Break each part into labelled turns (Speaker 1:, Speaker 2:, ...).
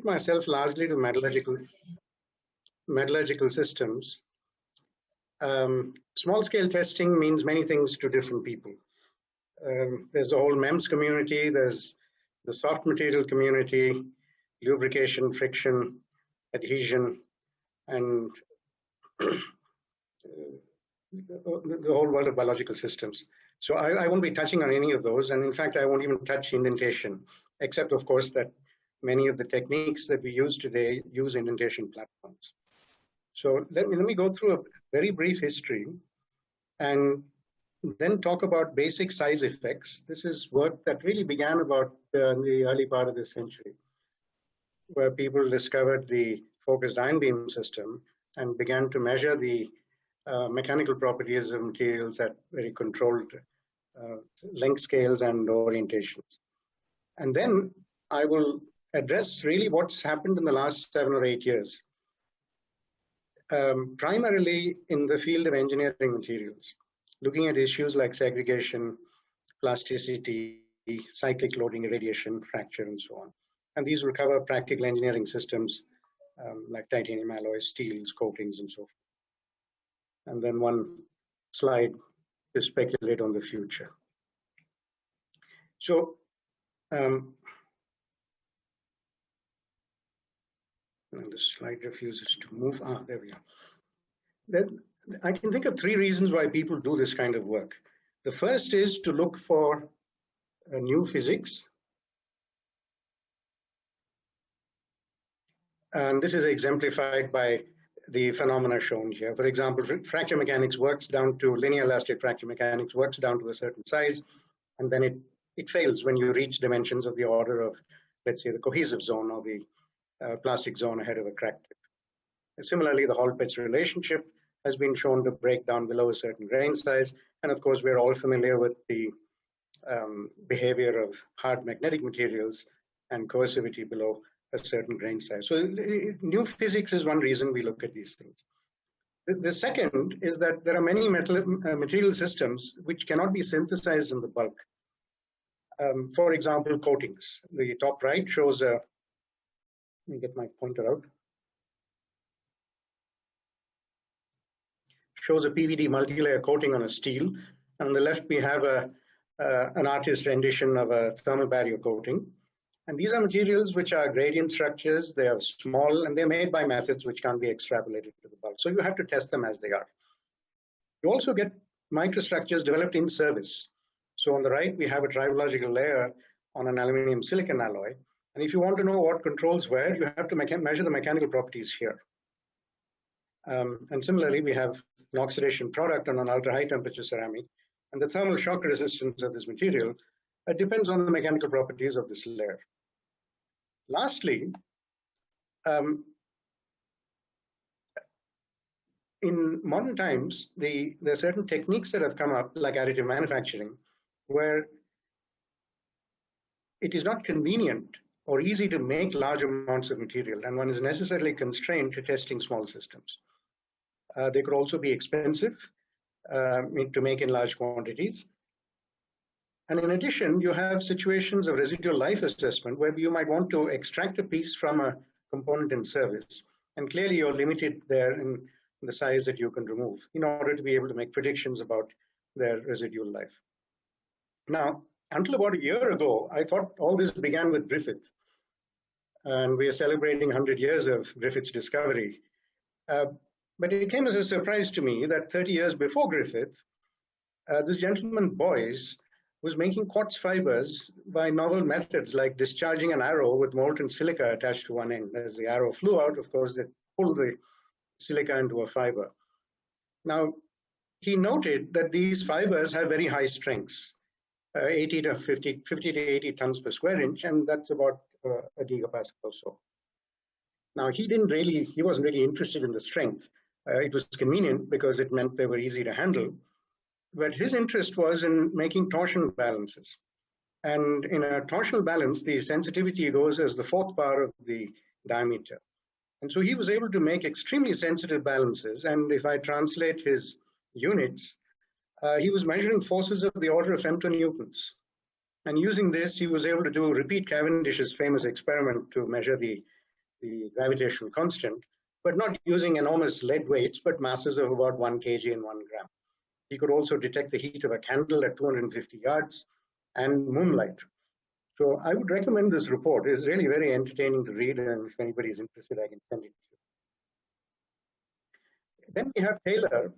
Speaker 1: myself largely to metallurgical systems. Small-scale testing means many things to different people. There's the whole MEMS community, there's the soft material community, lubrication, friction, adhesion, and the whole world of biological systems. So I won't be touching on any of those, and in fact, I won't even touch indentation, except of course that many of the techniques that we use today use indentation platforms. So let me go through a very brief history and then talk about basic size effects. This is work that really began about in the early part of this century, where people discovered the focused ion beam system and began to measure the mechanical properties of materials at very controlled length scales and orientations. And then I will address really what's happened in the last 7 or 8 years, primarily in the field of engineering materials, looking at issues like segregation, plasticity, cyclic loading, irradiation, fracture, and so on. And these will cover practical engineering systems like titanium alloys, steels, coatings, and so forth. And then one slide to speculate on the future. So, and the slide refuses to move. Ah, there we are. Then I can think of 3 reasons why people do this kind of work. The first is to look for new physics. And this is exemplified by the phenomena shown here. For example, fracture mechanics works down to linear elastic fracture mechanics works down to a certain size, and then it fails when you reach dimensions of the order of, let's say, the cohesive zone or the plastic zone ahead of a crack tip. And similarly, the Hall-Petz relationship has been shown to break down below a certain grain size. And of course, we're all familiar with the behavior of hard magnetic materials and coercivity below a certain grain size. So new physics is one reason we look at these things. The second is that there are many material systems which cannot be synthesized in the bulk. For example, coatings. The top right shows a, let me get my pointer out, shows a PVD multilayer coating on a steel. And on the left, we have an artist rendition of a thermal barrier coating. And these are materials which are gradient structures. They are small, and they're made by methods which can't be extrapolated to the bulk. So you have to test them as they are. You also get microstructures developed in service. So on the right, we have a tribological layer on an aluminium silicon alloy. And if you want to know what controls where, you have to measure the mechanical properties here. And similarly, we have an oxidation product on an ultra-high temperature ceramic. And the thermal shock resistance of this material depends on the mechanical properties of this layer. Lastly, in modern times, there are certain techniques that have come up, like additive manufacturing, where it is not convenient or easy to make large amounts of material, and one is necessarily constrained to testing small systems. They could also be expensive to make in large quantities. And in addition, you have situations of residual life assessment where you might want to extract a piece from a component in service. And clearly you're limited there in the size that you can remove in order to be able to make predictions about their residual life. Now, until about a year ago, I thought all this began with Griffith. And we are celebrating 100 years of Griffith's discovery. But it came as a surprise to me that 30 years before Griffith, this gentleman Boyce was making quartz fibers by novel methods like discharging an arrow with molten silica attached to one end. As the arrow flew out, of course, they pulled the silica into a fiber. Now, he noted that these fibers have very high strengths, 50 to 80 tons per square inch, and that's about a gigapascal or so. Now, he wasn't really interested in the strength. It was convenient because it meant they were easy to handle. But his interest was in making torsion balances. And in a torsional balance, the sensitivity goes as the 4th power of the diameter. And so he was able to make extremely sensitive balances. And if I translate his units, he was measuring forces of the order of femtonewtons. And using this, he was able to repeat Cavendish's famous experiment to measure the the gravitational constant, but not using enormous lead weights, but masses of about 1 kg and 1 gram. He could also detect the heat of a candle at 250 yards and moonlight. So I would recommend this report. It's really very entertaining to read, and if anybody is interested, I can send it to you. Then we have Taylor,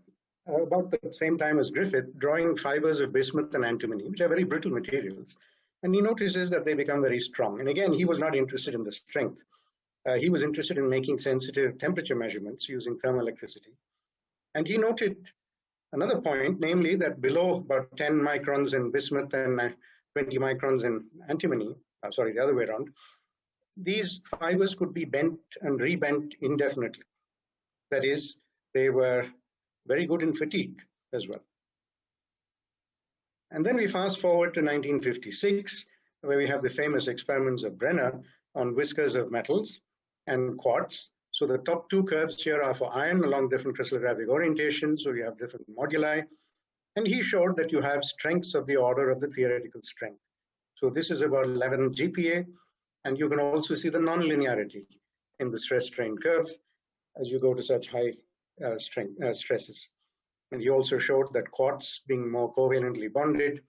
Speaker 1: about the same time as Griffith, drawing fibers of bismuth and antimony, which are very brittle materials. And he notices that they become very strong. And again, he was not interested in the strength. He was interested in making sensitive temperature measurements using thermoelectricity. And he noted another point, namely that below about 10 microns in bismuth and 20 microns in antimony, sorry, the other way around, these fibers could be bent and rebent indefinitely. That is, they were very good in fatigue as well. And then we fast forward to 1956, where we have the famous experiments of Brenner on whiskers of metals and quartz. So the top two curves here are for iron along different crystallographic orientations, so you have different moduli. And he showed that you have strengths of the order of the theoretical strength. So this is about 11 GPa, and you can also see the nonlinearity in the stress-strain curve as you go to such high stresses. And he also showed that quartz, being more covalently bonded,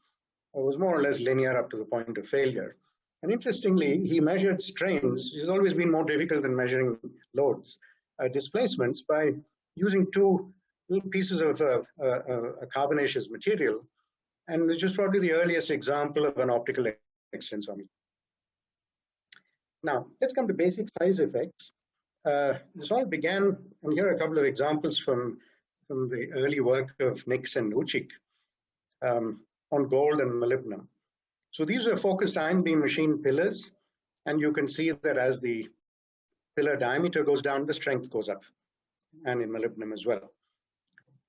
Speaker 1: was more or less linear up to the point of failure. And interestingly, he measured strains, which has always been more difficult than measuring loads, displacements, by using two little pieces of a carbonaceous material, and which is probably the earliest example of an optical extensometer. Now, let's come to basic size effects. This all began, and here are a couple of examples from the early work of Nix and Uchik on gold and molybdenum. So these are focused ion beam machine pillars, and you can see that as the pillar diameter goes down, the strength goes up, and in molybdenum as well.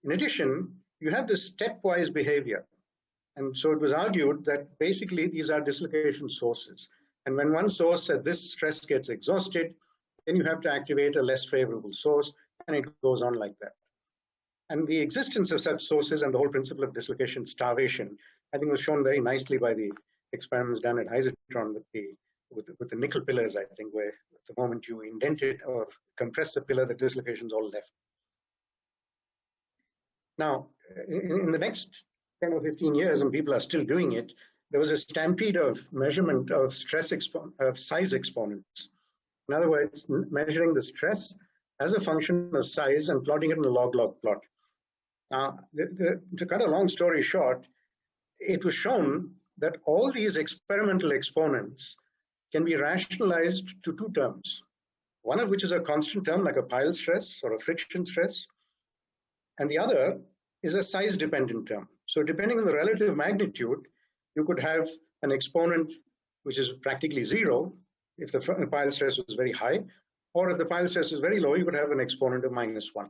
Speaker 1: In addition, you have this stepwise behavior. And so it was argued that basically these are dislocation sources. And when one source at this stress gets exhausted, then you have to activate a less favorable source, and it goes on like that. And the existence of such sources and the whole principle of dislocation starvation, I think, was shown very nicely by the experiments done at Isotron with the nickel pillars, I think, where the moment you indent it or compress the pillar, the dislocations all left. Now, in the next 10 or 15 years, and people are still doing it, there was a stampede of measurement of size exponents. In other words, measuring the stress as a function of size and plotting it in a log-log plot. Now, to cut a long story short, it was shown that all these experimental exponents can be rationalized to two terms, one of which is a constant term like a pile stress or a friction stress, and the other is a size-dependent term. So depending on the relative magnitude, you could have an exponent which is practically zero if the pile stress was very high, or if the pile stress is very low, you could have an exponent of -1.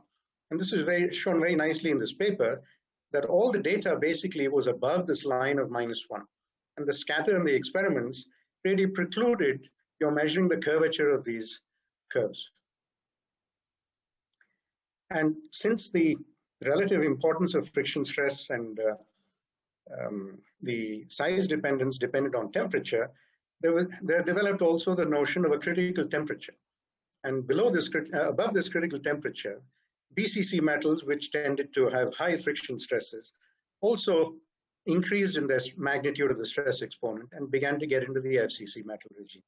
Speaker 1: And this is shown very nicely in this paper, that all the data basically was above this line of -1. And the scatter in the experiments really precluded your measuring the curvature of these curves. And since the relative importance of friction stress and the size dependence depended on temperature, there developed also the notion of a critical temperature. And above this critical temperature, BCC metals, which tended to have high friction stresses, also increased in their magnitude of the stress exponent and began to get into the FCC metal regime.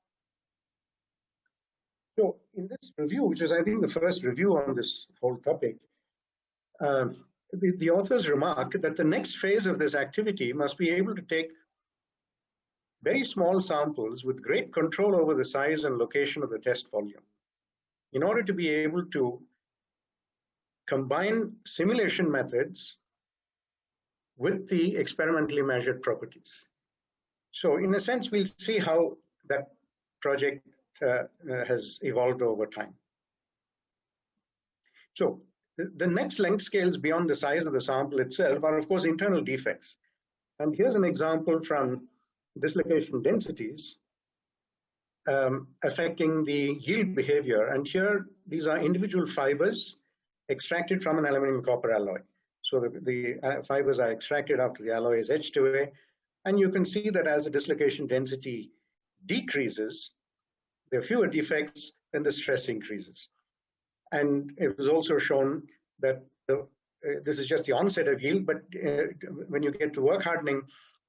Speaker 1: So in this review, which is I think the first review on this whole topic, the authors remark that the next phase of this activity must be able to take very small samples with great control over the size and location of the test volume in order to be able to combine simulation methods with the experimentally measured properties. So in a sense, we'll see how that project has evolved over time. So the next length scales beyond the size of the sample itself are, of course, internal defects. And here's an example from dislocation densities affecting the yield behavior. And here, these are individual fibers extracted from an aluminum copper alloy. So the fibers are extracted after the alloy is etched away. And you can see that as the dislocation density decreases, there are fewer defects, then the stress increases. And it was also shown that this is just the onset of yield, but when you get to work hardening,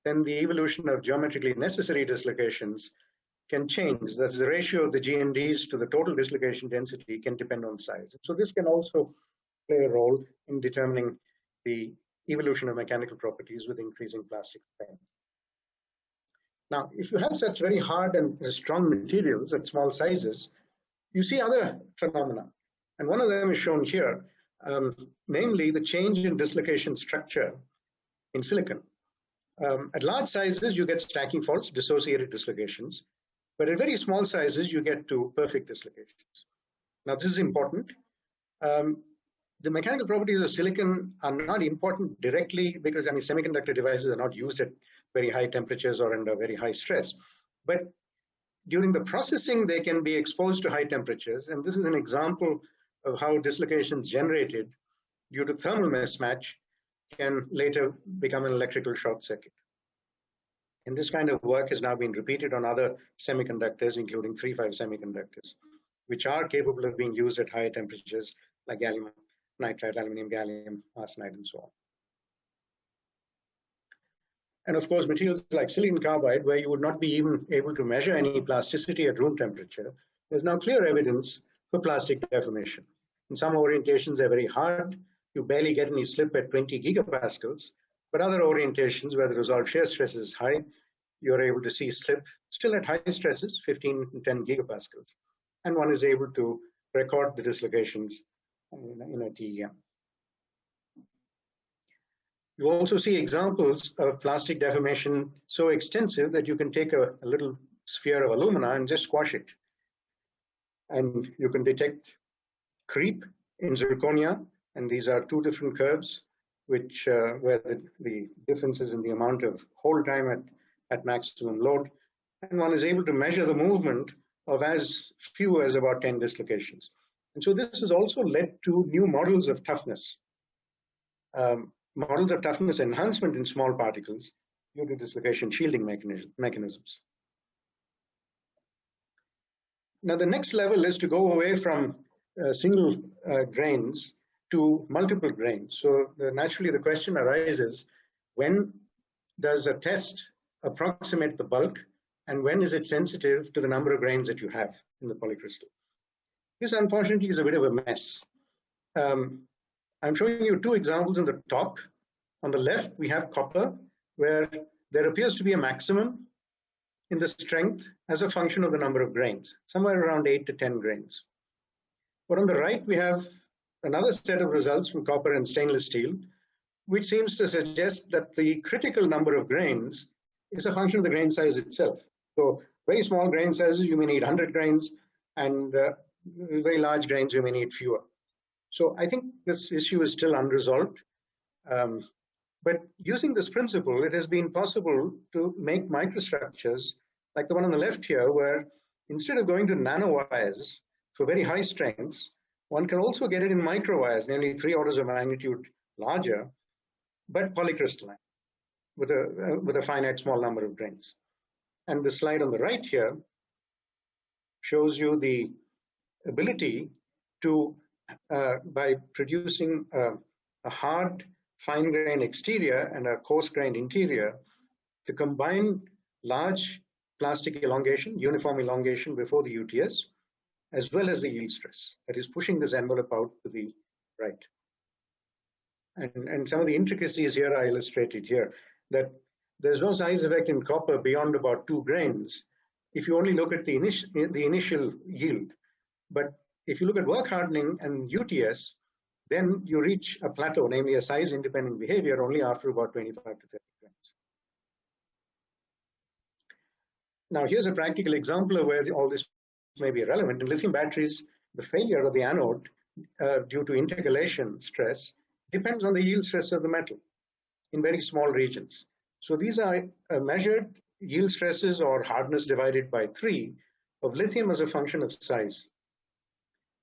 Speaker 1: then the evolution of geometrically necessary dislocations can change. That's the ratio of the GNDs to the total dislocation density can depend on size. So this can also play a role in determining the evolution of mechanical properties with increasing plastic strength. Now, if you have such very hard and strong materials at small sizes, you see other phenomena. And one of them is shown here, namely the change in dislocation structure in silicon. At large sizes, you get stacking faults, dissociated dislocations. But at very small sizes, you get to perfect dislocations. Now, this is important. The mechanical properties of silicon are not important directly because, I mean, semiconductor devices are not used at very high temperatures or under very high stress. But during the processing, they can be exposed to high temperatures. And this is an example of how dislocations generated due to thermal mismatch can later become an electrical short circuit. And this kind of work has now been repeated on other semiconductors, including 3-5 semiconductors, which are capable of being used at higher temperatures like gallium nitride, aluminum, gallium, arsenide, and so on. And of course, materials like silicon carbide, where you would not be even able to measure any plasticity at room temperature, there's now clear evidence for plastic deformation. In some orientations, they're very hard. You barely get any slip at 20 gigapascals. But other orientations where the resolved shear stress is high, you're able to see slip still at high stresses, 15 and 10 gigapascals. And one is able to record the dislocations in a TEM. You also see examples of plastic deformation so extensive that you can take a little sphere of alumina and just squash it. And you can detect creep in zirconia, and these are two different curves, which where the differences in the amount of hold time at maximum load. And one is able to measure the movement of as few as about 10 dislocations. And so this has also led to new models of toughness. Models of toughness enhancement in small particles due to dislocation shielding mechanisms. Now the next level is to go away from single grains to multiple grains. So naturally the question arises, when does a test approximate the bulk, and when is it sensitive to the number of grains that you have in the polycrystal? This unfortunately is a bit of a mess. I'm showing you two examples on the top. On the left, we have copper, where there appears to be a maximum in the strength as a function of the number of grains, somewhere around 8 to 10 grains. But on the right, we have another set of results from copper and stainless steel, which seems to suggest that the critical number of grains is a function of the grain size itself. So very small grain sizes, you may need 100 grains, and very large grains, you may need fewer. So I think this issue is still unresolved. But using this principle, it has been possible to make microstructures like the one on the left here, where instead of going to nanowires for very high strengths, one can also get it in microwires, nearly 3 orders of magnitude larger, but polycrystalline with a finite small number of grains. And the slide on the right here shows you the ability to, by producing a hard fine grain exterior and a coarse grained interior, to combine large plastic elongation, uniform elongation before the UTS, as well as the yield stress that is pushing this envelope out to the right. And some of the intricacies here are illustrated here, that there's no size effect in copper beyond about 2 grains if you only look at the initial yield. But if you look at work hardening and UTS, then you reach a plateau, namely a size independent behavior, only after about 25 to 30 grains. Now here's a practical example of where all this may be relevant. In lithium batteries, the failure of the anode due to intercalation stress depends on the yield stress of the metal in very small regions. So these are measured yield stresses, or hardness divided by 3, of lithium as a function of size.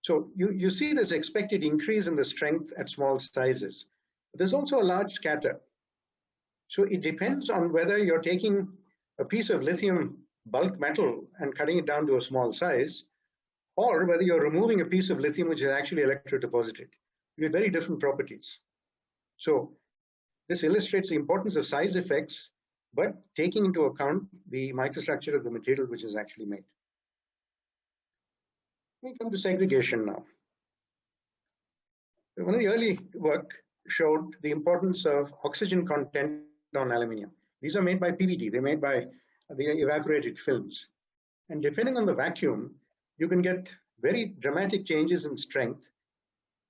Speaker 1: So you see this expected increase in the strength at small sizes. There's also a large scatter. So it depends on whether you're taking a piece of lithium bulk metal and cutting it down to a small size, or whether you're removing a piece of lithium which is actually electrodeposited. You get very different properties. So this illustrates the importance of size effects, but taking into account the microstructure of the material which is actually made. We come to segregation now. One of the early work showed the importance of oxygen content on aluminium. These are made by PVD. They're made by the evaporated films. And depending on the vacuum, you can get very dramatic changes in strength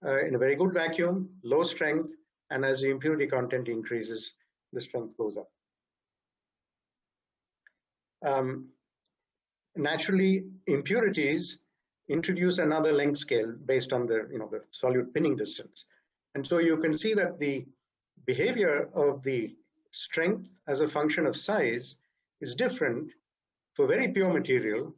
Speaker 1: in a very good vacuum, low strength, and as the impurity content increases, the strength goes up. Naturally, impurities introduce another length scale based on the solute pinning distance. And so you can see that the behavior of the strength as a function of size is different. For very pure material,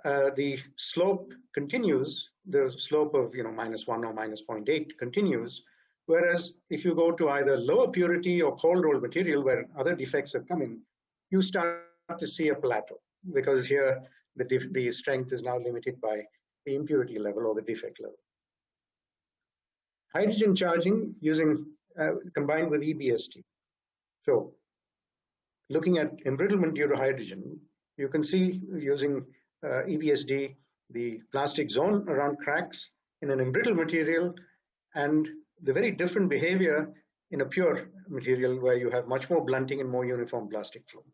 Speaker 1: the slope continues, the slope of -1 or -0.8 continues, whereas if you go to either lower purity or cold rolled material where other defects have come in, you start to see a plateau, because here the strength is now limited by the impurity level or the defect level. Hydrogen charging combined with EBSD. So looking at embrittlement due to hydrogen, you can see using EBSD the plastic zone around cracks in an embrittled material and the very different behavior in a pure material where you have much more blunting and more uniform plastic flow.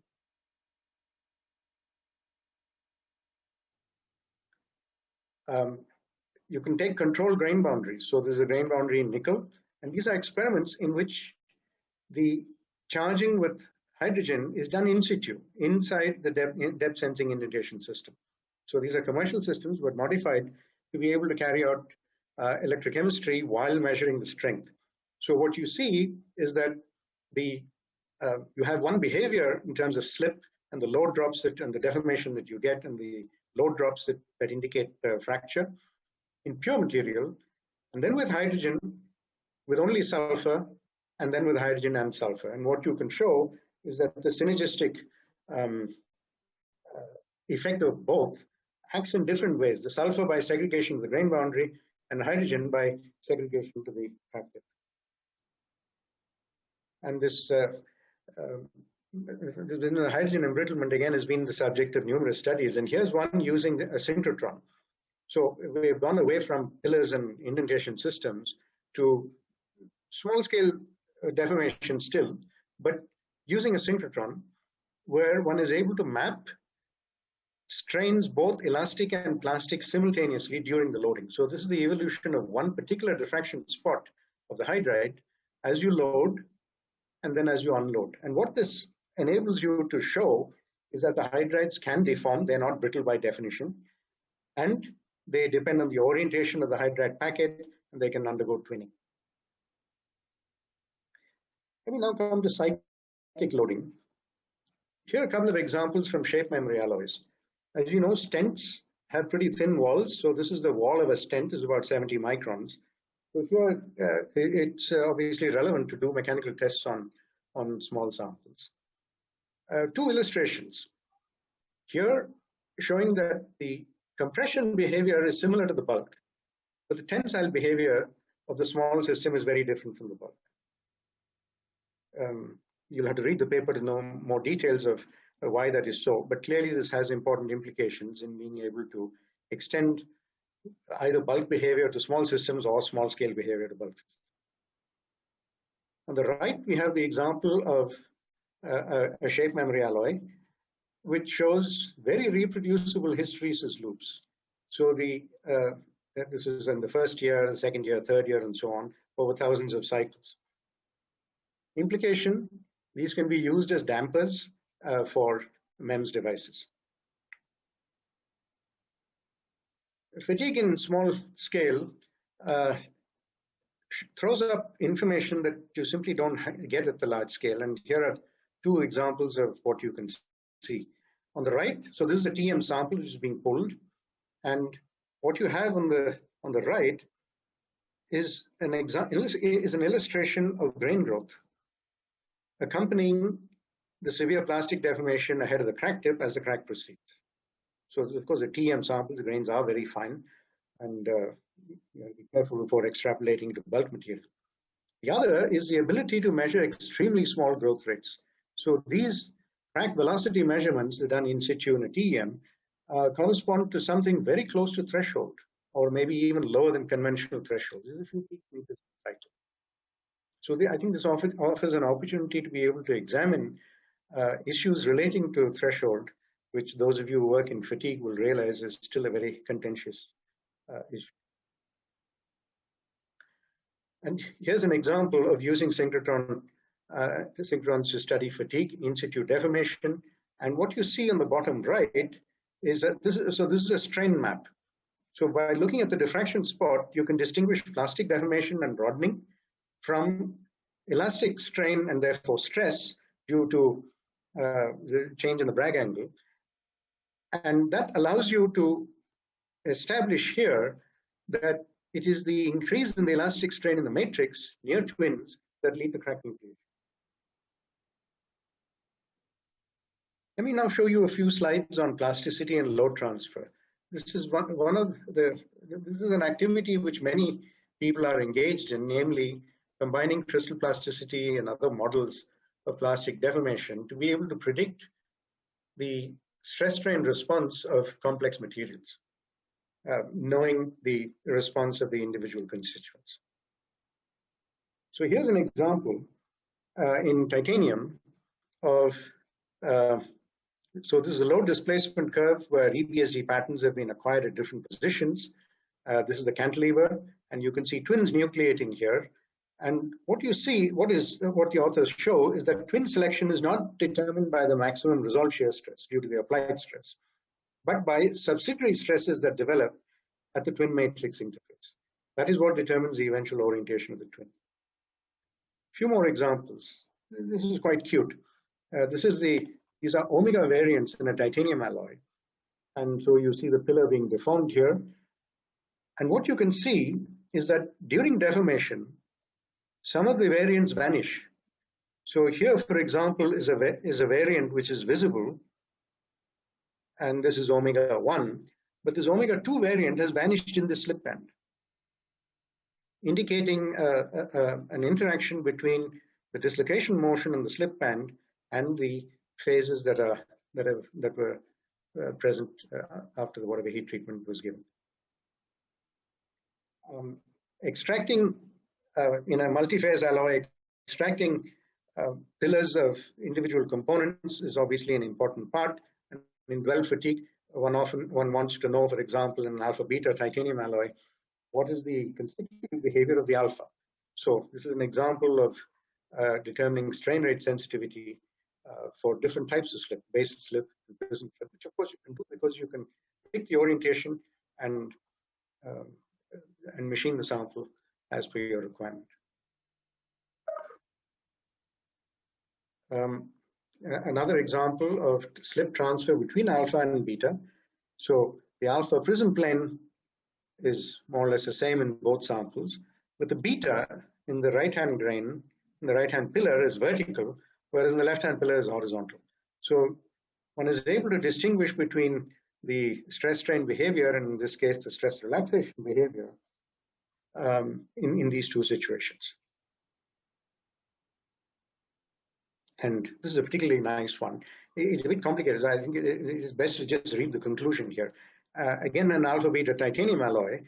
Speaker 1: You can take controlled grain boundaries. So there's a grain boundary in nickel, and these are experiments in which the charging with hydrogen is done in situ, inside the depth sensing indentation system. So these are commercial systems, but modified to be able to carry out electrochemistry while measuring the strength. So what you see is that you have one behavior in terms of slip and the load drops and the deformation that you get and the load drops that indicate fracture in pure material, and then with hydrogen, with only sulfur, and then with hydrogen and sulfur. And what you can show is that the synergistic effect of both acts in different ways. The sulfur by segregation to the grain boundary, and hydrogen by segregation to the crack tip. And this the hydrogen embrittlement again has been the subject of numerous studies, and here's one using a synchrotron. So we've gone away from pillars and indentation systems to small scale deformation still, but using a synchrotron where one is able to map strains both elastic and plastic simultaneously during the loading. So this is the evolution of one particular diffraction spot of the hydride as you load and then as you unload. And what this enables you to show is that the hydrides can deform. They're not brittle by definition, and they depend on the orientation of the hydride packet, and they can undergo twinning. Let me now come to cyclic loading. Here are a couple of examples from shape memory alloys. As you know, stents have pretty thin walls. So this is the wall of a stent, is about 70 microns. So here it's obviously relevant to do mechanical tests on small samples. Two illustrations. Here showing that the compression behavior is similar to the bulk, but the tensile behavior of the small system is very different from the bulk. You'll have to read the paper to know more details of why that is so, but clearly this has important implications in being able to extend either bulk behavior to small systems or small scale behavior to bulk systems. On the right, we have the example of a shape memory alloy, which shows very reproducible hysteresis loops. So this is in the first year, the second year, third year, and so on, over thousands of cycles. Implication, these can be used as dampers for MEMS devices. Fatigue in small scale throws up information that you simply don't get at the large scale. And here are two examples of what you can see. On the right, so this is a TM sample which is being pulled. And what you have on the right is an illustration of grain growth accompanying the severe plastic deformation ahead of the crack tip as the crack proceeds. So of course, the TEM samples, the grains are very fine, and be careful before extrapolating to bulk material. The other is the ability to measure extremely small growth rates. So these crack velocity measurements done in situ in a TEM correspond to something very close to threshold, or maybe even lower than conventional threshold. This is a few peak meters per cycle. So I think this offers an opportunity to be able to examine issues relating to threshold, which those of you who work in fatigue will realize is still a very contentious issue. And here's an example of using synchrotrons to study fatigue, in situ deformation. And what you see on the bottom right is that this is a strain map. So by looking at the diffraction spot, you can distinguish plastic deformation and broadening from elastic strain and therefore stress due to the change in the Bragg angle. And that allows you to establish here that it is the increase in the elastic strain in the matrix near twins that lead to crack nucleation. Let me now show you a few slides on plasticity and load transfer. This is this is an activity which many people are engaged in, namely combining crystal plasticity and other models of plastic deformation to be able to predict the stress strain response of complex materials, knowing the response of the individual constituents. So here's an example in titanium of, so this is a load displacement curve where EBSD patterns have been acquired at different positions. This is the cantilever, and you can see twins nucleating here. And what you see, what the authors show is that twin selection is not determined by the maximum resolved shear stress due to the applied stress, but by subsidiary stresses that develop at the twin matrix interface. That is what determines the eventual orientation of the twin. A few more examples. This is quite cute. These are omega variants in a titanium alloy. And so you see the pillar being deformed here. And what you can see is that during deformation, some of the variants vanish. So here, for example, is a variant which is visible, and this is omega 1, but this omega 2 variant has vanished in the slip band, indicating an interaction between the dislocation motion in the slip band and the phases that were present after whatever heat treatment was given. Extracting in a multi-phase alloy, extracting pillars of individual components is obviously an important part. And in dwell fatigue, one wants to know, for example, in an alpha-beta titanium alloy, what is the constitutive behavior of the alpha? So this is an example of determining strain rate sensitivity for different types of slip, base slip, and prism slip, which of course you can do because you can pick the orientation and machine the sample as per your requirement. Another example of slip transfer between alpha and beta. So the alpha prism plane is more or less the same in both samples, but the beta in the right-hand grain, in the right-hand pillar is vertical, whereas in the left-hand pillar is horizontal. So one is able to distinguish between the stress strain behavior, and in this case, the stress relaxation behavior, in these two situations. And this is a particularly nice one. It's a bit complicated, so I think it is best to just read the conclusion here. Again, an alpha-beta titanium alloy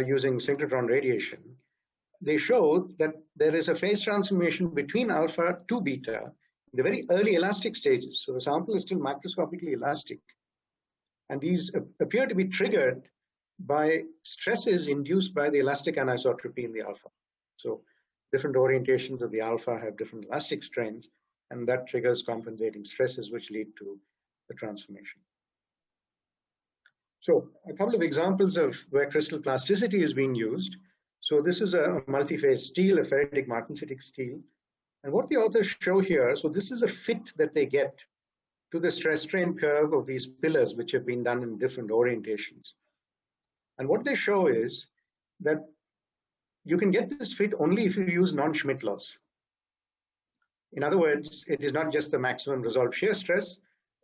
Speaker 1: using synchrotron radiation, they show that there is a phase transformation between alpha to beta in the very early elastic stages. So the sample is still macroscopically elastic. And these appear to be triggered by stresses induced by the elastic anisotropy in the alpha. So different orientations of the alpha have different elastic strains, and that triggers compensating stresses which lead to the transformation. So a couple of examples of where crystal plasticity is being used. So this is a multi-phase steel, a ferritic martensitic steel. And what the authors show here, so this is a fit that they get to the stress strain curve of these pillars, which have been done in different orientations. And what they show is that you can get this fit only if you use non-Schmidt laws. In other words, it is not just the maximum resolved shear stress.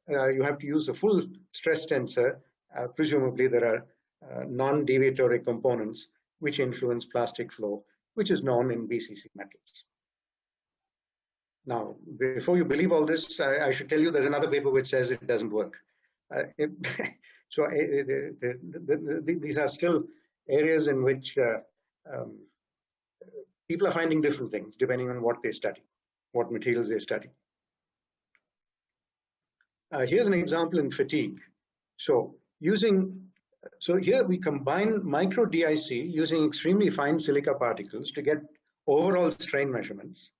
Speaker 1: You have to use a full stress tensor Presumably, there are non-deviatory components which influence plastic flow, which is known in BCC metals. Now, before you believe all this, I should tell you there's another paper which says it doesn't work. These are still areas in which people are finding different things depending on what they study, what materials they study. Here's an example in fatigue. So here we combine micro DIC using extremely fine silica particles to get overall strain measurements,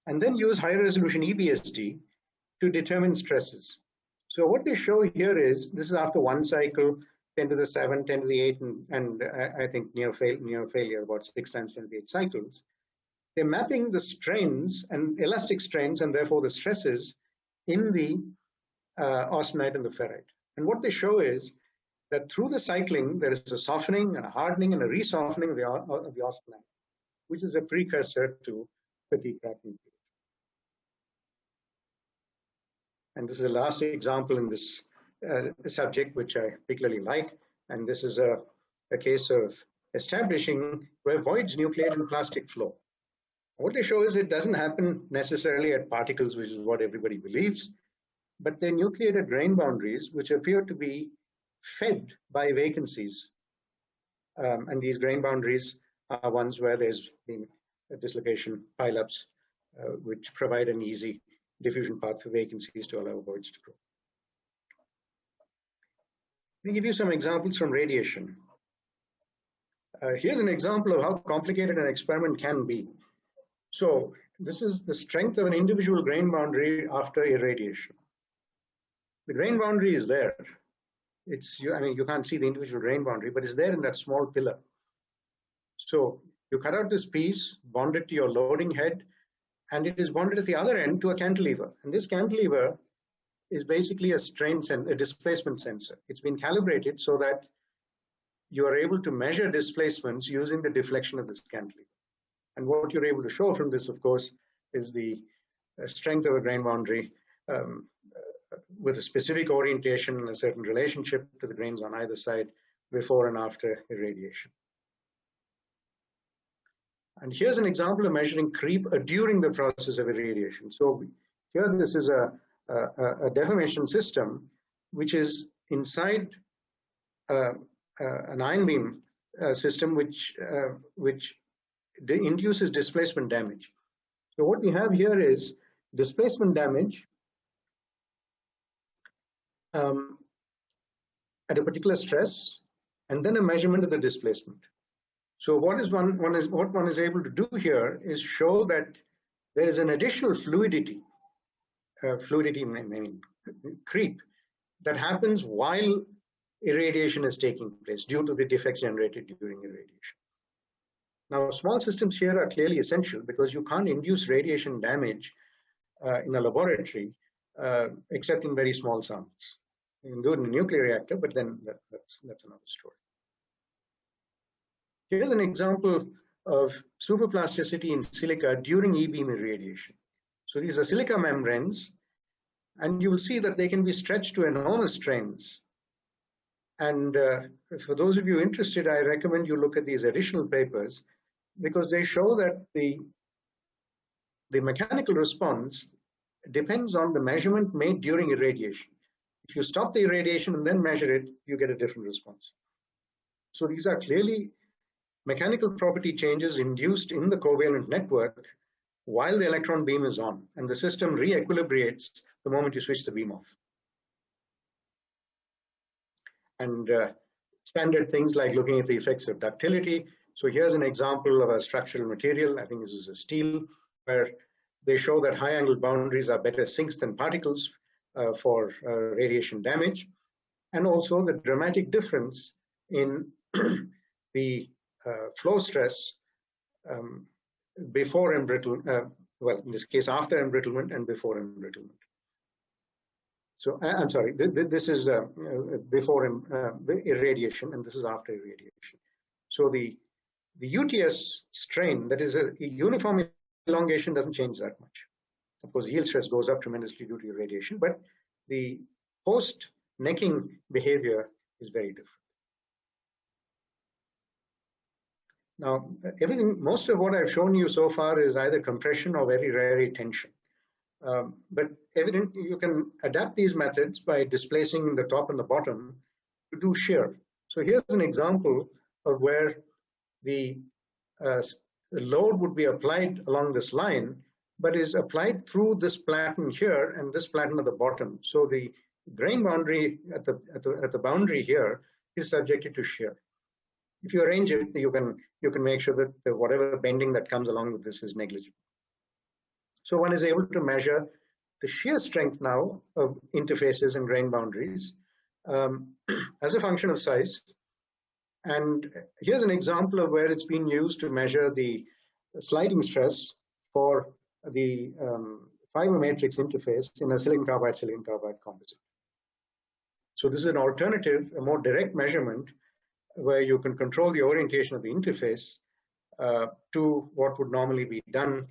Speaker 1: and then use high resolution EBSD to determine stresses. So what they show here is, this is after one cycle, 10 to the 7, 10 to the 8, and I think near failure, about 6 times 10 to the 8 cycles. They're mapping the strains and elastic strains, and therefore the stresses in the austenite and the ferrite. And what they show is that through the cycling, there is a softening and a hardening and a resoftening of the austenite, which is a precursor to fatigue cracking. And this is the last example in this subject, which I particularly like. And this is a case of establishing where voids nucleate in plastic flow. What they show is it doesn't happen necessarily at particles, which is what everybody believes, but they're nucleated grain boundaries, which appear to be fed by vacancies. And these grain boundaries are ones where there's been a dislocation pileups, which provide an easy diffusion path for vacancies to allow voids to grow. Let me give you some examples from radiation. Here's an example of how complicated an experiment can be. So this is the strength of an individual grain boundary after irradiation. The grain boundary is there. You can't see the individual grain boundary, but it's there in that small pillar. So you cut out this piece, bond it to your loading head, and it is bonded at the other end to a cantilever. And this cantilever is basically a displacement sensor. It's been calibrated so that you are able to measure displacements using the deflection of this cantilever. And what you're able to show from this, of course, is the strength of a grain boundary with a specific orientation and a certain relationship to the grains on either side before and after irradiation. And here's an example of measuring creep during the process of irradiation. So here this is a deformation system which is inside an ion beam system which induces displacement damage. So what we have here is displacement damage at a particular stress, and then a measurement of the displacement. So what one is able to do here is show that there is an additional fluidity, creep, that happens while irradiation is taking place due to the defects generated during irradiation. Now, small systems here are clearly essential because you can't induce radiation damage in a laboratory except in very small samples. You can do it in a nuclear reactor, but then that's another story. Here's an example of superplasticity in silica during E-beam irradiation. So these are silica membranes, and you will see that they can be stretched to enormous strains. And for those of you interested, I recommend you look at these additional papers because they show that the mechanical response depends on the measurement made during irradiation. If you stop the irradiation and then measure it, you get a different response. So these are clearly mechanical property changes induced in the covalent network while the electron beam is on, and the system re-equilibrates the moment you switch the beam off. And standard things like looking at the effects of ductility. So here's an example of a structural material. I think this is a steel, where they show that high angle boundaries are better sinks than particles for radiation damage, and also the dramatic difference in the flow stress before embrittlement, well, in this case, after embrittlement and before embrittlement. So I'm sorry, this is before irradiation, and this is after irradiation. So the UTS strain, that is a uniform elongation, doesn't change that much. Of course, yield stress goes up tremendously due to irradiation, but the post-necking behavior is very different. Now, most of what I've shown you so far is either compression or very rarely tension. But evidently, you can adapt these methods by displacing the top and the bottom to do shear. So here's an example of where the load would be applied along this line, but is applied through this platen here and this platen at the bottom. So the grain boundary at the boundary here is subjected to shear. If you arrange it, you can make sure that whatever bending that comes along with this is negligible. So one is able to measure the shear strength now of interfaces and grain boundaries as a function of size. And here's an example of where it's been used to measure the sliding stress for the fiber matrix interface in a silicon carbide composite. So this is an alternative, a more direct measurement where you can control the orientation of the interface to what would normally be done,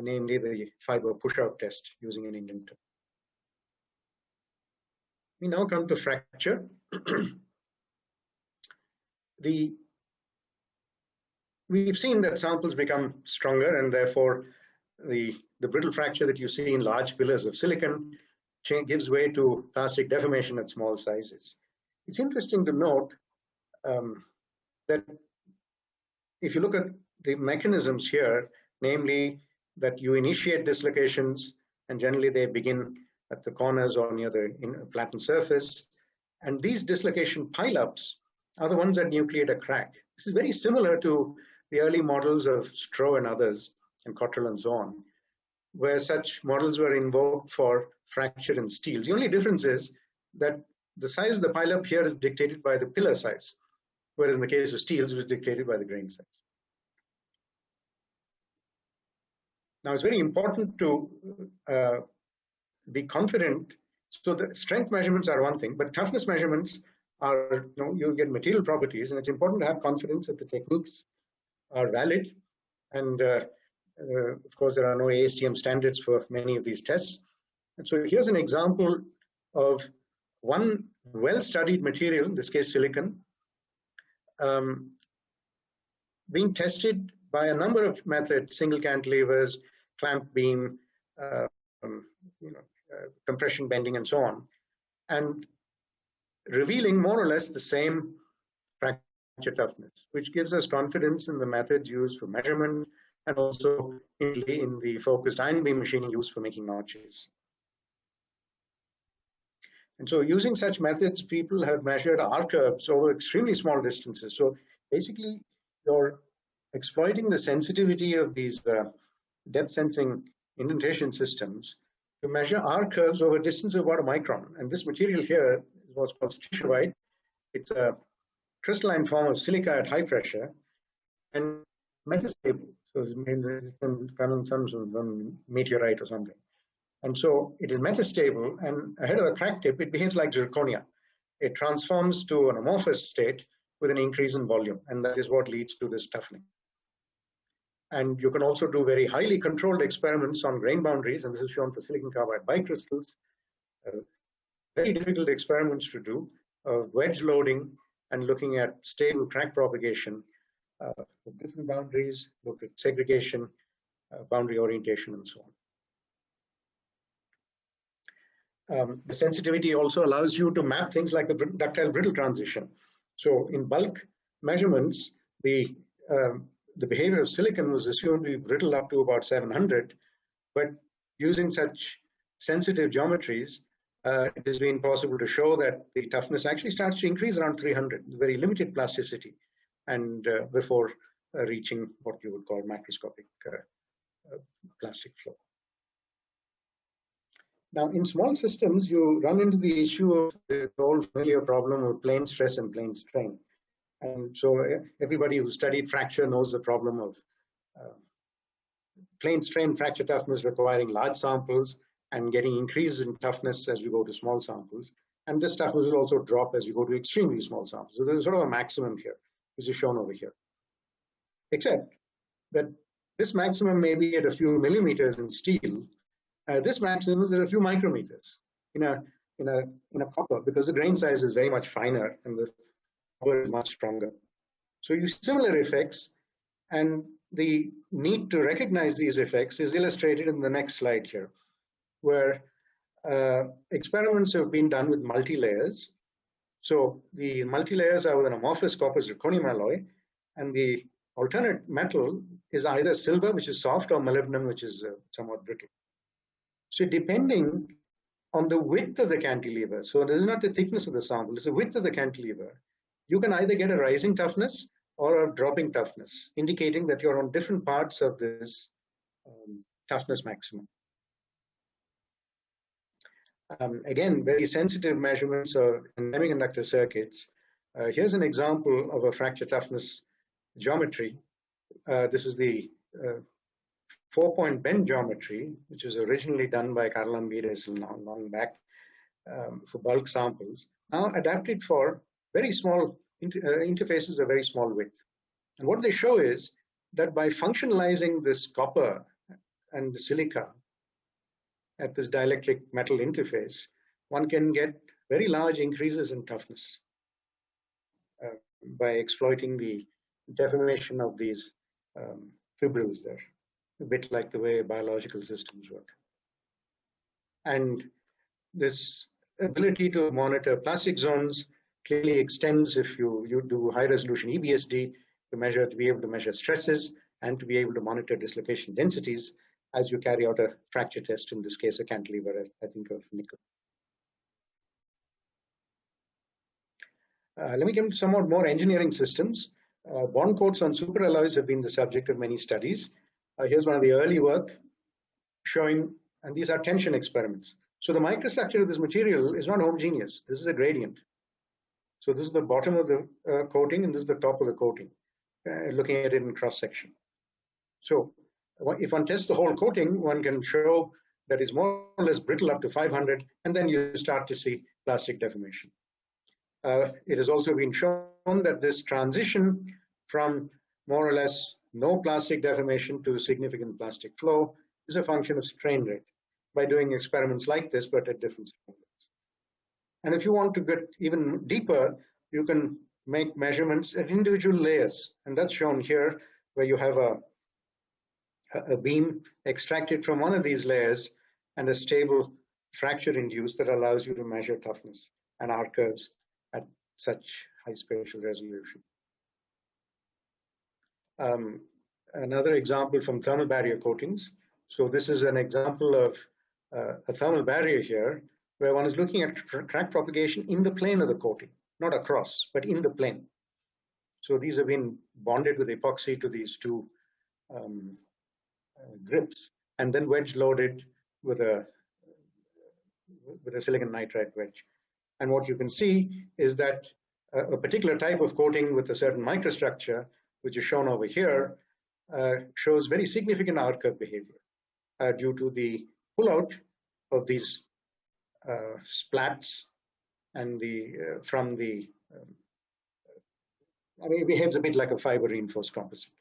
Speaker 1: namely the fiber push-out test using an indenter. We now come to fracture. We've seen that samples become stronger, and therefore the brittle fracture that you see in large pillars of silicon gives way to plastic deformation at small sizes. It's interesting to note that if you look at the mechanisms here, namely that you initiate dislocations, and generally they begin at the corners or near the platen surface, and these dislocation pileups are the ones that nucleate a crack. This is very similar to the early models of Stroh and others, and Cottrell and so on, where such models were invoked for fracture in steels. The only difference is that the size of the pileup here is dictated by the pillar size, whereas in the case of steels, it was dictated by the grain size. Now, it's very important to be confident. So the strength measurements are one thing, but toughness measurements are, you get material properties, and it's important to have confidence that the techniques are valid. And of course, there are no ASTM standards for many of these tests. And so here's an example of one well-studied material, in this case silicon, being tested by a number of methods: single cantilevers, clamp beam, compression bending, and so on, and revealing more or less the same fracture toughness, which gives us confidence in the methods used for measurement and also in the focused ion beam machining used for making notches. And so using such methods, people have measured R curves over extremely small distances. So basically, you're exploiting the sensitivity of these depth sensing indentation systems to measure R curves over a distance of about a micron. And this material here is what's called stishovite. It's a crystalline form of silica at high pressure and metastable. So it's coming some meteorite or something. And so it is metastable, and ahead of the crack tip, it behaves like zirconia. It transforms to an amorphous state with an increase in volume, and that is what leads to this toughening. And you can also do very highly controlled experiments on grain boundaries, and this is shown for silicon carbide bicrystals. Very difficult experiments to do, wedge loading and looking at stable crack propagation with different boundaries, look at segregation, boundary orientation, and so on. The sensitivity also allows you to map things like the ductile brittle transition. So in bulk measurements, the behavior of silicon was assumed to be brittle up to about 700, but using such sensitive geometries, it has been possible to show that the toughness actually starts to increase around 300, very limited plasticity, and before reaching what you would call macroscopic plastic flow. Now, in small systems, you run into the issue of the old familiar problem of plane stress and plane strain. And so everybody who studied fracture knows the problem of plane strain fracture toughness requiring large samples and getting increases in toughness as you go to small samples. And this toughness will also drop as you go to extremely small samples. So there's sort of a maximum here, which is shown over here. Except that this maximum may be at a few millimeters in steel. This maximum is at a few micrometers. In a in a copper, because the grain size is very much finer and the copper is much stronger. So you see similar effects, and the need to recognize these effects is illustrated in the next slide here, where experiments have been done with multi-layers. So the multi-layers are with an amorphous copper zirconium alloy, and the alternate metal is either silver, which is soft, or molybdenum, which is somewhat brittle. So depending on the width of the cantilever, so this is not the thickness of the sample, it's the width of the cantilever, you can either get a rising toughness or a dropping toughness, indicating that you're on different parts of this toughness maximum. Again, very sensitive measurements of semiconductor circuits. Here's an example of a fracture toughness geometry. This is the 4-point bend geometry, which was originally done by Carl Ambides long back for bulk samples, now adapted for very small interfaces of very small width. And what they show is that by functionalizing this copper and the silica at this dielectric metal interface, one can get very large increases in toughness by exploiting the deformation of these fibrils there, a bit like the way biological systems work. And this ability to monitor plastic zones clearly extends if you do high resolution EBSD to be able to measure stresses and to be able to monitor dislocation densities as you carry out a fracture test, in this case a cantilever, I think, of nickel. Let me get into somewhat more engineering systems. Bond coats on superalloys have been the subject of many studies. Here's one of the early work showing, and these are tension experiments. So the microstructure of this material is not homogeneous. This is a gradient. So this is the bottom of the coating, and this is the top of the coating, looking at it in cross section. So if one tests the whole coating, one can show that it's more or less brittle up to 500, and then you start to see plastic deformation. It has also been shown that this transition from more or less no plastic deformation to significant plastic flow is a function of strain rate by doing experiments like this, but at different strain rates. And if you want to get even deeper, you can make measurements at individual layers. And that's shown here, where you have a beam extracted from one of these layers and a stable fracture induced that allows you to measure toughness and R curves at such high spatial resolution. Another example from thermal barrier coatings. So this is an example of a thermal barrier here, where one is looking at crack propagation in the plane of the coating, not across, but in the plane. So these have been bonded with epoxy to these two grips, and then wedge loaded with a silicon nitride wedge. And what you can see is that a particular type of coating with a certain microstructure, which is shown over here, shows very significant R curve behavior due to the pullout of these splats and from the I mean, it behaves a bit like a fiber reinforced composite.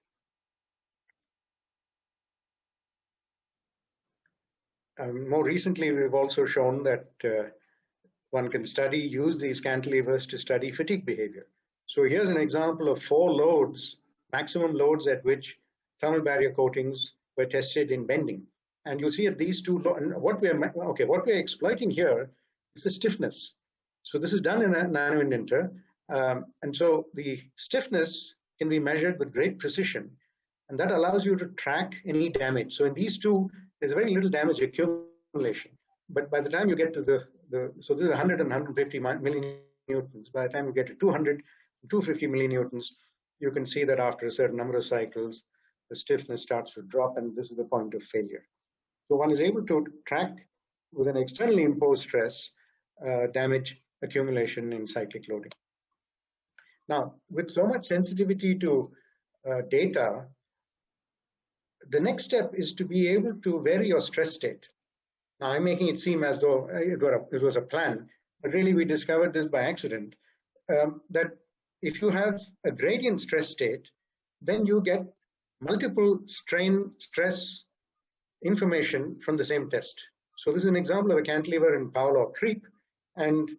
Speaker 1: More recently, we've also shown that one can use these cantilevers to study fatigue behavior. So here's an example of 4 loads, maximum loads at which thermal barrier coatings were tested in bending. And you see at these two, what we're exploiting here is the stiffness. So this is done in a nano indenter. And so the stiffness can be measured with great precision. And that allows you to track any damage. So in these two, there's very little damage accumulation. But by the time you get to so this is 100 and 150 millinewtons. By the time you get to 200, 250 millinewtons, you can see that after a certain number of cycles, the stiffness starts to drop, and this is the point of failure. So one is able to track with an externally imposed stress damage accumulation in cyclic loading. Now, with so much sensitivity to data, the next step is to be able to vary your stress state. Now, I'm making it seem as though it was a plan, but really we discovered this by accident, that if you have a gradient stress state, then you get multiple strain stress information from the same test. So this is an example of a cantilever in Powell creep, And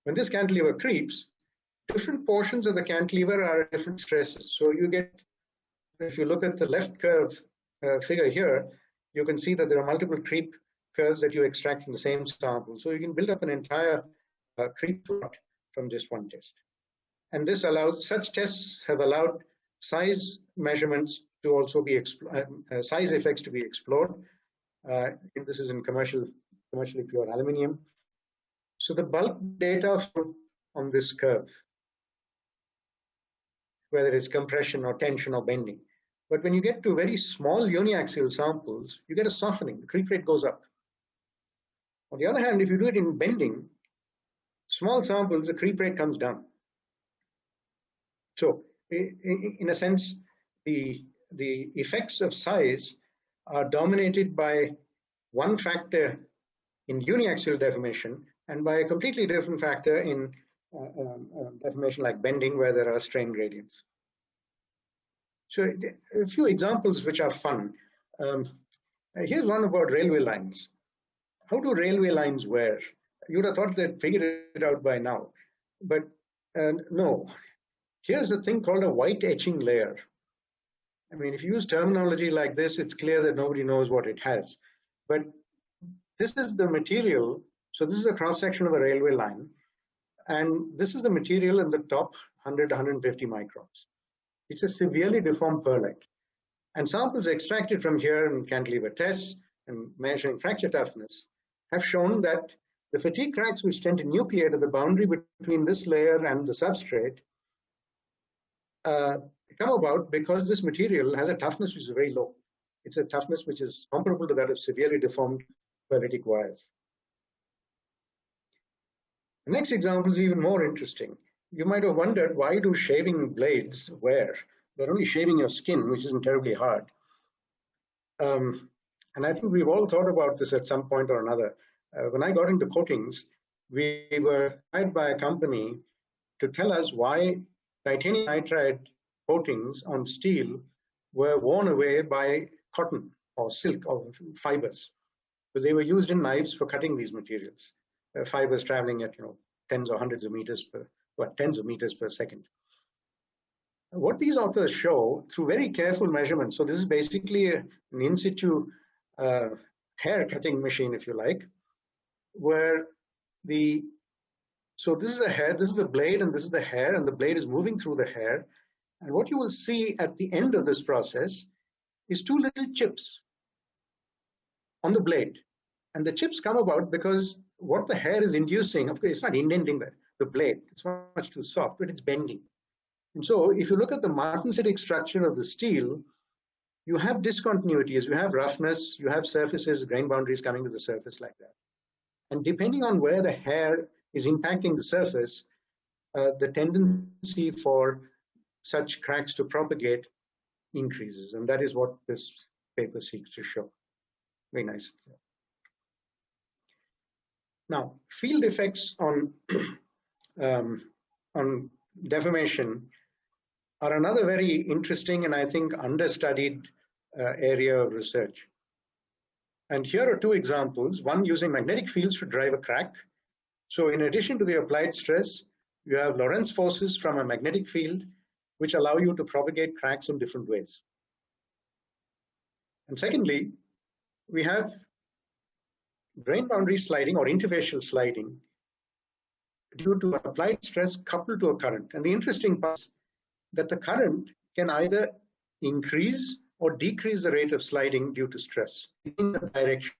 Speaker 1: when this cantilever creeps, different portions of the cantilever are at different stresses. So you get, if you look at the left curve figure here, you can see that there are multiple creep curves that you extract from the same sample. So you can build up an entire creep plot from just one test. And this allows, such tests have allowed size measurements to also be size effects to be explored. This is in commercially pure aluminium. So the bulk data on this curve, whether it's compression or tension or bending. But when you get to very small uniaxial samples, you get a softening. The creep rate goes up. On the other hand, if you do it in bending, small samples, the creep rate comes down. So in a sense, the effects of size are dominated by one factor in uniaxial deformation and by a completely different factor in deformation like bending, where there are strain gradients. So a few examples which are fun. Here's one about railway lines. How do railway lines wear? You would have thought they'd figured it out by now, but no. Here's a thing called a white etching layer. I mean, if you use terminology like this, it's clear that nobody knows what it has. But this is the material. So this is a cross-section of a railway line. And this is the material in the top 100 to 150 microns. It's a severely deformed pearlite. And samples extracted from here in cantilever tests and measuring fracture toughness have shown that the fatigue cracks which tend to nucleate at the boundary between this layer and the substrate come about because this material has a toughness which is very low. It's a toughness which is comparable to that of severely deformed pearlitic wires. The next example is even more interesting. You might have wondered, why do shaving blades wear? They're only shaving your skin, which isn't terribly hard. And I think we've all thought about this at some point or another. When I got into coatings, we were hired by a company to tell us why titanium nitride coatings on steel were worn away by cotton or silk or fibers, because they were used in knives for cutting these materials. Fibers traveling at tens or hundreds of meters per, tens of meters per second. What these authors show through very careful measurements, so this is basically an in-situ hair cutting machine, if you like, where so this is the hair, this is the blade, and this is the hair, and the blade is moving through the hair. And what you will see at the end of this process is two little chips on the blade. And the chips come about because what the hair is inducing, of course, it's not indenting the blade, it's much too soft, but it's bending. And so if you look at the martensitic structure of the steel, you have discontinuities, you have roughness, you have surfaces, grain boundaries coming to the surface like that. And depending on where the hair is impacting the surface, the tendency for such cracks to propagate increases. And that is what this paper seeks to show. Very nice. Now, field effects on deformation are another very interesting and I think understudied area of research. And here are two examples, one using magnetic fields to drive a crack. So in addition to the applied stress, you have Lorentz forces from a magnetic field which allow you to propagate cracks in different ways. And secondly, we have grain boundary sliding or interfacial sliding due to applied stress coupled to a current. And the interesting part is that the current can either increase or decrease the rate of sliding due to stress in the direction.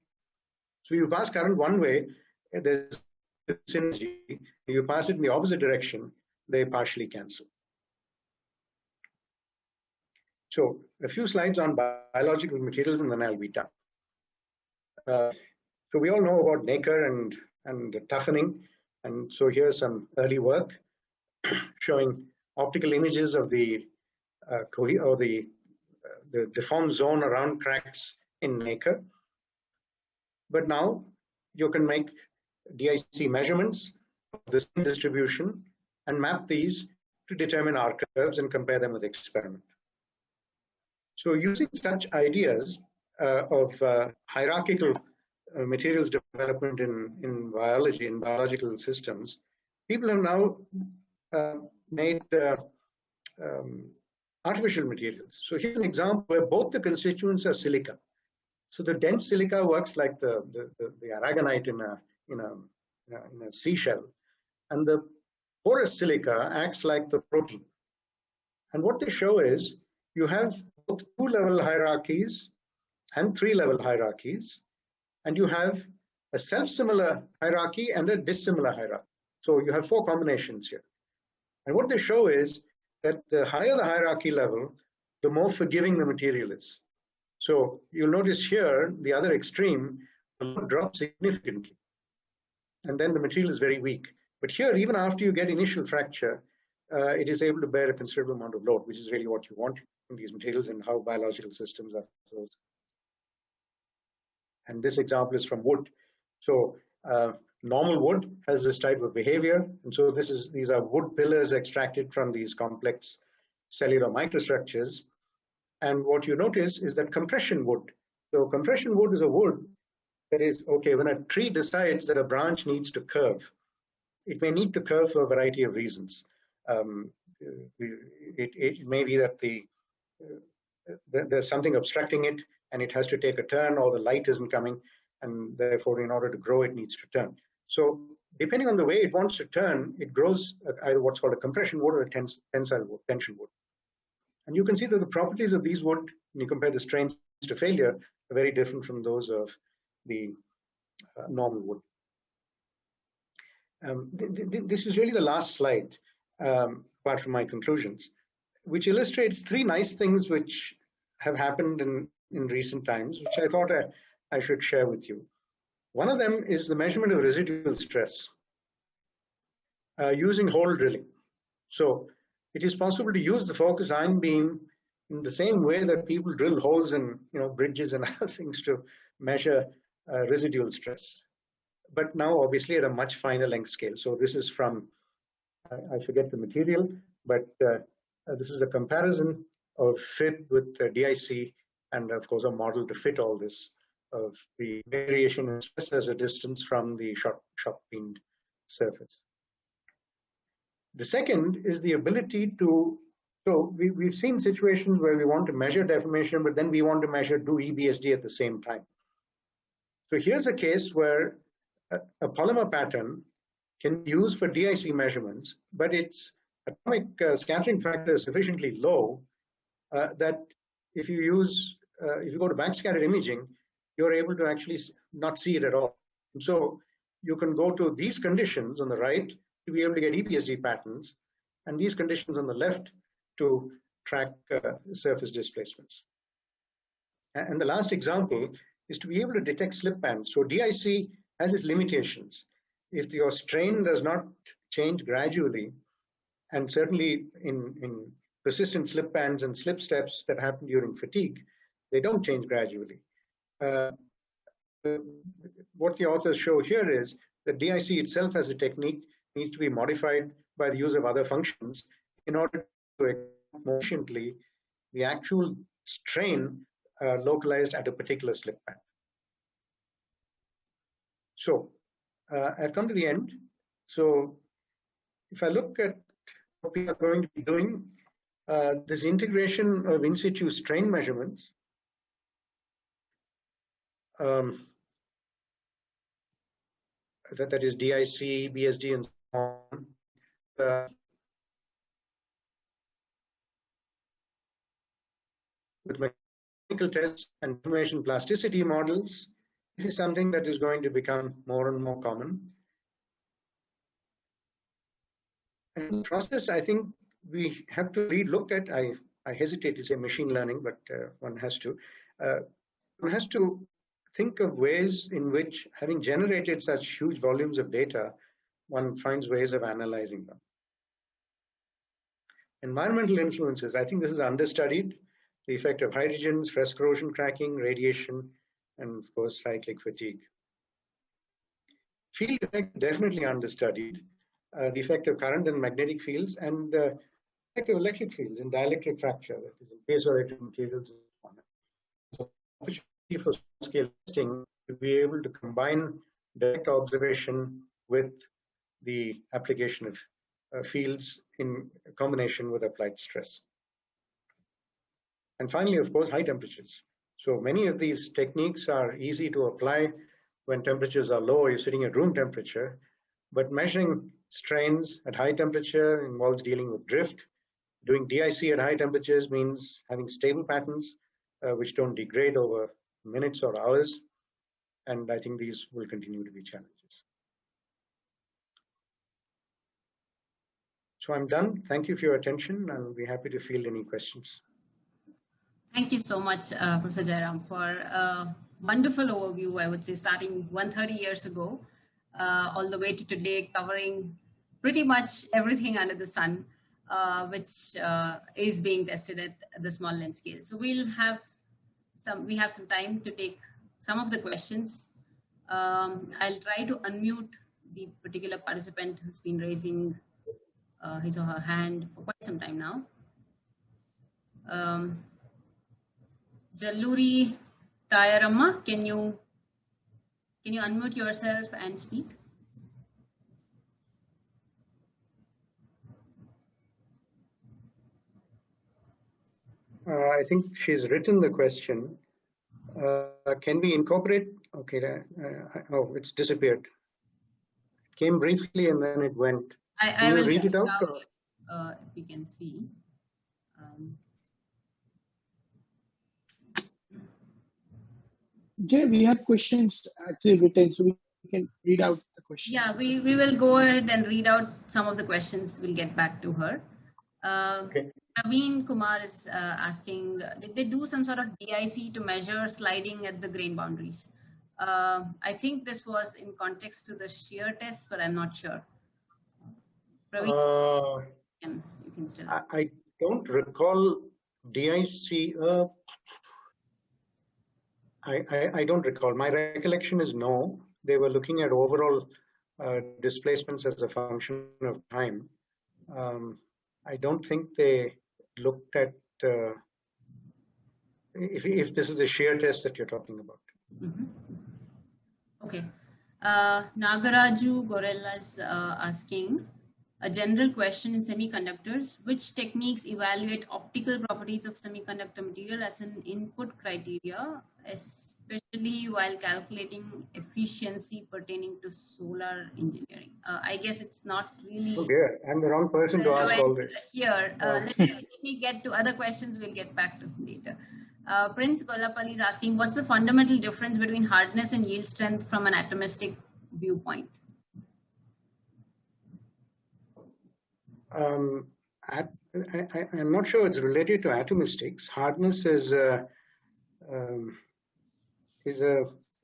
Speaker 1: So you pass current one way, there's synergy. You pass it in the opposite direction, they partially cancel. So a few slides on biological materials and then I'll be done. So we all know about nacre and the toughening. And so here's some early work showing optical images of the deformed zone around cracks in nacre. But now you can make DIC measurements of this distribution and map these to determine R curves and compare them with experiment. So using such ideas of hierarchical materials development in biology, in biological systems, people have now made artificial materials. So here's an example where both the constituents are silica. So the dense silica works like the aragonite in a seashell, and the porous silica acts like the protein. And what they show is you have both 2-level hierarchies and 3-level hierarchies, and you have a self-similar hierarchy and a dissimilar hierarchy. So you have 4 combinations here. And what they show is that the higher the hierarchy level, the more forgiving the material is. So you'll notice here, the other extreme, the load drops significantly. And then the material is very weak. But here, even after you get initial fracture, it is able to bear a considerable amount of load, which is really what you want in these materials and how biological systems are. And this example is from wood. So normal wood has this type of behavior. And so these are wood pillars extracted from these complex cellular microstructures. And what you notice is that compression wood. So compression wood is a wood that is, okay, when a tree decides that a branch needs to curve, it may need to curve for a variety of reasons. It may be that there's something obstructing it and it has to take a turn, or the light isn't coming, and therefore in order to grow it needs to turn. So depending on the way it wants to turn, it grows either what's called a compression wood or a tensile wood, tension wood. And you can see that the properties of these wood, when you compare the strains to failure, are very different from those of the normal wood. This is really the last slide, apart from my conclusions, which illustrates 3 nice things which have happened in recent times, which I thought I should share with you. One of them is the measurement of residual stress using hole drilling. So it is possible to use the focus ion beam in the same way that people drill holes in bridges and other things to measure residual stress. But now obviously at a much finer length scale. So this is from, I forget the material, but this is a comparison of fit with DIC and of course a model to fit all this of the variation in stress as a distance from the shot-peened surface. The second is the ability to, so we've seen situations where we want to measure deformation, but then we want to do EBSD at the same time. So here's a case where a polymer pattern can be used for DIC measurements, but its atomic scattering factor is sufficiently low that if you go to backscatter imaging, you're able to actually not see it at all. And so you can go to these conditions on the right to be able to get EBSD patterns, and these conditions on the left to track surface displacements. And the last example is to be able to detect slip bands. So DIC has its limitations. If your strain does not change gradually, and certainly in persistent slip bands and slip steps that happen during fatigue, they don't change gradually. What the authors show here is that DIC itself as a technique needs to be modified by the use of other functions in order to more efficiently the actual strain localized at a particular slip band. So I've come to the end. So if I look at what we are going to be doing, this integration of in-situ strain measurements, that is DIC, BSD, and so on. With mechanical tests and information plasticity models, this is something that is going to become more and more common. And in the process, I think we have to relook at, I hesitate to say machine learning, but one has to think of ways in which, having generated such huge volumes of data, one finds ways of analyzing them. Environmental influences, I think this is understudied. The effect of hydrogens, stress corrosion cracking, radiation, and of course, cyclic fatigue. Field effect, definitely understudied. The effect of current and magnetic fields, and the effect of electric fields in dielectric fracture, that is in piezoelectric materials. So opportunity for scale testing to be able to combine direct observation with the application of fields in combination with applied stress. And finally, of course, high temperatures. So many of these techniques are easy to apply when temperatures are low, you're sitting at room temperature, but measuring strains at high temperature involves dealing with drift. Doing DIC at high temperatures means having stable patterns which don't degrade over minutes or hours. And I think these will continue to be challenges. So I'm done. Thank you for your attention, and I'll be happy to field any questions.
Speaker 2: Thank you so much, Professor Jairam, for a wonderful overview, I would say, starting 130 years ago, all the way to today, covering pretty much everything under the sun, which is being tested at the small length scale. So we have some time to take some of the questions. I'll try to unmute the particular participant who's been raising his or her hand for quite some time now. Jalluri Tayaramma, can you unmute yourself and speak?
Speaker 1: I think she's written the question. Can we incorporate? Okay, oh, it's disappeared. It came briefly and then it went.
Speaker 2: I will
Speaker 1: read it out.
Speaker 2: If we can see.
Speaker 3: Jay, we have questions actually written, so we can read out the questions.
Speaker 2: Yeah, we will go ahead and read out some of the questions. We'll get back to her.
Speaker 1: Okay.
Speaker 2: Praveen Kumar is asking, did they do some sort of DIC to measure sliding at the grain boundaries? I think this was in context to the shear test, but I'm not sure. Praveen, you can still.
Speaker 1: I don't recall DIC. I don't recall. My recollection is no. They were looking at overall displacements as a function of time. I don't think they looked at if this is a shear test that you're talking about.
Speaker 2: Mm-hmm. Okay. Nagaraju Gorella is asking a general question in semiconductors. Which techniques evaluate optical properties of semiconductor material as an input criteria, especially while calculating efficiency pertaining to solar engineering? I guess it's not really.
Speaker 1: Okay, I'm the wrong person to ask all this.
Speaker 2: Here, let me get to other questions. We'll get back to later. Prince Golapalli is asking, what's the fundamental difference between hardness and yield strength from an atomistic viewpoint?
Speaker 1: I'm not sure it's related to atomistics. Hardness is a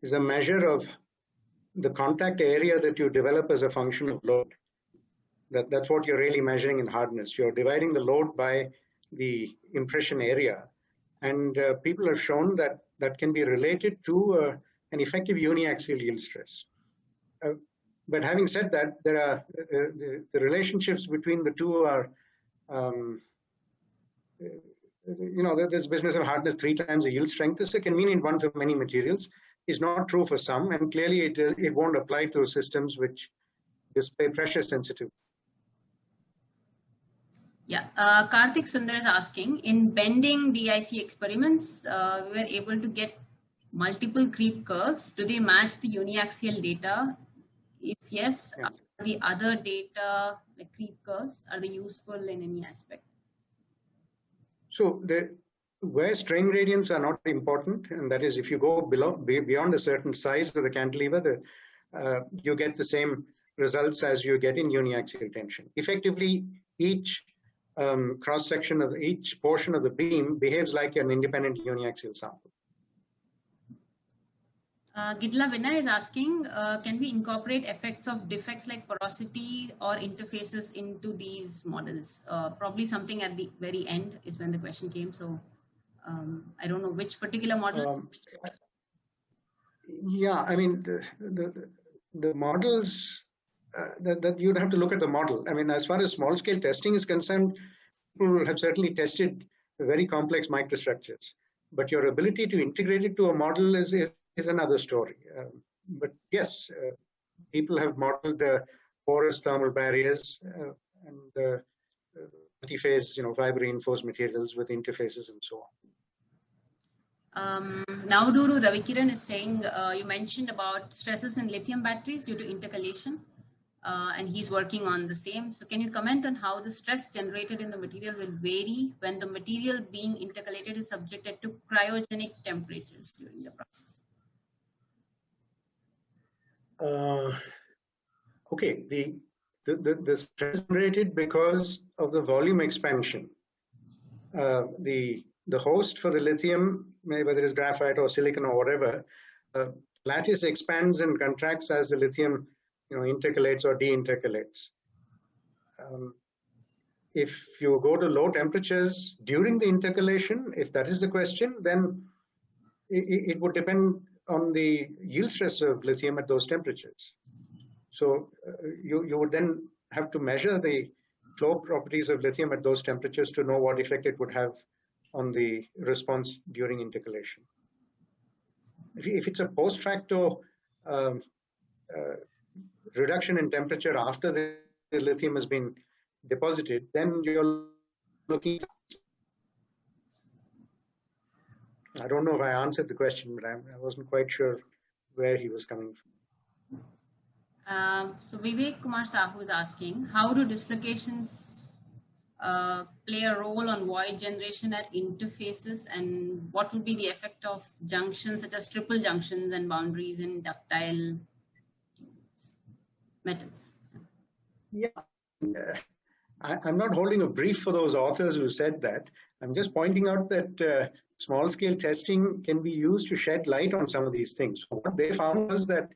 Speaker 1: measure of the contact area that you develop as a function of load. That's what you're really measuring in hardness. You're dividing the load by the impression area. And people have shown that that can be related to an effective uniaxial yield stress. But having said that, there are the relationships between the two are, this business of hardness 3 times the yield strength is a convenient one for many materials. Is not true for some, and clearly it won't apply to systems which display pressure sensitive.
Speaker 2: Yeah, Karthik Sundar is asking, in bending DIC experiments, we were able to get multiple creep curves. Do they match the uniaxial data? If yes,
Speaker 1: Yeah.
Speaker 2: Are the other data, like creep curves, are they useful in any aspect?
Speaker 1: So where strain gradients are not important, and that is if you go beyond a certain size of the cantilever, you get the same results as you get in uniaxial tension. Effectively, each cross-section of each portion of the beam behaves like an independent uniaxial sample.
Speaker 2: Gidla Vinay is asking, can we incorporate effects of defects like porosity or interfaces into these models? Probably something at the very end is when the question came. So I don't know which particular model.
Speaker 1: Yeah, I mean, the models, that you'd have to look at the model. I mean, as far as small scale testing is concerned, people have certainly tested the very complex microstructures. But your ability to integrate it to a model is is another story. But yes, people have modeled porous thermal barriers and multi-phase, fiber reinforced materials with interfaces and so on.
Speaker 2: Nauduru Ravikiran is saying, you mentioned about stresses in lithium batteries due to intercalation, and he's working on the same. So can you comment on how the stress generated in the material will vary when the material being intercalated is subjected to cryogenic temperatures during the process?
Speaker 1: Okay, the stress generated because of the volume expansion. The host for the lithium, whether it's graphite or silicon or whatever, lattice expands and contracts as the lithium, intercalates or deintercalates. If you go to low temperatures during the intercalation, if that is the question, then it would depend on the yield stress of lithium at those temperatures. So you would then have to measure the flow properties of lithium at those temperatures to know what effect it would have on the response during intercalation. If it's a post facto reduction in temperature after the lithium has been deposited, then you're looking. I don't know if I answered the question, but I wasn't quite sure where he was coming from.
Speaker 2: So Vivek Kumar Sahu is asking, how do dislocations play a role on void generation at interfaces, and what would be the effect of junctions such as triple junctions and boundaries in ductile metals?
Speaker 1: Yeah, I'm not holding a brief for those authors who said that. I'm just pointing out that small scale testing can be used to shed light on some of these things. What they found was that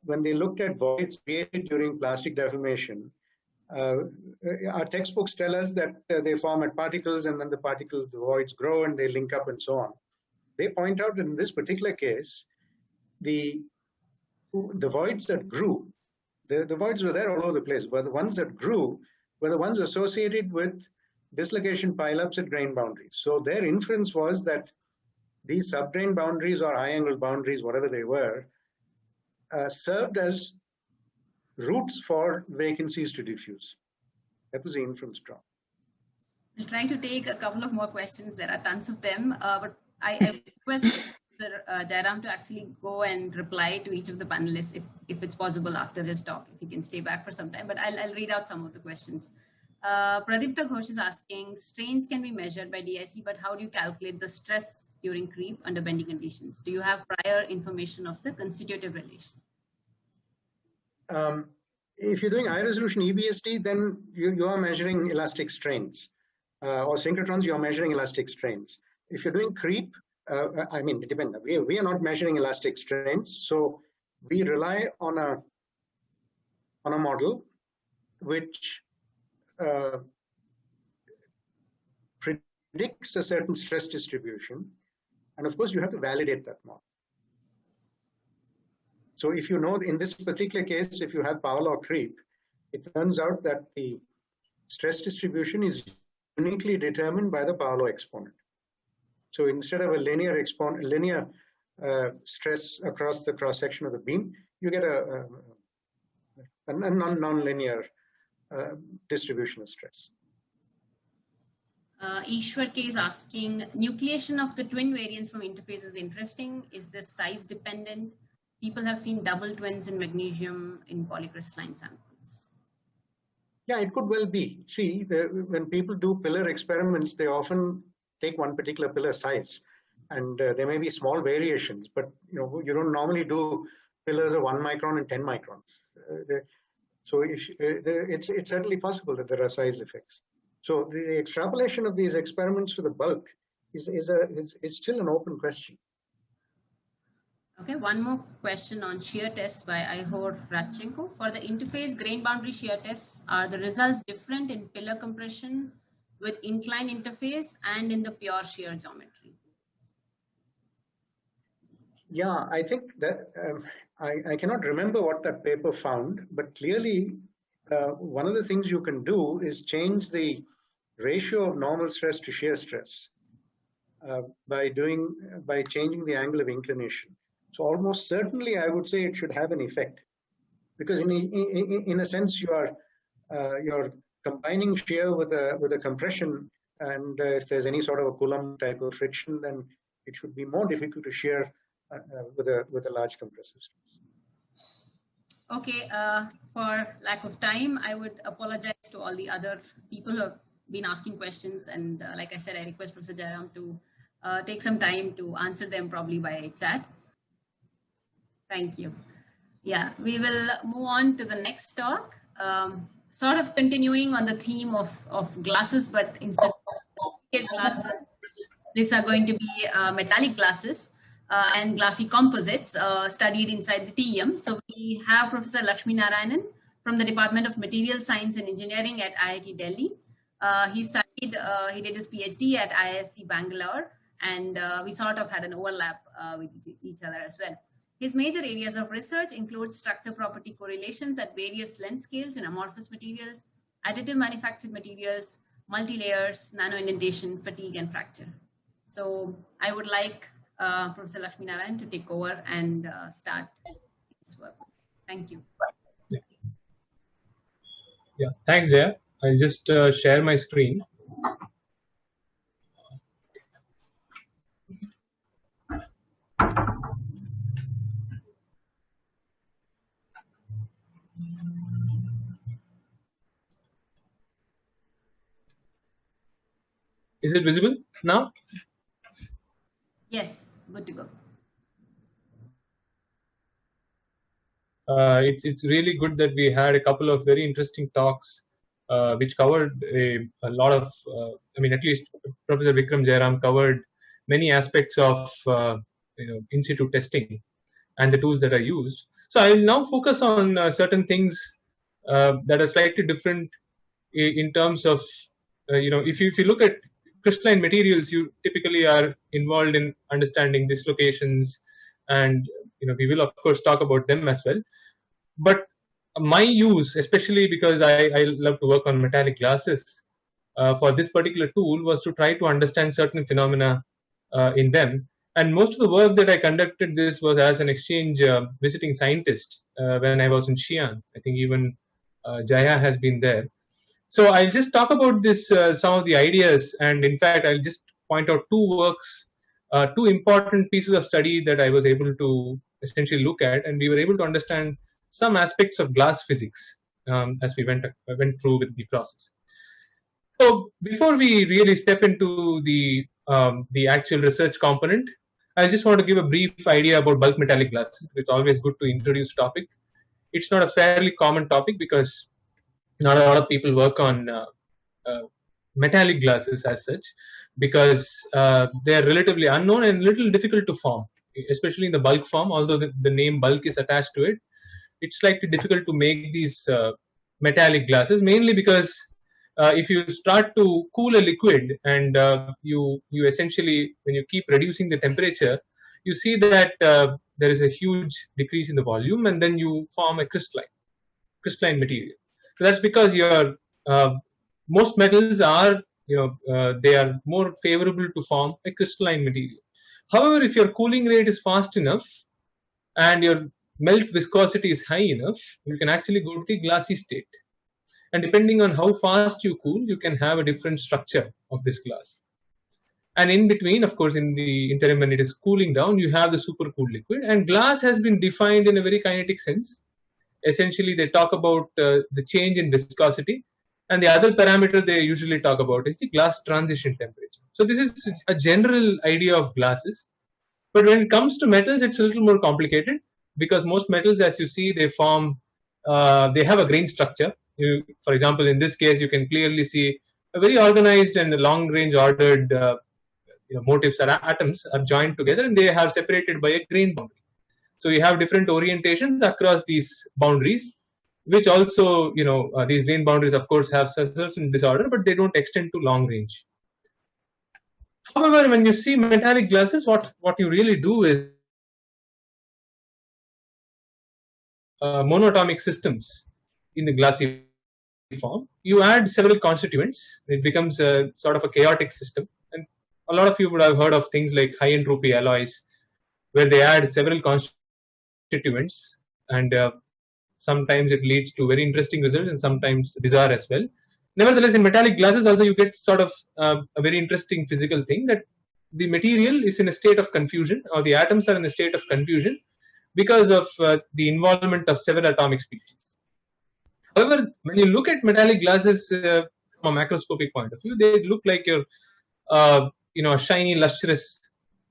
Speaker 1: when they looked at voids created during plastic deformation, our textbooks tell us that they form at particles, and then the voids grow and they link up and so on. They point out in this particular case, the voids that grew, the voids were there all over the place, but the ones that grew were the ones associated with dislocation pileups at grain boundaries. So their inference was that these subgrain boundaries or high angle boundaries, whatever they were, served as routes for vacancies to diffuse. That was the inference drawn.
Speaker 2: We'll try to take a couple of more questions. There are tons of them, but I request Jairam to actually go and reply to each of the panelists if it's possible after his talk, if he can stay back for some time, but I'll read out some of the questions. Pradipta Ghosh is asking, strains can be measured by DIC, but how do you calculate the stress during creep under bending conditions? Do you have prior information of the constitutive relation?
Speaker 1: If you're doing high resolution EBSD, then you are measuring elastic strains. Or synchrotrons, you're measuring elastic strains. If you're doing creep, I mean, it depends. We are not measuring elastic strains, so we rely on a model which predicts a certain stress distribution, and of course you have to validate that model. So if you know, in this particular case, if you have power law creep, it turns out that the stress distribution is uniquely determined by the power law exponent. So instead of a linear stress across the cross section of the beam, you get a non-linear distribution of stress.
Speaker 2: Ishwar K is asking, nucleation of the twin variants from interface is interesting. Is this size dependent? People have seen double twins in magnesium in polycrystalline samples.
Speaker 1: Yeah, it could well be. See, when people do pillar experiments, they often take one particular pillar size, and there may be small variations, but you don't normally do pillars of 1 micron and 10 microns. So it's certainly possible that there are size effects. So the extrapolation of these experiments for the bulk is still an open question.
Speaker 2: Okay, one more question on shear tests by Ihor Radchenko. For the interface grain boundary shear tests, are the results different in pillar compression with inclined interface and in the pure shear geometry?
Speaker 1: Yeah, I think that I cannot remember what that paper found, but clearly one of the things you can do is change the ratio of normal stress to shear stress by changing the angle of inclination. So almost certainly, I would say it should have an effect, because in a sense you're combining shear with a compression, and if there's any sort of a Coulomb type of friction, then it should be more difficult to shear with a large compressor.
Speaker 2: Okay, for lack of time, I would apologize to all the other people who have been asking questions, and like I said, I request Professor Jairam to take some time to answer them, probably by chat. Thank you. Yeah, we will move on to the next talk, sort of continuing on the theme of glasses, but instead of glasses, these are going to be metallic glasses and glassy composites studied inside the TEM. So we have Professor Lakshmi Narayanan from the Department of Material Science and Engineering at IIT Delhi. He did his PhD at IISc Bangalore, and we sort of had an overlap with each other as well. His major areas of research include structure property correlations at various length scales in amorphous materials, additive manufactured materials, multi-layers, nano-indentation, fatigue, and fracture. So I would like Professor Lakshmi Narayanan to take over and start his work. Thank you.
Speaker 4: Yeah, thanks, Jaya. I'll just share my screen. Is it visible now?
Speaker 2: Yes, good to go.
Speaker 4: It's really good that we had a couple of very interesting talks which covered a lot of, I mean, at least Professor Vikram Jairam covered many aspects of in-situ testing and the tools that are used. So I will now focus on certain things that are slightly different in terms of, if you look at crystalline materials, you typically are involved in understanding dislocations, and we will of course talk about them as well. But my use, especially because I love to work on metallic glasses, for this particular tool was to try to understand certain phenomena in them. And most of the work that I conducted this was as an exchange visiting scientist when I was in Xi'an. I think even Jaya has been there. So I'll just talk about this, some of the ideas, and in fact I'll just point out two works, two important pieces of study that I was able to essentially look at, and we were able to understand some aspects of glass physics as we went through with the process. So before we really step into the actual research component, I just want to give a brief idea about bulk metallic glasses. It's always good to introduce a topic. It's not a fairly common topic because not a lot of people work on metallic glasses as such, because they are relatively unknown and little difficult to form, especially in the bulk form. Although the name bulk is attached to it, it's slightly difficult to make these metallic glasses, mainly because if you start to cool a liquid and you essentially, when you keep reducing the temperature, you see that there is a huge decrease in the volume, and then you form a crystalline material. So that's because your most metals are, they are more favorable to form a crystalline material. However, if your cooling rate is fast enough and your melt viscosity is high enough, you can actually go to the glassy state. And depending on how fast you cool, you can have a different structure of this glass. And in between, of course, in the interim when it is cooling down, you have the supercooled liquid. And glass has been defined in a very kinetic sense. Essentially, they talk about the change in viscosity. And the other parameter they usually talk about is the glass transition temperature. So this is a general idea of glasses. But when it comes to metals, it's a little more complicated, because most metals, as you see, they form, they have a grain structure. For example, in this case, you can clearly see a very organized and long-range ordered motifs or atoms are joined together, and they are separated by a grain boundary. So you have different orientations across these boundaries, which also, these grain boundaries, of course, have certain disorder, but they don't extend to long range. However, when you see metallic glasses, what you really do is monatomic systems in the glassy form. You add several constituents, it becomes a sort of a chaotic system. And a lot of you would have heard of things like high entropy alloys, where they add several constituents, and sometimes it leads to very interesting results and sometimes bizarre as well. Nevertheless, in metallic glasses also you get sort of a very interesting physical thing, that the material is in a state of confusion, or the atoms are in a state of confusion because of the involvement of several atomic species. However, when you look at metallic glasses from a macroscopic point of view, they look like your a shiny, lustrous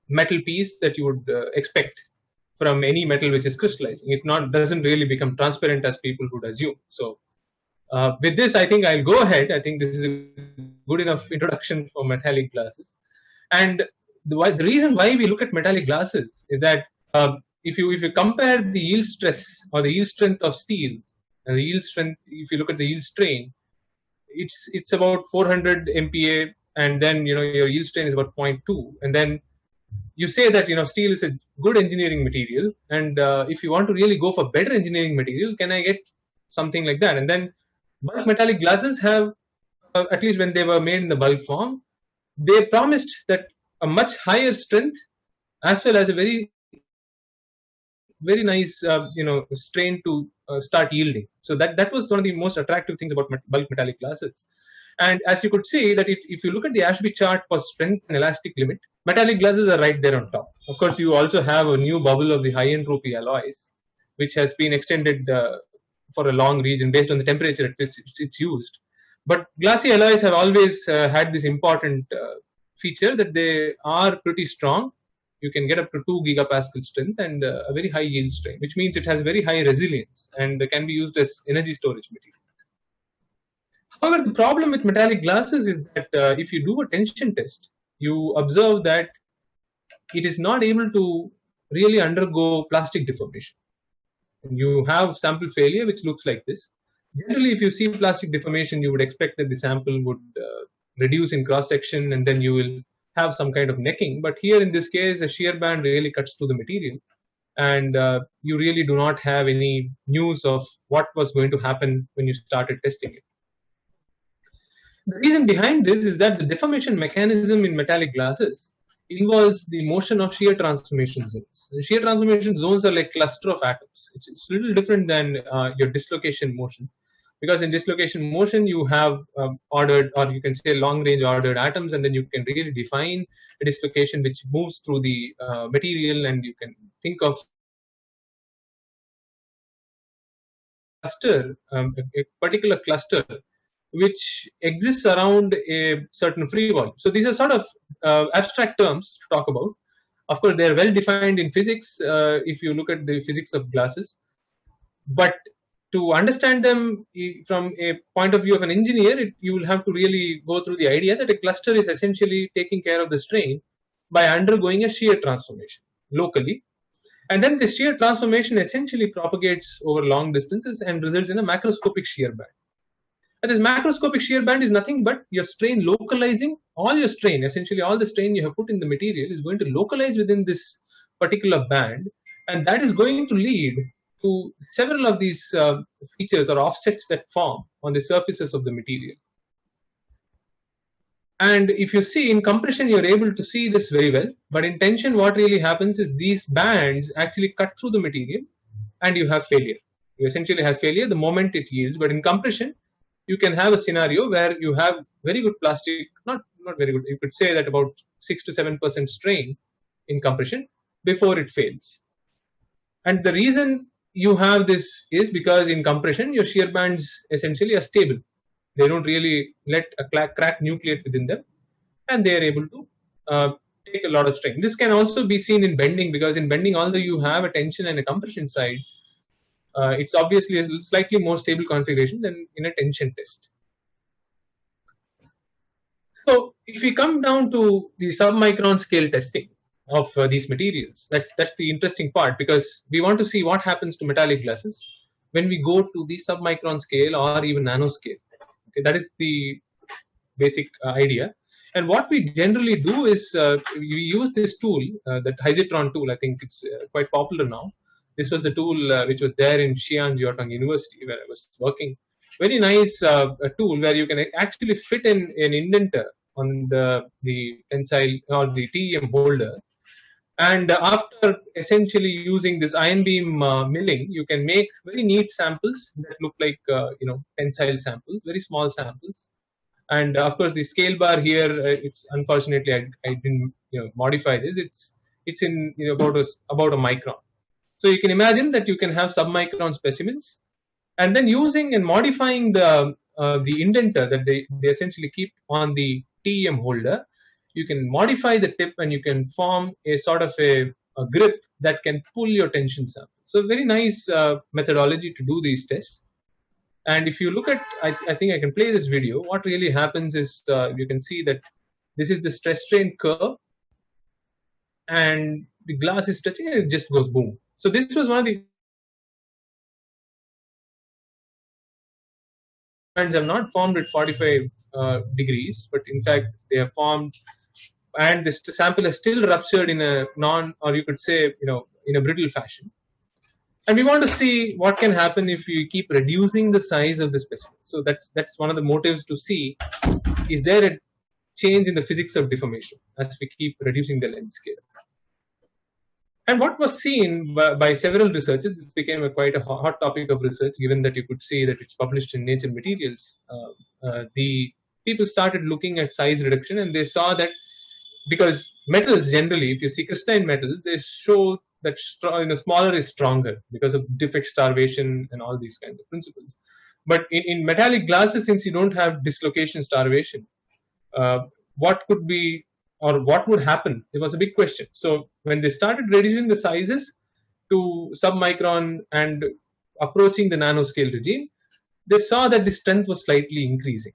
Speaker 4: metal piece that you would expect from any metal which is crystallizing. It doesn't really become transparent as people would assume. So with this, I think I'll go ahead. I think this is a good enough introduction for metallic glasses. And the reason why we look at metallic glasses is that if you compare the yield stress or the yield strength of steel and the yield strength, if you look at the yield strain, it's about 400 MPa, and then your yield strain is about 0.2, and then you say that steel is a good engineering material, and if you want to really go for better engineering material, can I get something like that? And then bulk metallic glasses have, at least when they were made in the bulk form, they promised that a much higher strength as well as a very nice strain to start yielding. So that was one of the most attractive things about bulk metallic glasses. And as you could see that if you look at the Ashby chart for strength and elastic limit, metallic glasses are right there on top. Of course, you also have a new bubble of the high entropy alloys, which has been extended for a long region based on the temperature at which it's used. But glassy alloys have always had this important feature that they are pretty strong. You can get up to 2 gigapascal strength and a very high yield strain, which means it has very high resilience and can be used as energy storage material. However, the problem with metallic glasses is that if you do a tension test, you observe that it is not able to really undergo plastic deformation. You have sample failure, which looks like this. Generally, if you see plastic deformation, you would expect that the sample would reduce in cross section, and then you will have some kind of necking. But here in this case, a shear band really cuts through the material, and you really do not have any news of what was going to happen when you started testing it. The reason behind this is that the deformation mechanism in metallic glasses involves the motion of shear transformation zones. The shear transformation zones are like cluster of atoms. It's a little different than your dislocation motion, because in dislocation motion you have ordered, or you can say long range ordered atoms, and then you can really define a dislocation which moves through the material, and you can think of cluster, a particular cluster which exists around a certain free volume. So these are sort of abstract terms to talk about. Of course, they are well defined in physics if you look at the physics of glasses. But to understand them from a point of view of an engineer, you will have to really go through the idea that a cluster is essentially taking care of the strain by undergoing a shear transformation locally. And then the shear transformation essentially propagates over long distances and results in a macroscopic shear band. And this macroscopic shear band is nothing but your strain localizing. All your strain, essentially all the strain you have put in the material, is going to localize within this particular band, and that is going to lead to several of these features or offsets that form on the surfaces of the material. And if you see in compression, you're able to see this very well, but in tension what really happens is these bands actually cut through the material and you have failure. You essentially have failure the moment it yields. But in compression, you can have a scenario where you have very good plastic, not very good, you could say that about 6 to 7% strain in compression before it fails. And the reason you have this is because in compression, your shear bands essentially are stable. They don't really let a crack nucleate within them, and they are able to take a lot of strain. This can also be seen in bending, because in bending, although you have a tension and a compression side, it's obviously a slightly more stable configuration than in a tension test. So if we come down to the submicron scale testing of these materials, that's the interesting part, because we want to see what happens to metallic glasses when we go to the submicron scale or even nanoscale. Okay, that is the basic idea. And what we generally do is we use this tool, that Hysitron tool. I think it's quite popular now. This was the tool which was there in Xi'an Jiaotong University where I was working. Very nice a tool where you can actually fit in an indenter on the tensile or the TEM holder, And after essentially using this ion beam milling, you can make very neat samples that look like tensile samples, very small samples. And of course, the scale bar here, it's unfortunately I didn't modify this. It's in about a micron. So you can imagine that you can have submicron specimens, and then using and modifying the indenter that they essentially keep on the TEM holder, you can modify the tip and you can form a sort of a grip that can pull your tension sample. So very nice methodology to do these tests. And if you look at, I think I can play this video. What really happens is you can see that this is the stress strain curve, and the glass is touching and it just goes boom. So this was one of the bands have not formed at 45 degrees, but in fact they have formed, and this sample is still ruptured in a or you could say, in a brittle fashion. And we want to see what can happen if you keep reducing the size of the specimen. So that's one of the motives to see, is there a change in the physics of deformation as we keep reducing the length scale. And what was seen by several researchers, this became quite a hot topic of research, given that you could see that it's published in Nature Materials. The people started looking at size reduction, and they saw that because metals generally, if you see crystalline metals, they show that smaller is stronger because of defect starvation and all these kinds of principles. But in metallic glasses, since you don't have dislocation starvation, what could be or what would happen? It was a big question. So when they started reducing the sizes to submicron and approaching the nanoscale regime, they saw that the strength was slightly increasing.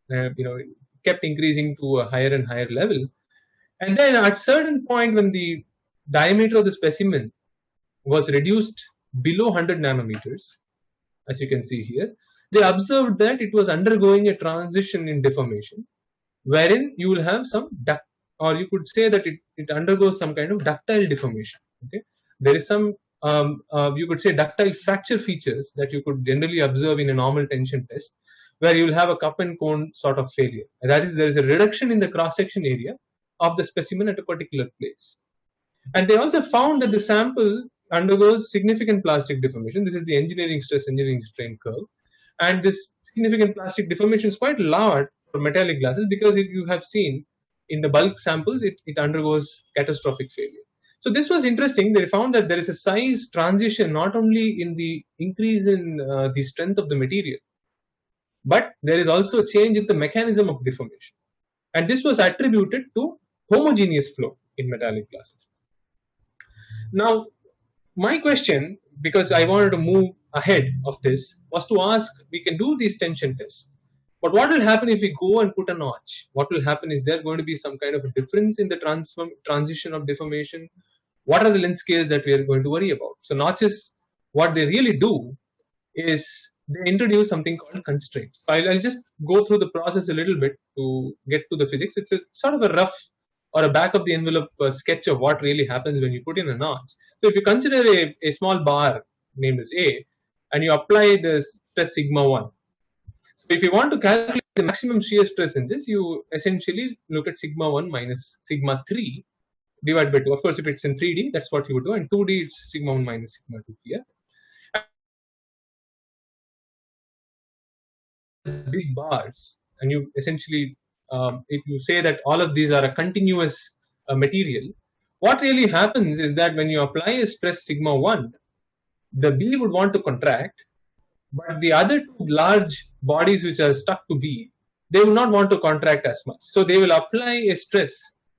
Speaker 4: It kept increasing to a higher and higher level. And then at certain point, when the diameter of the specimen was reduced below 100 nanometers, as you can see here, they observed that it was undergoing a transition in deformation, wherein you will have some duct, or you could say that it undergoes some kind of ductile deformation. Okay, there is some you could say ductile fracture features that you could generally observe in a normal tension test, where you will have a cup and cone sort of failure. And that is, there is a reduction in the cross section area of the specimen at a particular place. And they also found that the sample undergoes significant plastic deformation. This is the engineering stress, engineering strain curve. And this significant plastic deformation is quite large for metallic glasses, because if you have seen in the bulk samples, it undergoes catastrophic failure. So this was interesting. They found that there is a size transition not only in the increase in the strength of the material, but there is also a change in the mechanism of deformation. And this was attributed to homogeneous flow in metallic glasses. Now, my question, because I wanted to move ahead of this, was to ask, we can do these tension tests, but what will happen if we go and put a notch? What will happen? Is there going to be some kind of a difference in the transition of deformation? What are the length scales that we are going to worry about? So notches, what they really do is they introduce something called constraints. So I'll just go through the process a little bit to get to the physics. It's a sort of a rough or a back of the envelope sketch of what really happens when you put in a notch. So if you consider a small bar named as A, and you apply the stress sigma 1. So if you want to calculate the maximum shear stress in this, you essentially look at sigma 1 minus sigma 3 divided by 2. Of course, if it's in 3D, that's what you would do, and 2D, it's sigma 1 minus sigma 2 here. Big bars, and you essentially, if you say that all of these are a continuous material, what really happens is that when you apply a stress sigma 1, the B would want to contract, but the other two large bodies which are stuck to B, they will not want to contract as much. So they will apply a stress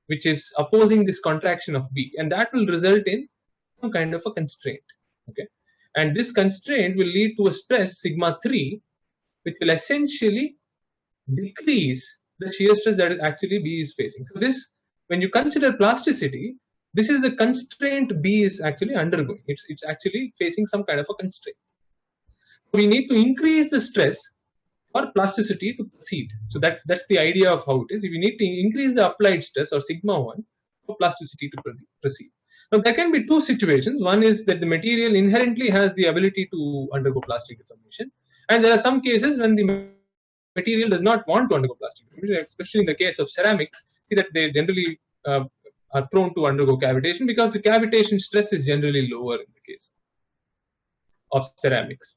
Speaker 4: which is opposing this contraction of B, and that will result in some kind of a constraint. Okay, and this constraint will lead to a stress sigma 3, which will essentially decrease the shear stress that actually B is facing. So this, when you consider plasticity, this is the constraint B is actually undergoing. It's actually facing some kind of a constraint. We need to increase the stress for plasticity to proceed. So that's the idea of how it is. If you need to increase the applied stress, or sigma 1, for plasticity to proceed. Now there can be two situations. One is that the material inherently has the ability to undergo plastic deformation, and there are some cases when the material does not want to undergo plastic deformation, especially in the case of ceramics. See that they generally are prone to undergo cavitation because the cavitation stress is generally lower in the case of ceramics.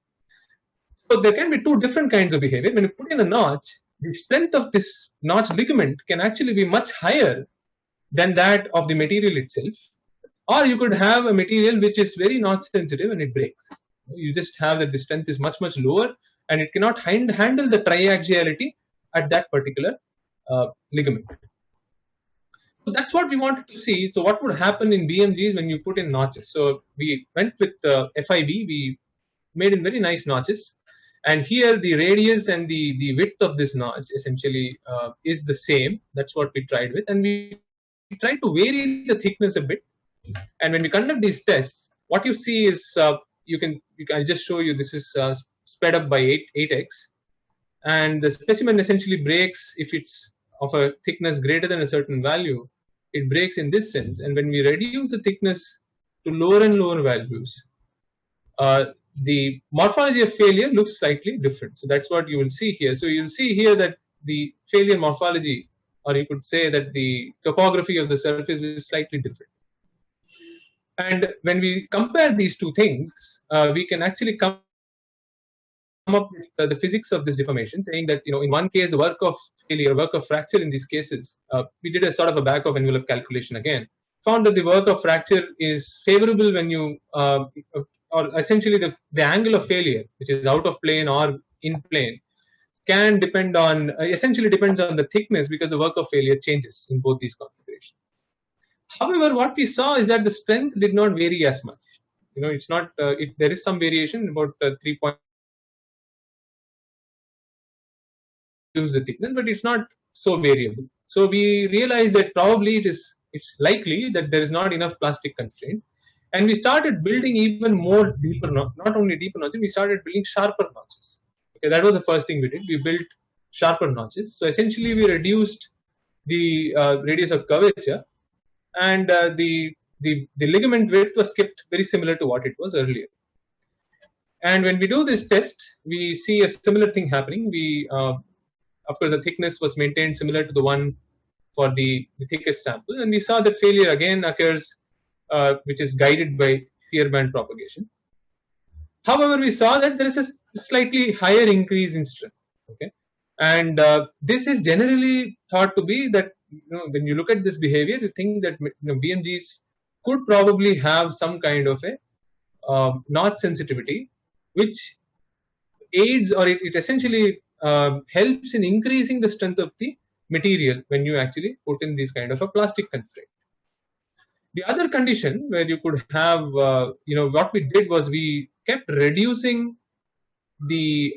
Speaker 4: So there can be two different kinds of behavior. When you put in a notch, the strength of this notch ligament can actually be much higher than that of the material itself. Or you could have a material which is very notch sensitive and it breaks. You just have that the strength is much lower and it cannot handle the triaxiality at that particular ligament. So that's what we wanted to see. So what would happen in BMGs when you put in notches? So we went with FIB. We made in very nice notches, and here the radius and the width of this notch essentially is the same. That's what we tried with, and we tried to vary the thickness a bit. And when we conduct these tests, what you see is I'll just show you. This is sped up by 8x, and the specimen essentially breaks if it's of a thickness greater than a certain value. It breaks in this sense, and when we reduce the thickness to lower and lower values, the morphology of failure looks slightly different. So that's what you will see here. So you'll see here that the failure morphology, or you could say that the topography of the surface is slightly different. And when we compare these two things, we can actually come up with the physics of this deformation, saying that in one case the work of failure, work of fracture in these cases, we did a sort of a back of envelope calculation again, found that the work of fracture is favorable when you or essentially the angle of failure, which is out of plane or in plane, can depend on essentially depends on the thickness, because the work of failure changes in both these configurations. However, what we saw is that the strength did not vary as much. It's not there is some variation, about 3 point the thickness, but it's not so variable. So we realized that probably it's likely that there is not enough plastic constraint, and we started building even more deeper, not only deeper notches, we started building sharper notches. Okay, that was the first thing we did. We built sharper notches. So essentially, we reduced the radius of curvature, and the ligament width was kept very similar to what it was earlier. And when we do this test, we see a similar thing happening. Of course, the thickness was maintained similar to the one for the thickest sample, and we saw that failure again occurs, which is guided by shear band propagation. However, we saw that there is a slightly higher increase in strength. Okay, and this is generally thought to be that when you look at this behavior, you think that BMGs could probably have some kind of a notch sensitivity, which aids, or it essentially helps in increasing the strength of the material when you actually put in this kind of a plastic constraint. The other condition where you could have, what we did was we kept reducing the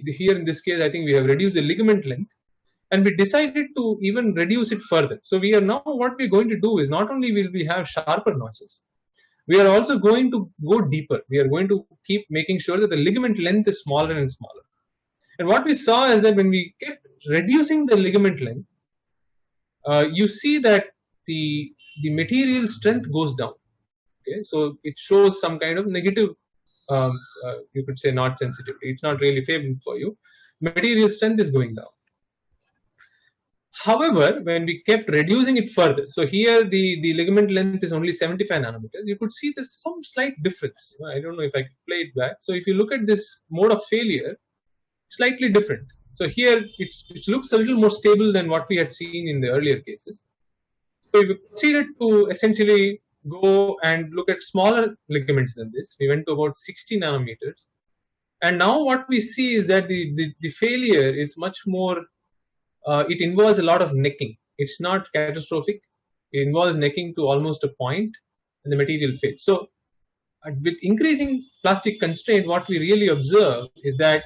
Speaker 4: here in this case, I think we have reduced the ligament length, and we decided to even reduce it further. So we are now, what we're going to do is, not only will we have sharper notches, we are also going to go deeper. We are going to keep making sure that the ligament length is smaller and smaller. And what we saw is that when we kept reducing the ligament length, you see that the material strength goes down. Okay, so it shows some kind of negative, you could say, notch sensitivity. It's not really favorable for you. Material strength is going down. However, when we kept reducing it further, so here the ligament length is only 75 nanometers, you could see there's some slight difference. I don't know if I can play it back. So if you look at this mode of failure, slightly different. So here it looks a little more stable than what we had seen in the earlier cases. So we proceeded to essentially go and look at smaller ligaments than this. We went to about 60 nanometers. And now what we see is that the failure is much more, it involves a lot of necking. It's not catastrophic. It involves necking to almost a point, and the material fails. So with increasing plastic constraint, what we really observe is that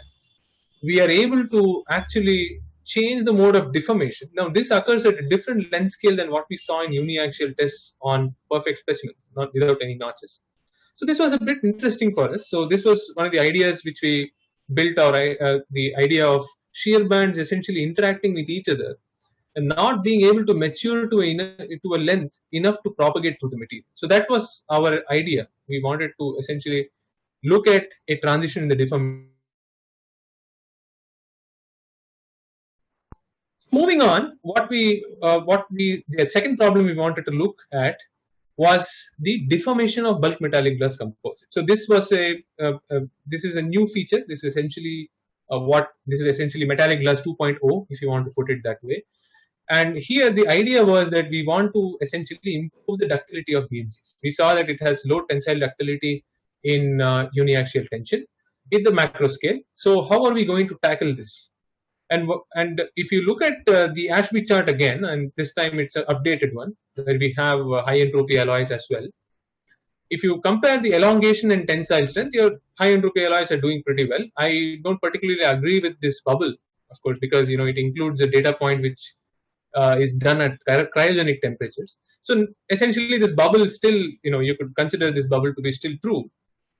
Speaker 4: we are able to actually change the mode of deformation. Now, this occurs at a different length scale than what we saw in uniaxial tests on perfect specimens, not without any notches. So this was a bit interesting for us. So this was one of the ideas which we built the idea of shear bands essentially interacting with each other and not being able to mature to a length enough to propagate through the material. So that was our idea. We wanted to essentially look at a transition in the deformation. Moving on, the second problem we wanted to look at was the deformation of bulk metallic glass composite. So this was this is a new feature. This is essentially metallic glass 2.0, if you want to put it that way. And here the idea was that we want to essentially improve the ductility of BMGs. We saw that it has low tensile ductility in uniaxial tension in the macro scale. So how are we going to tackle this? And if you look at the Ashby chart again, and this time it's an updated one, where we have high entropy alloys as well. If you compare the elongation and tensile strength, your high entropy alloys are doing pretty well. I don't particularly agree with this bubble, of course, because it includes a data point which is done at cryogenic temperatures. So essentially, this bubble is still, you could consider this bubble to be still true.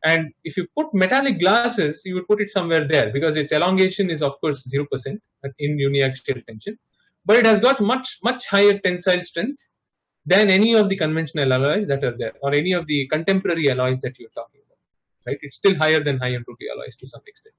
Speaker 4: And if you put metallic glasses, you would put it somewhere there, because its elongation is of course 0% in uniaxial tension, but it has got much higher tensile strength than any of the conventional alloys that are there, or any of the contemporary alloys that you're talking about. Right? It's still higher than high entropy alloys to some extent.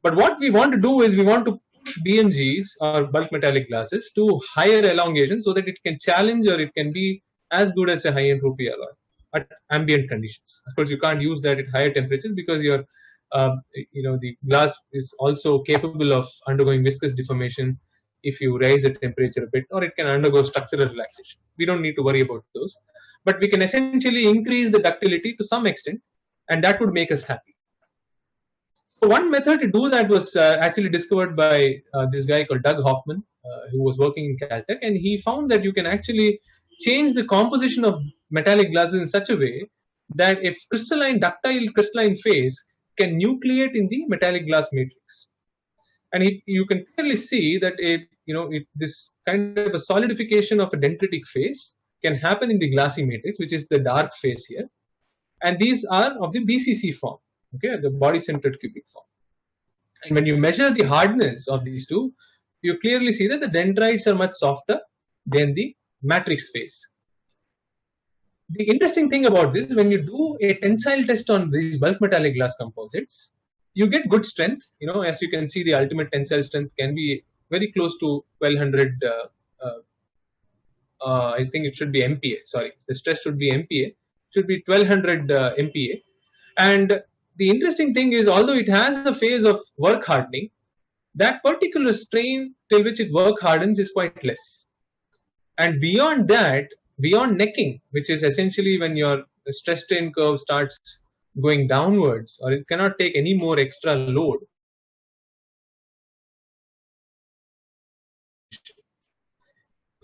Speaker 4: But what we want to do is we want to push BMGs or bulk metallic glasses to higher elongation so that it can challenge, or it can be as good as a high entropy alloy at ambient conditions. Of course, you can't use that at higher temperatures, because your the glass is also capable of undergoing viscous deformation if you raise the temperature a bit, or it can undergo structural relaxation. We don't need to worry about those, but we can essentially increase the ductility to some extent, and that would make us happy. So one method to do that was actually discovered by this guy called Doug Hoffman, who was working in Caltech, and he found that you can actually change the composition of metallic glasses in such a way that if ductile crystalline phase can nucleate in the metallic glass matrix. And you can clearly see that this kind of a solidification of a dendritic phase can happen in the glassy matrix, which is the dark phase here. And these are of the BCC form, okay, the body-centered cubic form. And when you measure the hardness of these two, you clearly see that the dendrites are much softer than the matrix phase. The interesting thing about this, when you do a tensile test on these bulk metallic glass composites, you get good strength. As you can see, the ultimate tensile strength can be very close to 1200. I think it should be MPa. Sorry, the stress should be MPa. It should be 1200 MPa. And the interesting thing is, although it has a phase of work hardening, that particular strain till which it work hardens is quite less. And beyond that, beyond necking, which is essentially when your stress strain curve starts going downwards, or it cannot take any more extra load,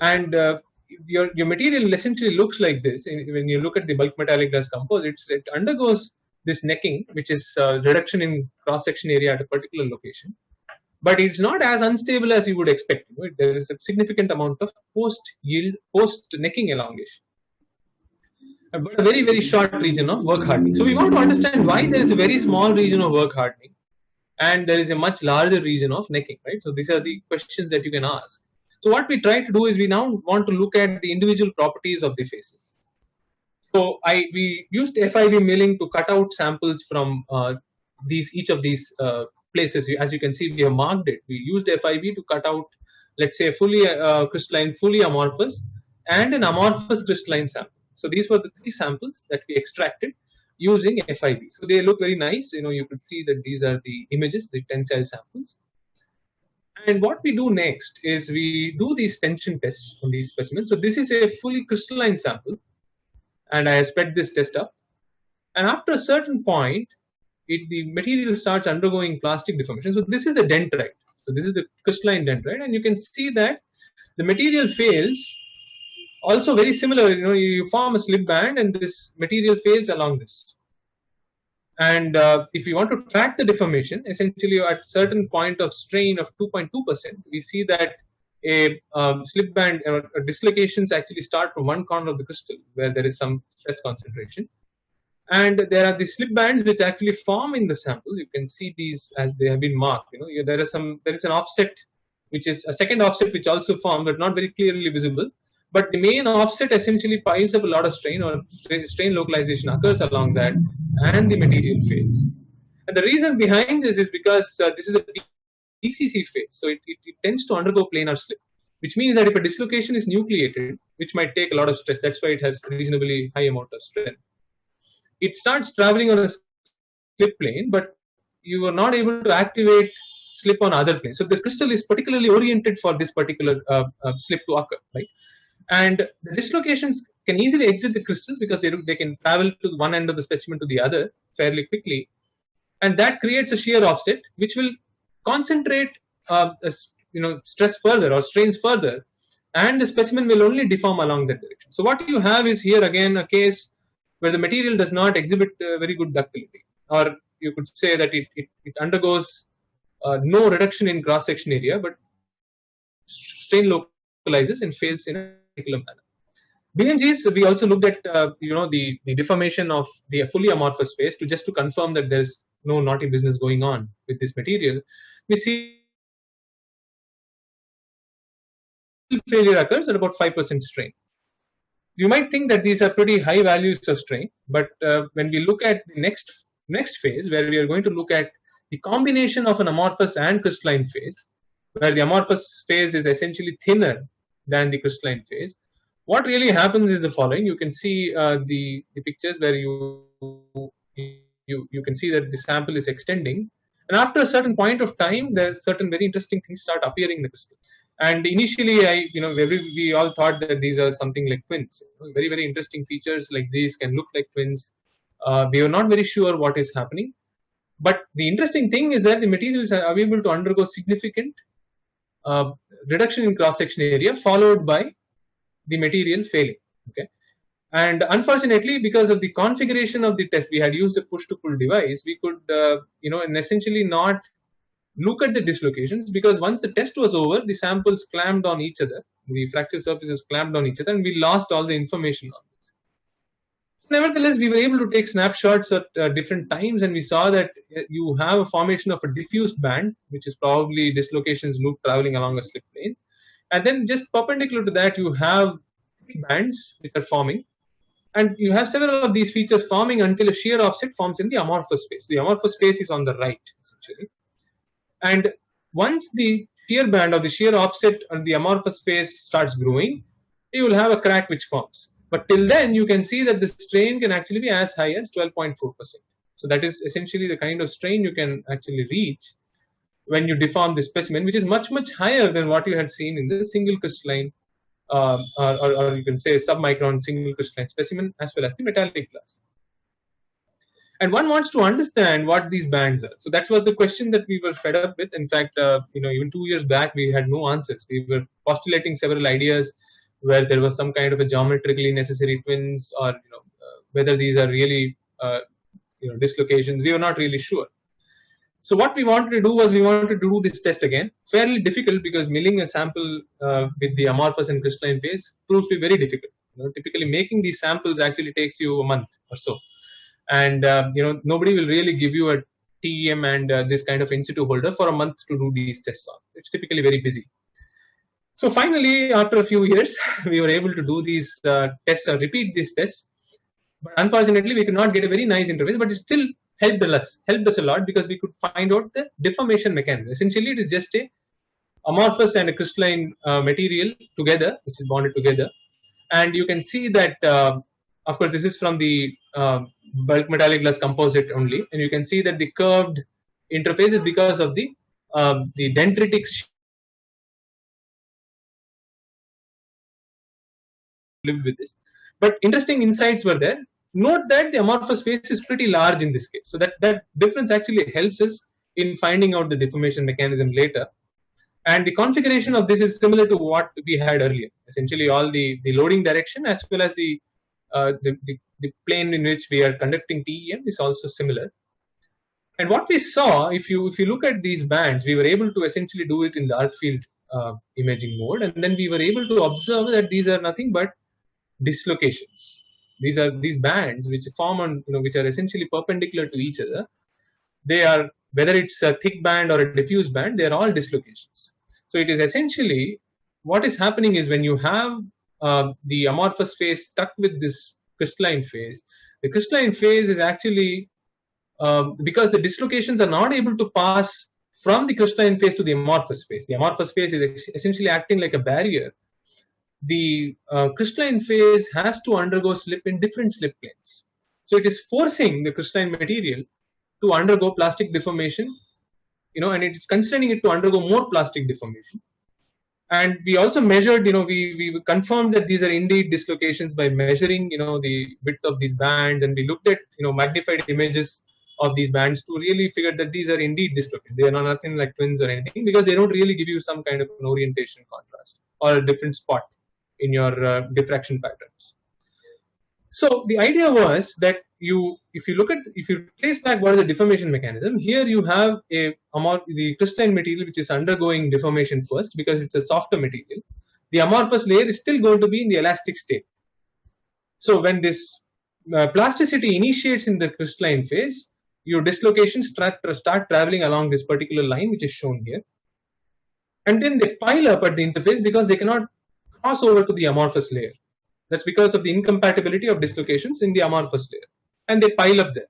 Speaker 4: and your material essentially looks like this. When you look at the bulk metallic glass composites, it undergoes this necking, which is reduction in cross-section area at a particular location, but it's not as unstable as you would expect. There is a significant amount of post-yield, post-necking elongation, but a very, very short region of work hardening. So we want to understand why there is a very small region of work hardening and there is a much larger region of necking, right? So these are the questions that you can ask. So what we try to do is we now want to look at the individual properties of the faces. So we used FIB milling to cut out samples from each of these places. As you can see, we have marked it. We used FIB to cut out, let's say, fully crystalline, fully amorphous, and an amorphous crystalline sample. So these were the 3 samples that we extracted using FIB. So they look very nice. You could see that these are the images, the tensile samples. And what we do next is we do these tension tests on these specimens. So this is a fully crystalline sample, and I have sped this test up. And after a certain point, the material starts undergoing plastic deformation. So this is the dendrite. So this is the crystalline dendrite, and you can see that the material fails. Also very similar, you form a slip band, and this material fails along this. And if you want to track the deformation, essentially at a certain point of strain of 2.2%, we see that a slip band or dislocations actually start from one corner of the crystal where there is some stress concentration. And there are the slip bands which actually form in the sample. You can see these as they have been marked. There is an offset, which is a second offset which also formed, but not very clearly visible. But the main offset essentially piles up a lot of strain, or strain localization occurs along that, and the material fails. And the reason behind this is because this is a DCC phase, so it tends to undergo planar slip, which means that if a dislocation is nucleated, which might take a lot of stress, that's why it has reasonably high amount of strength. It starts traveling on a slip plane, but you are not able to activate slip on other planes. So this crystal is particularly oriented for this particular slip to occur, right? And the dislocations can easily exit the crystals because they can travel to one end of the specimen to the other fairly quickly, and that creates a shear offset, which will concentrate stress further or strains further, and the specimen will only deform along that direction. So what you have is here again a case where the material does not exhibit very good ductility, or you could say that it undergoes no reduction in cross section area, but strain localizes and fails in a particular manner. BMGs, we also looked at the deformation of the fully amorphous phase just to confirm that there's no naughty business going on with this material. We see failure occurs at about 5% strain. You might think that these are pretty high values of strain, but when we look at the next phase, where we are going to look at the combination of an amorphous and crystalline phase, where the amorphous phase is essentially thinner than the crystalline phase, what really happens is the following. You can see the pictures where you can see that the sample is extending, and after a certain point of time, there's certain very interesting things start appearing in the crystal. And initially, we all thought that these are something like twins. Very, very interesting features like these can look like twins. We were not very sure what is happening. But the interesting thing is that the materials are able to undergo significant reduction in cross-section area, followed by the material failing. Okay, and unfortunately, because of the configuration of the test, we had used a push-to-pull device. We could, and essentially not look at the dislocations, because once the test was over, the samples clammed on each other, the fracture surfaces clammed on each other, and we lost all the information on this. Nevertheless, we were able to take snapshots at different times, and we saw that you have a formation of a diffused band, which is probably dislocations loop traveling along a slip plane, and then just perpendicular to that, you have bands which are forming, and you have several of these features forming until a shear offset forms in the amorphous phase. The amorphous phase is on the right, essentially. And once the shear band or the shear offset on the amorphous phase starts growing, you will have a crack which forms. But till then, you can see that the strain can actually be as high as 12.4%. So that is essentially the kind of strain you can actually reach when you deform the specimen, which is much, much higher than what you had seen in the single crystalline, or you can say submicron single crystalline specimen, as well as the metallic glass. And one wants to understand what these bands are. So that was the question that we were fed up with. In fact, even 2 years back, we had no answers. We were postulating several ideas where there was some kind of a geometrically necessary twins, or whether these are really dislocations. We were not really sure. So what we wanted to do was we wanted to do this test again. Fairly difficult, because milling a sample with the amorphous and crystalline phase proves to be very difficult. Typically making these samples actually takes you a month or so. And nobody will really give you a TEM and this kind of in-situ holder for a month to do these tests on. It's typically very busy. So finally, after a few years, we were able to do these tests or repeat these tests. But unfortunately, we could not get a very nice interface, but it still helped us a lot, because we could find out the deformation mechanism. Essentially, it is just a amorphous and a crystalline material together, which is bonded together. And you can see that, of course, this is from the bulk metallic glass composite only, and you can see that the curved interface is because of the dendritic live with this. But interesting insights were there. Note that the amorphous phase is pretty large in this case, so that difference actually helps us in finding out the deformation mechanism later. And the configuration of this is similar to what we had earlier. Essentially, all the loading direction as well as the plane in which we are conducting TEM is also similar. And what we saw, if you look at these bands, we were able to essentially do it in dark field imaging mode, and then we were able to observe that these are nothing but dislocations. These are these bands which form on, which are essentially perpendicular to each other. They are, whether it's a thick band or a diffuse band, they are all dislocations. So it is essentially what is happening is when you have the amorphous phase stuck with this crystalline phase, the crystalline phase is actually because the dislocations are not able to pass from the crystalline phase to the amorphous phase. The amorphous phase is essentially acting like a barrier. The crystalline phase has to undergo slip in different slip planes. So it is forcing the crystalline material to undergo plastic deformation, and it is constraining it to undergo more plastic deformation. And we also measured, we confirmed that these are indeed dislocations by measuring, the width of these bands, and we looked at, magnified images of these bands to really figure that these are indeed dislocated. They are not nothing like twins or anything, because they don't really give you some kind of an orientation contrast or a different spot in your diffraction patterns. So the idea was that if you trace back what is the deformation mechanism, here you have the crystalline material which is undergoing deformation first because it's a softer material. The amorphous layer is still going to be in the elastic state. So when this plasticity initiates in the crystalline phase, your dislocations start traveling along this particular line which is shown here, and then they pile up at the interface because they cannot cross over to the amorphous layer. That's because of the incompatibility of dislocations in the amorphous layer, and they pile up there.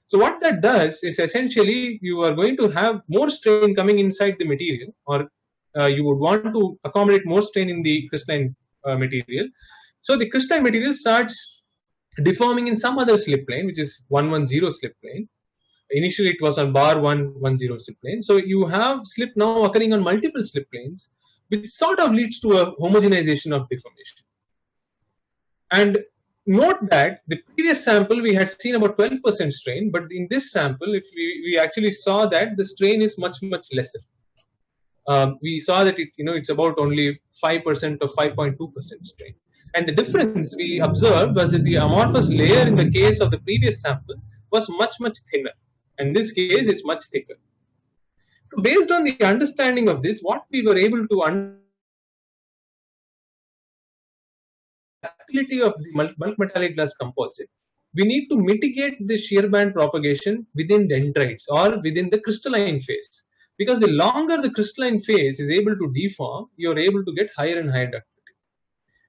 Speaker 4: So what that does is essentially you are going to have more strain coming inside the material, or you would want to accommodate more strain in the crystalline material. So the crystalline material starts deforming in some other slip plane, which is 110 slip plane. Initially it was on bar 110 slip plane. So you have slip now occurring on multiple slip planes, which sort of leads to a homogenization of deformation. And note that the previous sample we had seen about 12% strain, but in this sample, if we actually saw that the strain is much lesser. We saw that it's about only 5% or 5.2% strain. And the difference we observed was that the amorphous layer in the case of the previous sample was much thinner. In this case, it's much thicker. So based on the understanding of this, what we were able to understand of the bulk metallic glass composite, we need to mitigate the shear band propagation within dendrites or within the crystalline phase, because the longer the crystalline phase is able to deform, you are able to get higher and higher ductility.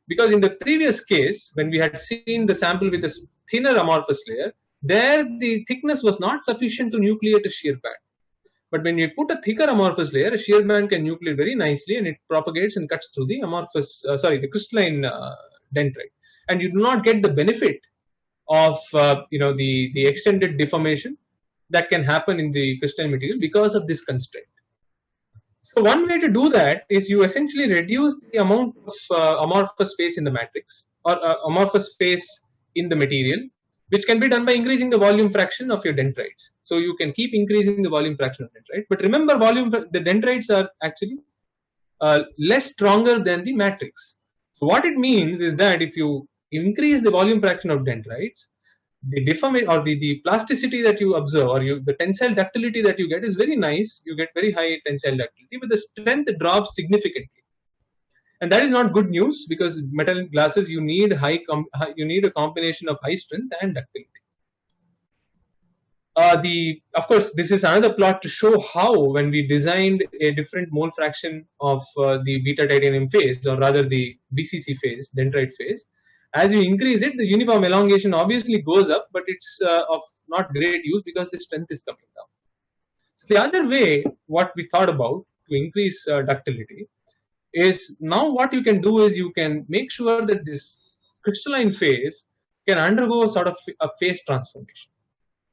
Speaker 4: Because in the previous case, when we had seen the sample with a thinner amorphous layer, there the thickness was not sufficient to nucleate a shear band. But when you put a thicker amorphous layer, a shear band can nucleate very nicely, and it propagates and cuts through the the crystalline dendrite, and you do not get the benefit of the extended deformation that can happen in the crystalline material because of this constraint. So one way to do that is you essentially reduce the amount of amorphous space in the matrix, or amorphous space in the material, which can be done by increasing the volume fraction of your dendrites. So you can keep increasing the volume fraction of dendrites, but remember, the dendrites are actually less stronger than the matrix. So what it means is that if you increase the volume fraction of dendrites, the deformation or the plasticity that you observe, or the tensile ductility that you get is very nice. You get very high tensile ductility, but the strength drops significantly. And that is not good news, because metallic glasses, you need a combination of high strength and ductility. Of course, this is another plot to show how, when we designed a different mole fraction of the beta titanium phase, or rather the BCC phase, dendrite phase, as you increase it, the uniform elongation obviously goes up, but it's of not great use because the strength is coming down. So the other way, what we thought about to increase ductility, is now what you can do is you can make sure that this crystalline phase can undergo sort of a phase transformation.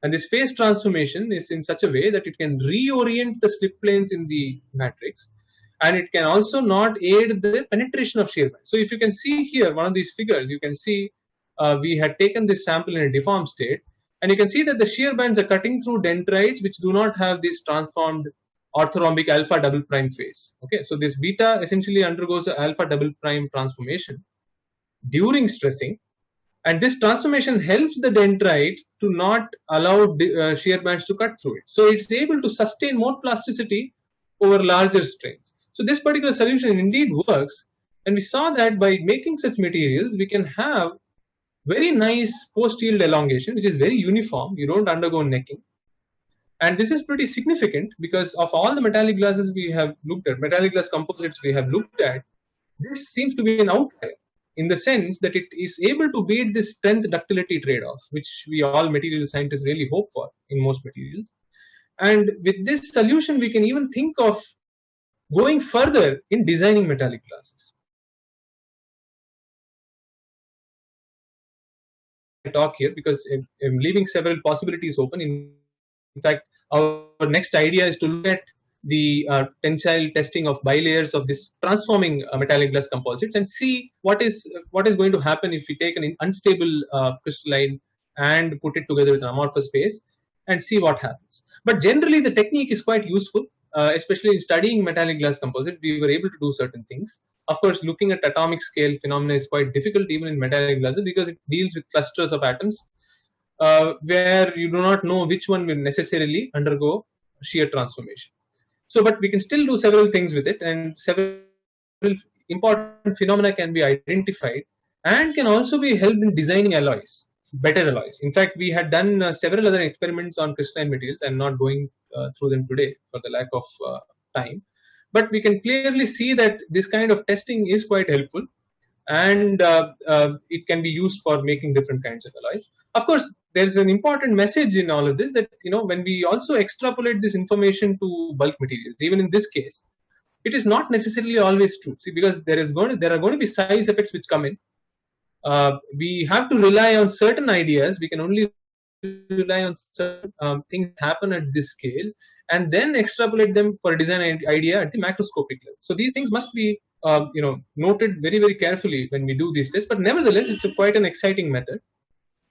Speaker 4: And this phase transformation is in such a way that it can reorient the slip planes in the matrix, and it can also not aid the penetration of shear band. So if you can see here, one of these figures, you can see we had taken this sample in a deformed state, and you can see that the shear bands are cutting through dendrites which do not have this transformed orthorhombic alpha double prime phase. Okay, so this beta essentially undergoes an alpha double prime transformation during stressing, and this transformation helps the dendrite to not allow shear bands to cut through it. So it's able to sustain more plasticity over larger strains. So this particular solution indeed works, and we saw that by making such materials, we can have very nice post-yield elongation, which is very uniform. You don't undergo necking. And this is pretty significant because of all the metallic glasses we have looked at, metallic glass composites we have looked at, this seems to be an outlier, in the sense that it is able to beat this strength ductility trade-off, which we all material scientists really hope for in most materials. And with this solution, we can even think of going further in designing metallic glasses. I talk here because I'm leaving several possibilities open. In fact, our next idea is to look at the tensile testing of bilayers of this transforming metallic glass composites and see what is going to happen if we take an unstable crystalline and put it together with an amorphous phase and see what happens. But generally, the technique is quite useful, especially in studying metallic glass composite. We were able to do certain things. Of course, looking at atomic scale phenomena is quite difficult even in metallic glasses because it deals with clusters of atoms where you do not know which one will necessarily undergo shear transformation. So, but we can still do several things with it, and several important phenomena can be identified and can also be helped in designing alloys, better alloys. In fact, we had done several other experiments on crystalline materials. I'm not going through them today for the lack of time, but we can clearly see that this kind of testing is quite helpful, and it can be used for making different kinds of alloys. Of course, there's an important message in all of this that when we also extrapolate this information to bulk materials, even in this case, it is not necessarily always true. See, because there are going to be size effects which come in. We have to rely on certain ideas. We can only rely on certain things happen at this scale, and then extrapolate them for a design idea at the macroscopic level. So these things must be noted very, very carefully when we do these tests. But nevertheless, it's quite an exciting method,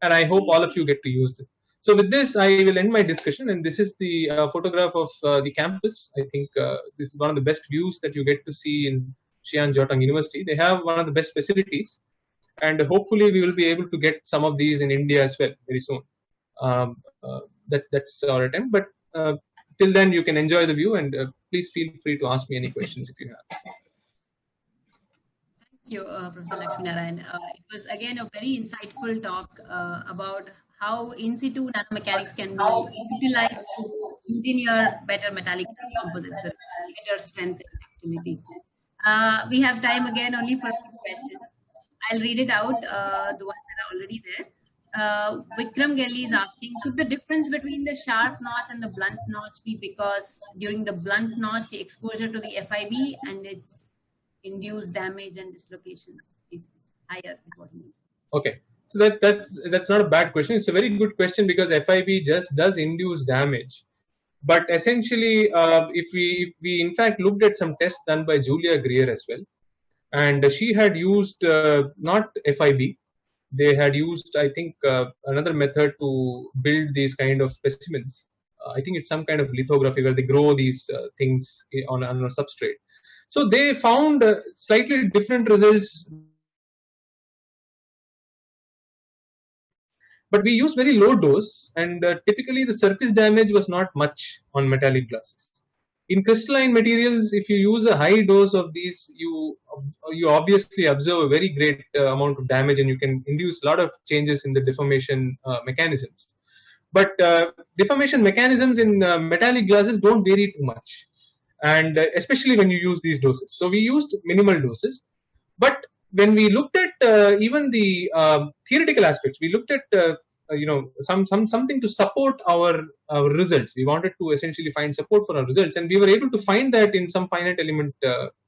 Speaker 4: and I hope all of you get to use it. So with this, I will end my discussion, and this is the photograph of the campus. I think this is one of the best views that you get to see in Xi'an Jiaotong University. They have one of the best facilities, and hopefully we will be able to get some of these in India as well very soon. That's our attempt. But till then, you can enjoy the view, and please feel free to ask me any questions if you have.
Speaker 2: Thank you, Professor Lakshminarayan. It was again a very insightful talk about how in-situ nanomechanics can be utilized to engineer better metallic composites with greater strength and ductility. We have time again only for a few questions. I'll read it out, the ones that are already there. Vikram Gelli is asking, could the difference between the sharp notch and the blunt notch be because during the blunt notch, the exposure to the FIB and its induced damage and dislocations is higher, is what he means.
Speaker 4: Okay, so that's not a bad question. It's a very good question because FIB just does induce damage. But essentially, if we in fact looked at some tests done by Julia Greer as well, and she had used not FIB, they had used, I think, another method to build these kind of specimens. I think it's some kind of lithography where they grow these things on a substrate. So they found slightly different results. But we used very low dose, and typically the surface damage was not much on metallic glasses. In crystalline materials, if you use a high dose of these, you obviously observe a very great amount of damage, and you can induce a lot of changes in the deformation mechanisms. But deformation mechanisms in metallic glasses don't vary too much, and especially when you use these doses. So we used minimal doses, but when we looked at even the theoretical aspects, we looked at something to support our results. We wanted to essentially find support for our results, and we were able to find that in some finite element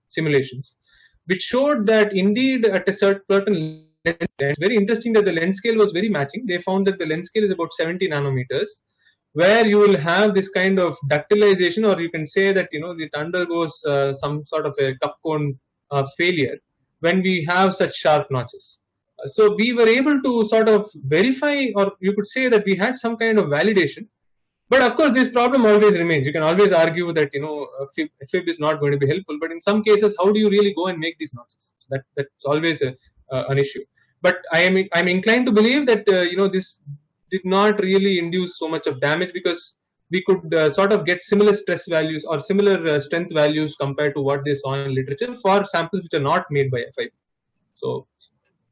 Speaker 4: simulations, which showed that indeed at a certain length, it's very interesting that the length scale was very matching. They found that the length scale is about 70 nanometers, where you will have this kind of ductilization, or you can say that it undergoes some sort of a cup cone failure when we have such sharp notches. So we were able to sort of verify, or you could say that we had some kind of validation. But of course, this problem always remains. You can always argue that FIB is not going to be helpful. But in some cases, how do you really go and make these notches? That's always an issue. But I'm inclined to believe that this did not really induce so much of damage, because we could sort of get similar stress values or similar strength values compared to what they saw in literature for samples which are not made by FIB. So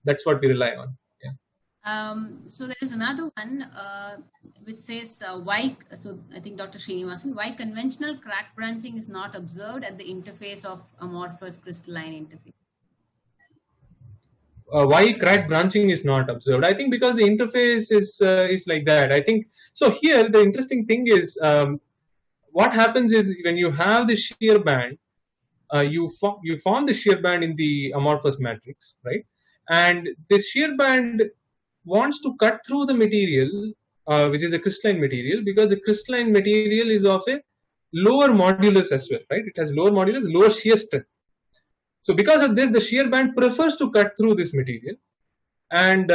Speaker 4: that's what we rely on. Yeah.
Speaker 2: So there is another one which says why. So I think Dr. Srinivasan, why conventional crack branching is not observed at the interface of amorphous crystalline interface?
Speaker 4: Why crack branching is not observed? I think because the interface is like that. I think so. Here the interesting thing is what happens is when you have the shear band, you form the shear band in the amorphous matrix, right? And this shear band wants to cut through the material, which is a crystalline material, because the crystalline material is of a lower modulus as well, right? It has lower modulus, lower shear strength. So because of this, the shear band prefers to cut through this material and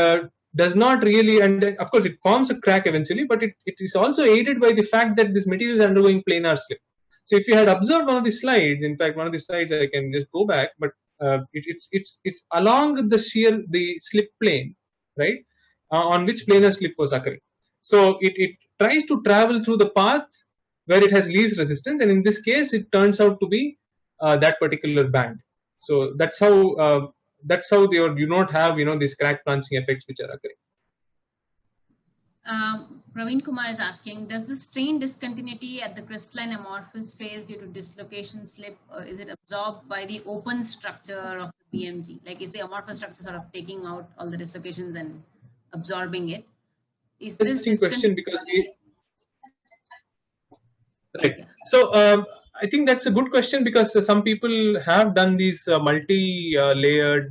Speaker 4: does not really, and of course it forms a crack eventually, but it is also aided by the fact that this material is undergoing planar slip. So if you had observed one of the slides, in fact one of the slides I can just go back, but it's along the slip plane, right, on which planar slip was occurring. So it tries to travel through the path where it has least resistance, and in this case it turns out to be that particular band. So that's how you do not have these crack branching effects which are occurring.
Speaker 2: Praveen Kumar is asking, does the strain discontinuity at the crystalline amorphous phase due to dislocation slip, is it absorbed by the open structure of the BMG? Like, is the amorphous structure sort of taking out all the dislocations and absorbing it? Is this
Speaker 4: interesting question, because right.
Speaker 2: Yeah.
Speaker 4: So I think that's a good question, because some people have done these multi-layered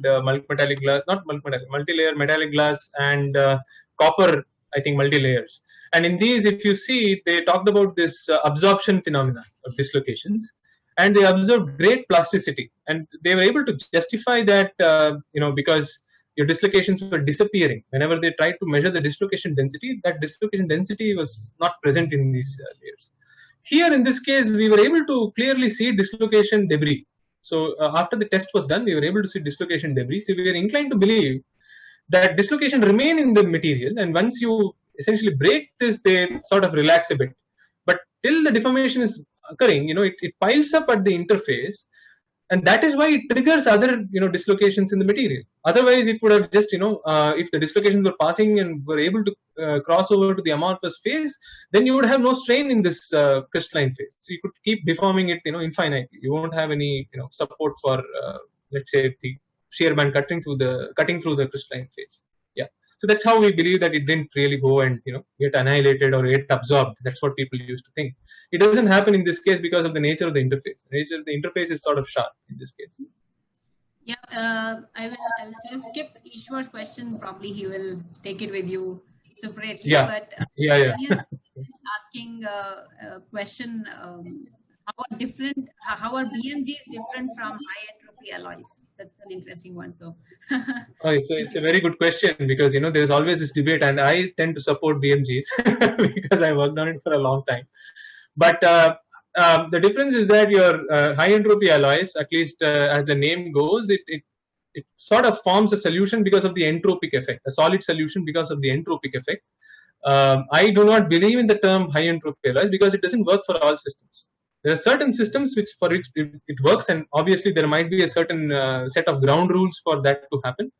Speaker 4: metallic glass, not multi-layer metallic glass and copper, I think, multi-layers. And in these, if you see, they talked about this absorption phenomena of dislocations, and they observed great plasticity, and they were able to justify that because your dislocations were disappearing whenever they tried to measure the dislocation density. That dislocation density was not present in these layers. Here in this case, we were able to clearly see dislocation debris. So after the test was done, we were able to see dislocation debris. So we are inclined to believe that dislocation remain in the material, and once you essentially break this, they sort of relax a bit. But till the deformation is occurring, it piles up at the interface, and that is why it triggers other dislocations in the material. Otherwise, it would have just if the dislocations were passing and were able to cross over to the amorphous phase, then you would have no strain in this crystalline phase. So you could keep deforming it infinitely. You won't have any support for let's say the shear band cutting through the crystalline phase. Yeah. So that's how we believe that it didn't really go and get annihilated or get absorbed. That's what people used to think. It doesn't happen in this case because of the nature of the interface. The nature of the interface is sort of sharp in this case.
Speaker 2: Yeah, I will sort of skip Ishwar's question. Probably he will take it with you separately.
Speaker 4: Yeah.
Speaker 2: But
Speaker 4: yeah.
Speaker 2: He is asking a question: how are BMGs different from high entropy alloys? That's an interesting one. So,
Speaker 4: it's a very good question, because there is always this debate, and I tend to support BMGs because I worked on it for a long time. But the difference is that your high entropy alloys, at least as the name goes, it sort of forms a solution because of the entropic effect, a solid solution because of the entropic effect. I do not believe in the term high entropy alloys because it doesn't work for all systems. There are certain systems for which it works, and obviously there might be a certain set of ground rules for that to happen.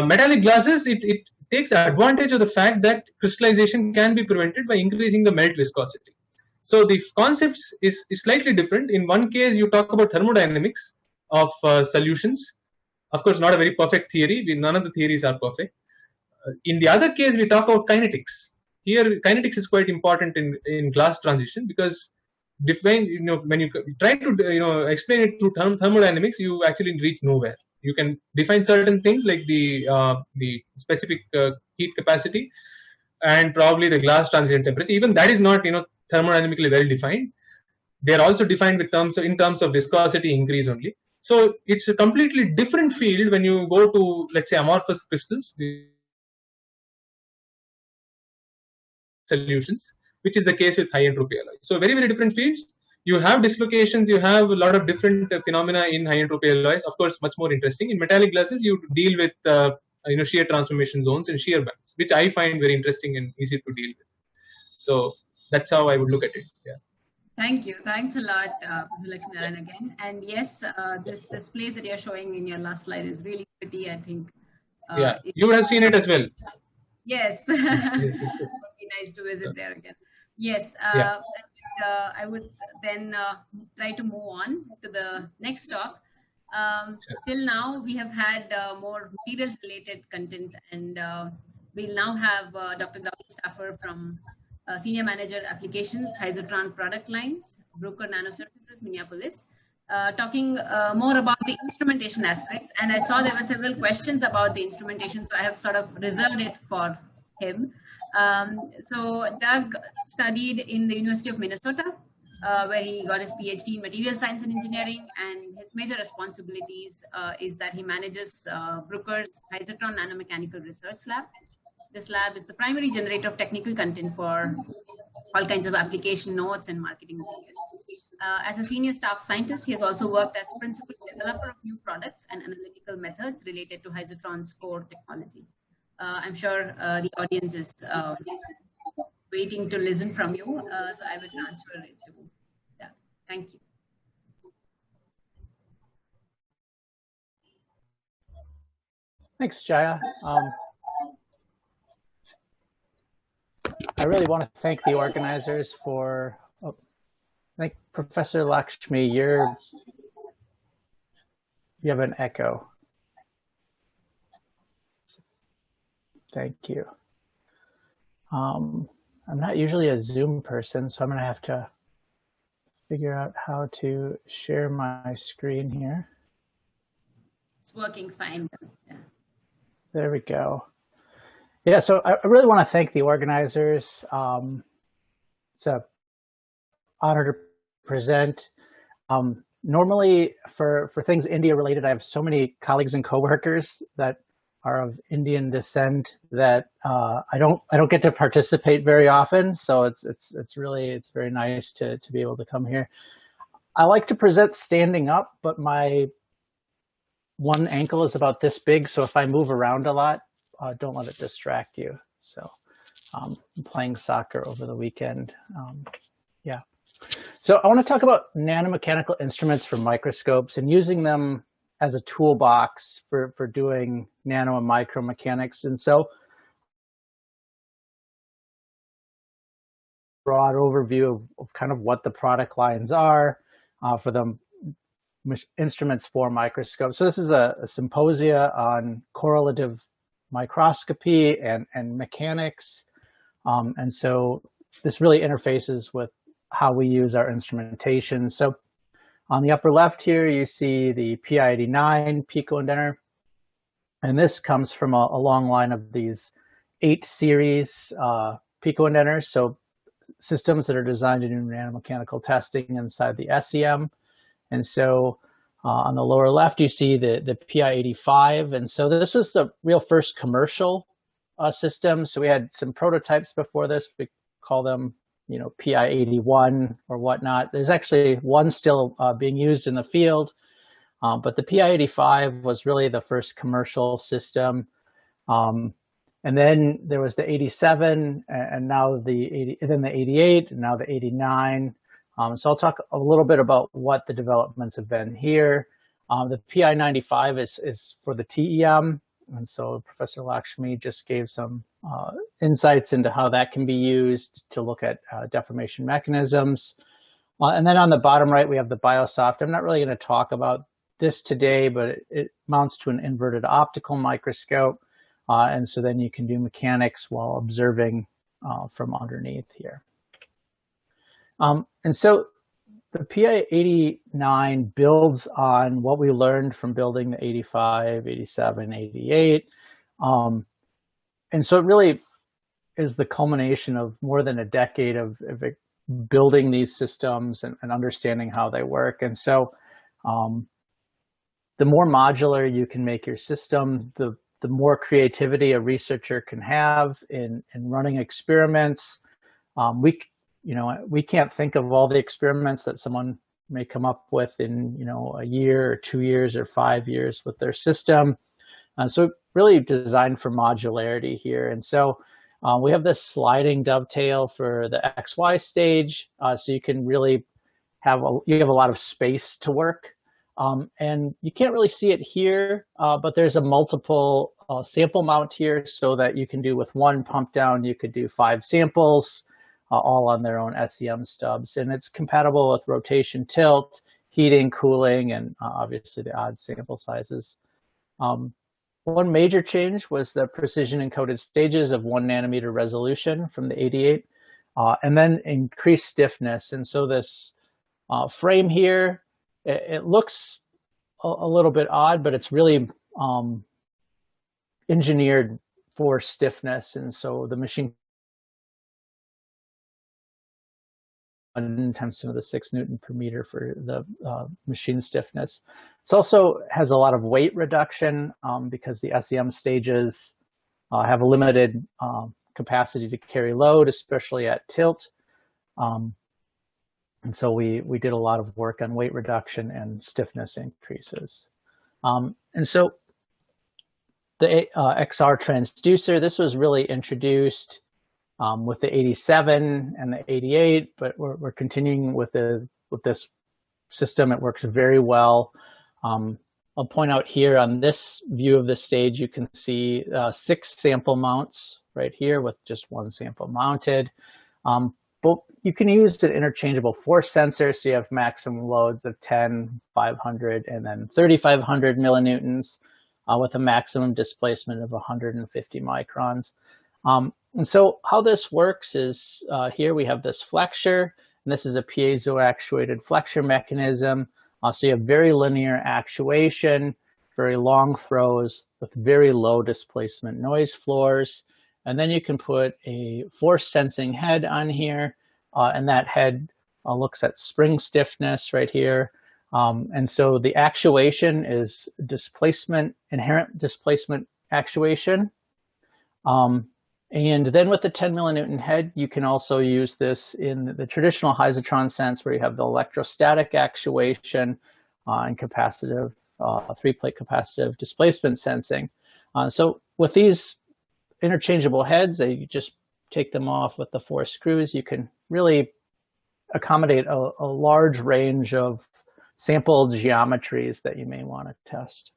Speaker 4: Metallic glasses, it takes advantage of the fact that crystallization can be prevented by increasing the melt viscosity. So the concepts is slightly different. In one case, you talk about thermodynamics of solutions. Of course, not a very perfect theory. None of the theories are perfect. In the other case, we talk about kinetics. Here, kinetics is quite important in glass transition, because when you try to explain it through thermodynamics, you actually reach nowhere. You can define certain things like the specific heat capacity and probably the glass transition temperature. Even that is not thermodynamically well defined. They are also defined in terms of viscosity increase only. So it's a completely different field when you go to, let's say, amorphous crystals solutions, which is the case with high entropy alloys. So very, very different fields. You have dislocations, you have a lot of different phenomena in high entropy alloys. Of course, much more interesting. In metallic glasses, you deal with shear transformation zones and shear bands, which I find very interesting and easy to deal with. So that's how I would look at it. Yeah.
Speaker 2: Thank you. Thanks a lot, Lakshminaran, again. And yes, this place that you're showing in your last slide is really pretty, I think.
Speaker 4: Yeah, you would have seen it as well.
Speaker 2: Yes. It would be nice to visit there again. Yes. I would then try to move on to the next talk. Till now, we have had more materials-related content, and we'll now have Dr. Douglas Stauffer from Senior Manager Applications, Hydrotron Product Lines, Broker Nanosurfaces, Minneapolis, talking more about the instrumentation aspects. And I saw there were several questions about the instrumentation, so I have sort of reserved it for him. So Doug studied in the University of Minnesota, where he got his PhD in material science and engineering, and his major responsibilities is that he manages Brooker's Hydrotron Nanomechanical Research Lab. This lab is the primary generator of technical content for all kinds of application notes and marketing material. As a senior staff scientist, he has also worked as principal developer of new products and analytical methods related to Hydrotron's core technology. I'm sure the audience is waiting to listen from you, so I will transfer it to Doug. Thank you.
Speaker 5: Thanks, Jaya. I really want to thank the organizers for, I think Professor Lakshmi, you have an echo. Thank you. I'm not usually a Zoom person, so I'm going to have to figure out how to share my screen here.
Speaker 2: It's working fine. Yeah.
Speaker 5: There we go. Yeah, so I really want to thank the organizers. It's an honor to present. Normally, for things India related, I have so many colleagues and coworkers that are of Indian descent that I don't get to participate very often. So it's very nice to be able to come here. I like to present standing up, but my one ankle is about this big, so if I move around a lot, don't let it distract you. So I'm playing soccer over the weekend. Yeah. So I want to talk about nanomechanical instruments for microscopes and using them as a toolbox for doing nano and micro mechanics. And so broad overview of kind of what the product lines are for the instruments for microscopes. So this is a symposia on correlative microscopy and mechanics. And so this really interfaces with how we use our instrumentation. So on the upper left here, you see the PI-89 pico indenter. And this comes from a long line of these 8 series pico indenters. So systems that are designed to do nanomechanical testing inside the SEM. And so on the lower left, you see the PI-85. And so this was the real first commercial system. So we had some prototypes before this. We call them, PI-81 or whatnot. There's actually one still being used in the field. But the PI-85 was really the first commercial system. And then there was the 87, and now the 88, and now the 89. So I'll talk a little bit about what the developments have been here. The PI-95 is for the TEM, and so Professor Lakshmi just gave some insights into how that can be used to look at deformation mechanisms. And then on the bottom right, we have the BioSoft. I'm not really going to talk about this today, but it mounts to an inverted optical microscope. And so then you can do mechanics while observing from underneath here. And so the PI-89 builds on what we learned from building the 85, 87, 88. And so it really is the culmination of more than a decade of building these systems and understanding how they work. And so the more modular you can make your system, the more creativity a researcher can have in running experiments. We can't think of all the experiments that someone may come up with in, a year or 2 years or 5 years with their system. So really designed for modularity here. And so we have this sliding dovetail for the XY stage. So you can really have a lot of space to work. And you can't really see it here, but there's a multiple sample mount here so that you can do with one pump down, you could do 5 samples. All on their own SEM stubs. And it's compatible with rotation tilt, heating, cooling, and obviously the odd sample sizes. One major change was the precision encoded stages of 1 nanometer resolution from the 88. and then increased stiffness. And so this frame here, it looks a little bit odd, but it's really engineered for stiffness. And so the machine 10 to the 6 Newton per meter for the machine stiffness. It also has a lot of weight reduction because the SEM stages have a limited capacity to carry load, especially at tilt. And so we did a lot of work on weight reduction and stiffness increases. And so the XR transducer, this was really introduced with the 87 and the 88, but we're continuing with this system. It works very well. I'll point out here on this view of the stage, you can see 6 sample mounts right here with just 1 sample mounted. But you can use an interchangeable force sensor, so you have maximum loads of 10, 500, and then 3,500 millinewtons with a maximum displacement of 150 microns. And so how this works is here we have this flexure, and this is a piezo actuated flexure mechanism. So you have very linear actuation, very long throws with very low displacement noise floors. And then you can put a force sensing head on here, and that head looks at spring stiffness right here. And so the actuation is displacement, inherent displacement actuation. And then with the 10 millinewton head, you can also use this in the traditional Heisotron sense where you have the electrostatic actuation and capacitive, 3-plate capacitive displacement sensing. So with these interchangeable heads, you just take them off with the 4 screws. You can really accommodate a large range of sample geometries that you may want to test.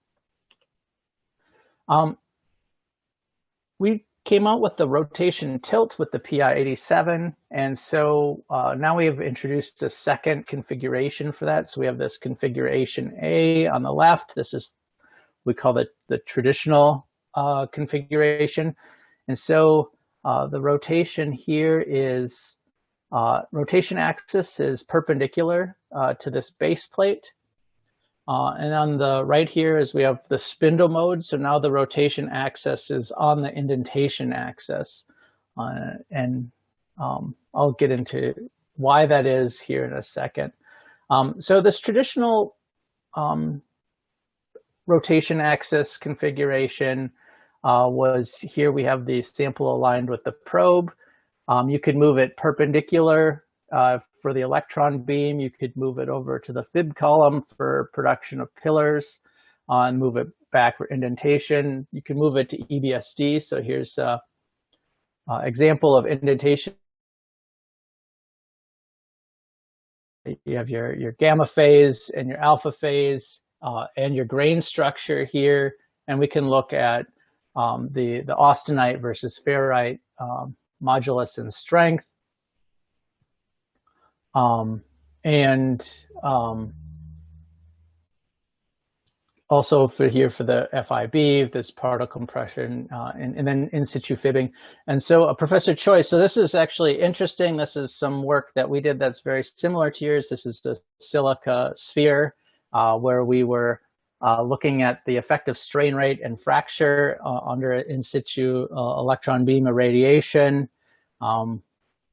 Speaker 5: We came out with the rotation tilt with the PI-87, and so now we have introduced a second configuration for that. So we have this configuration A on the left. This is, we call it the traditional configuration. And so the rotation here is, rotation axis is perpendicular to this base plate. And on the right here is we have the spindle mode. So now the rotation axis is on the indentation axis. And I'll get into why that is here in a second. So this traditional rotation axis configuration was here we have the sample aligned with the probe. You could move it perpendicular for the electron beam. You could move it over to the fib column for production of pillars and move it back for indentation. You can move it to EBSD. So here's an example of indentation. You have your gamma phase and your alpha phase and your grain structure here. And we can look at the austenite versus ferrite modulus and strength. Also for here for the FIB, this particle compression, and then in-situ fibbing. And so Professor Choi, so this is actually interesting. This is some work that we did that's very similar to yours. This is the silica sphere, where we were looking at the effective strain rate and fracture under in-situ electron beam irradiation.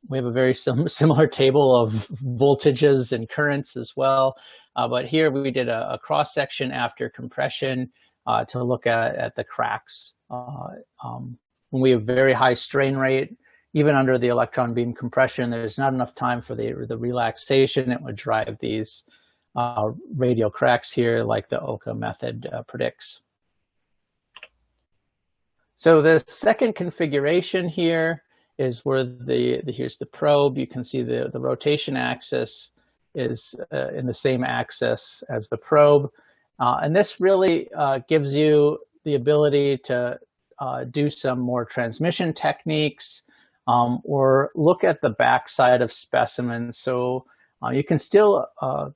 Speaker 5: We have a very similar table of voltages and currents as well. But here we did a cross-section after compression to look at the cracks. When we have very high strain rate, even under the electron beam compression, there's not enough time for the relaxation. It would drive these radial cracks here like the Oka method predicts. So the second configuration here is where here's the probe. You can see the rotation axis is in the same axis as the probe. And this really gives you the ability to do some more transmission techniques or look at the backside of specimens. So you can still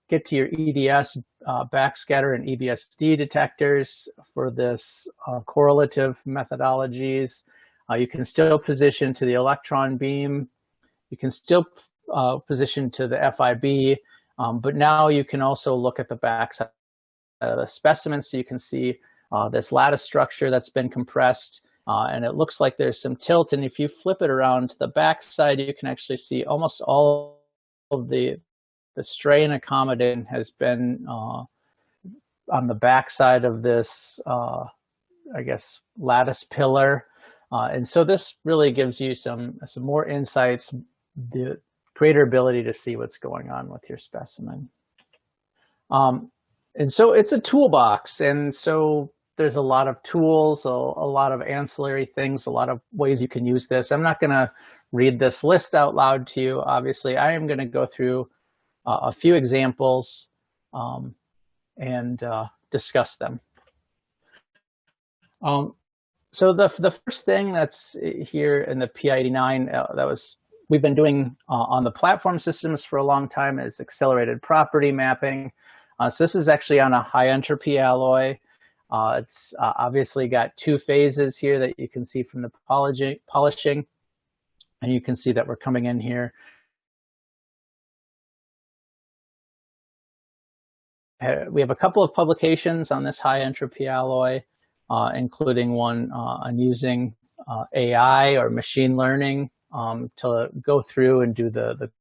Speaker 5: get to your EDS backscatter and EBSD detectors for this correlative methodologies. You can still position to the electron beam You can still position to the FIB, but now you can also look at the backside of the specimen, so you can see this lattice structure that's been compressed, and it looks like there's some tilt. And if you flip it around to the backside, you can actually see almost all of the strain accommodating has been on the backside of this, I guess, lattice pillar. And so this really gives you some more insights, the greater ability to see what's going on with your specimen. And so it's a toolbox, and so there's a lot of tools, a lot of ancillary things, a lot of ways you can use this. I'm not going to read this list out loud to you. Obviously, I am going to go through a few examples and discuss them. So the first thing that's here in the P89 we've been doing on the platform systems for a long time is accelerated property mapping. So this is actually on a high entropy alloy. It's obviously got two phases here that you can see from the polishing, and you can see that we're coming in here. We have a couple of publications on this high entropy alloy, including one on using AI or machine learning to go through and do the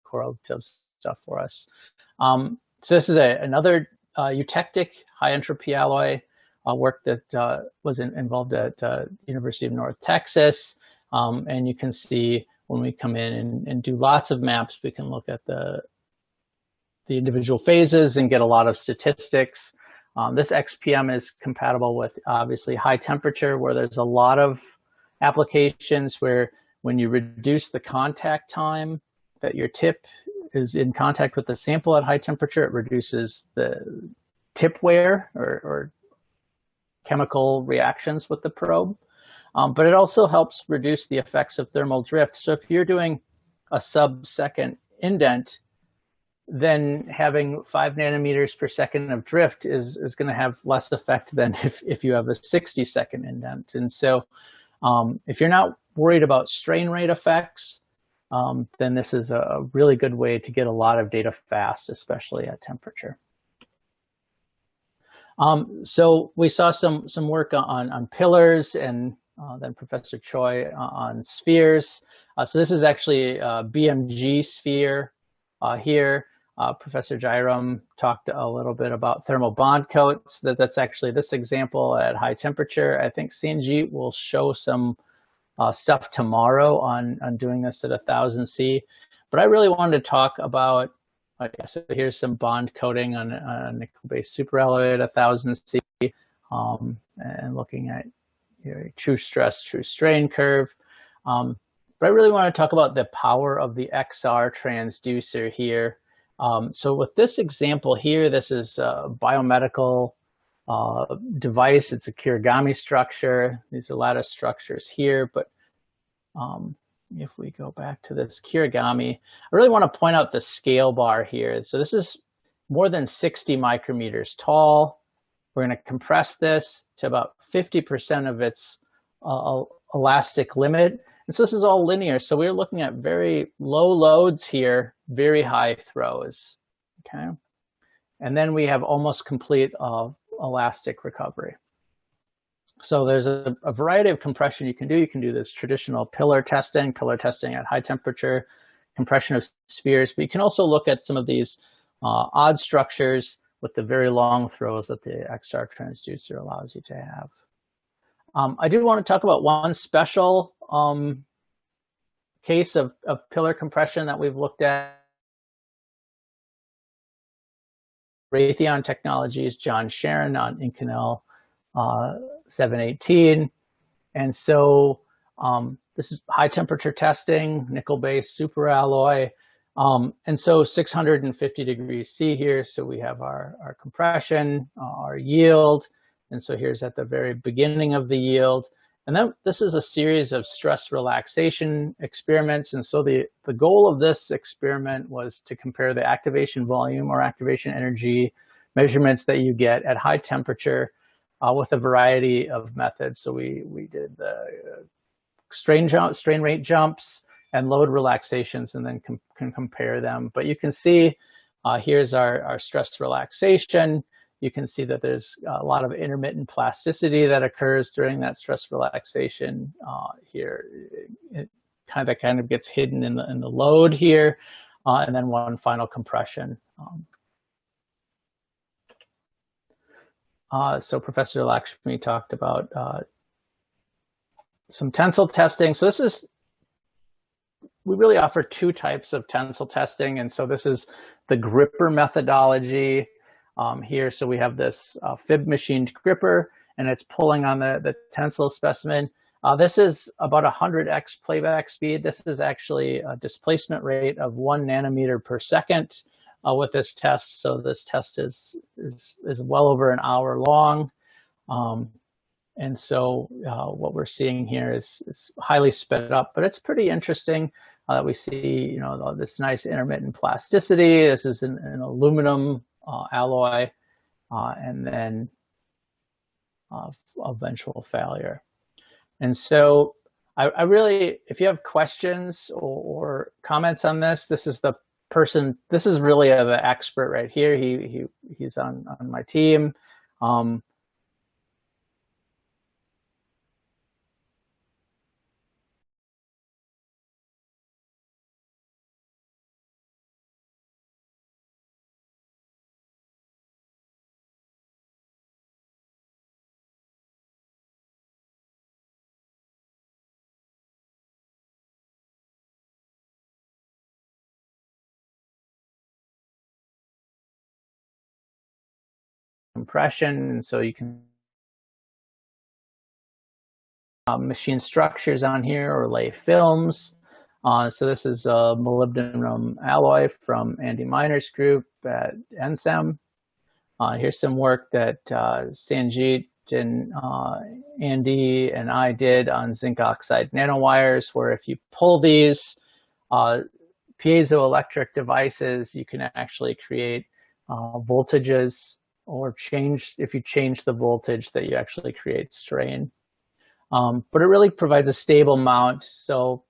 Speaker 5: correlative stuff for us. So this is another eutectic high entropy alloy work that was involved at University of North Texas. And you can see when we come in and do lots of maps, we can look at the individual phases and get a lot of statistics. This XPM is compatible with obviously high temperature, where there's a lot of applications where when you reduce the contact time that your tip is in contact with the sample at high temperature, it reduces the tip wear or chemical reactions with the probe. But it also helps reduce the effects of thermal drift. So if you're doing a sub-second indent, then having 5 nanometers per second of drift is going to have less effect than if you have a 60-second indent. And so if you're not worried about strain rate effects, then this is a really good way to get a lot of data fast, especially at temperature. So we saw some work on pillars, and then Professor Choi on spheres. So this is actually a BMG sphere here. Professor Jairam talked a little bit about thermal bond coats. That's actually this example at high temperature. I think Sanjeet will show some stuff tomorrow on doing this at 1000 C. But I really wanted to talk about, so here's some bond coating on a nickel-based superalloy at 1000 C, and looking at true stress, true strain curve. But I really want to talk about the power of the XR transducer here. So with this example here, this is a biomedical device. It's a Kirigami structure. These are lattice structures here. But if we go back to this Kirigami, I really want to point out the scale bar here. So this is more than 60 micrometers tall. We're going to compress this to about 50% of its elastic limit. And so this is all linear. So we're looking at very low loads here, very high throws. Okay. And then we have almost complete elastic recovery. So there's a variety of compression you can do. You can do this traditional pillar testing at high temperature, compression of spheres, but you can also look at some of these odd structures with the very long throws that the XR transducer allows you to have. I do want to talk about one special case of pillar compression that we've looked at. Raytheon Technologies, John Sharon on Inconel 718. And so this is high temperature testing, nickel-based superalloy. And so 650 degrees C here. So we have our compression, our yield. And so here's at the very beginning of the yield. And then this is a series of stress relaxation experiments. And so the goal of this experiment was to compare the activation volume or activation energy measurements that you get at high temperature with a variety of methods. So we did the strain rate jumps, and load relaxations, and then can compare them. But you can see here's our stress relaxation. You can see that there's a lot of intermittent plasticity that occurs during that stress relaxation here. It kind of gets hidden in the load here, and then one final compression. So Professor Lakshmi talked about some tensile testing. So we really offer two types of tensile testing, and so this is the gripper methodology here. So we have this fib machined gripper, and it's pulling on the tensile specimen. This is about 100x playback speed. This is actually a displacement rate of 1 nanometer per second with this test. So this test is well over an hour long. And so what we're seeing here is highly sped up, but it's pretty interesting that we see, this nice intermittent plasticity. This is an aluminum alloy, and then eventual failure. And so I really, if you have questions or comments on this, this is the person, this is really the expert right here. He's on my team. Compression, and so you can machine structures on here or lay films. So this is a molybdenum alloy from Andy Miner's group at NSEM. Here's some work that Sanjit and Andy and I did on zinc oxide nanowires, where if you pull these piezoelectric devices, you can actually create voltages, or if you change the voltage, that you actually create strain. But it really provides a stable mount, so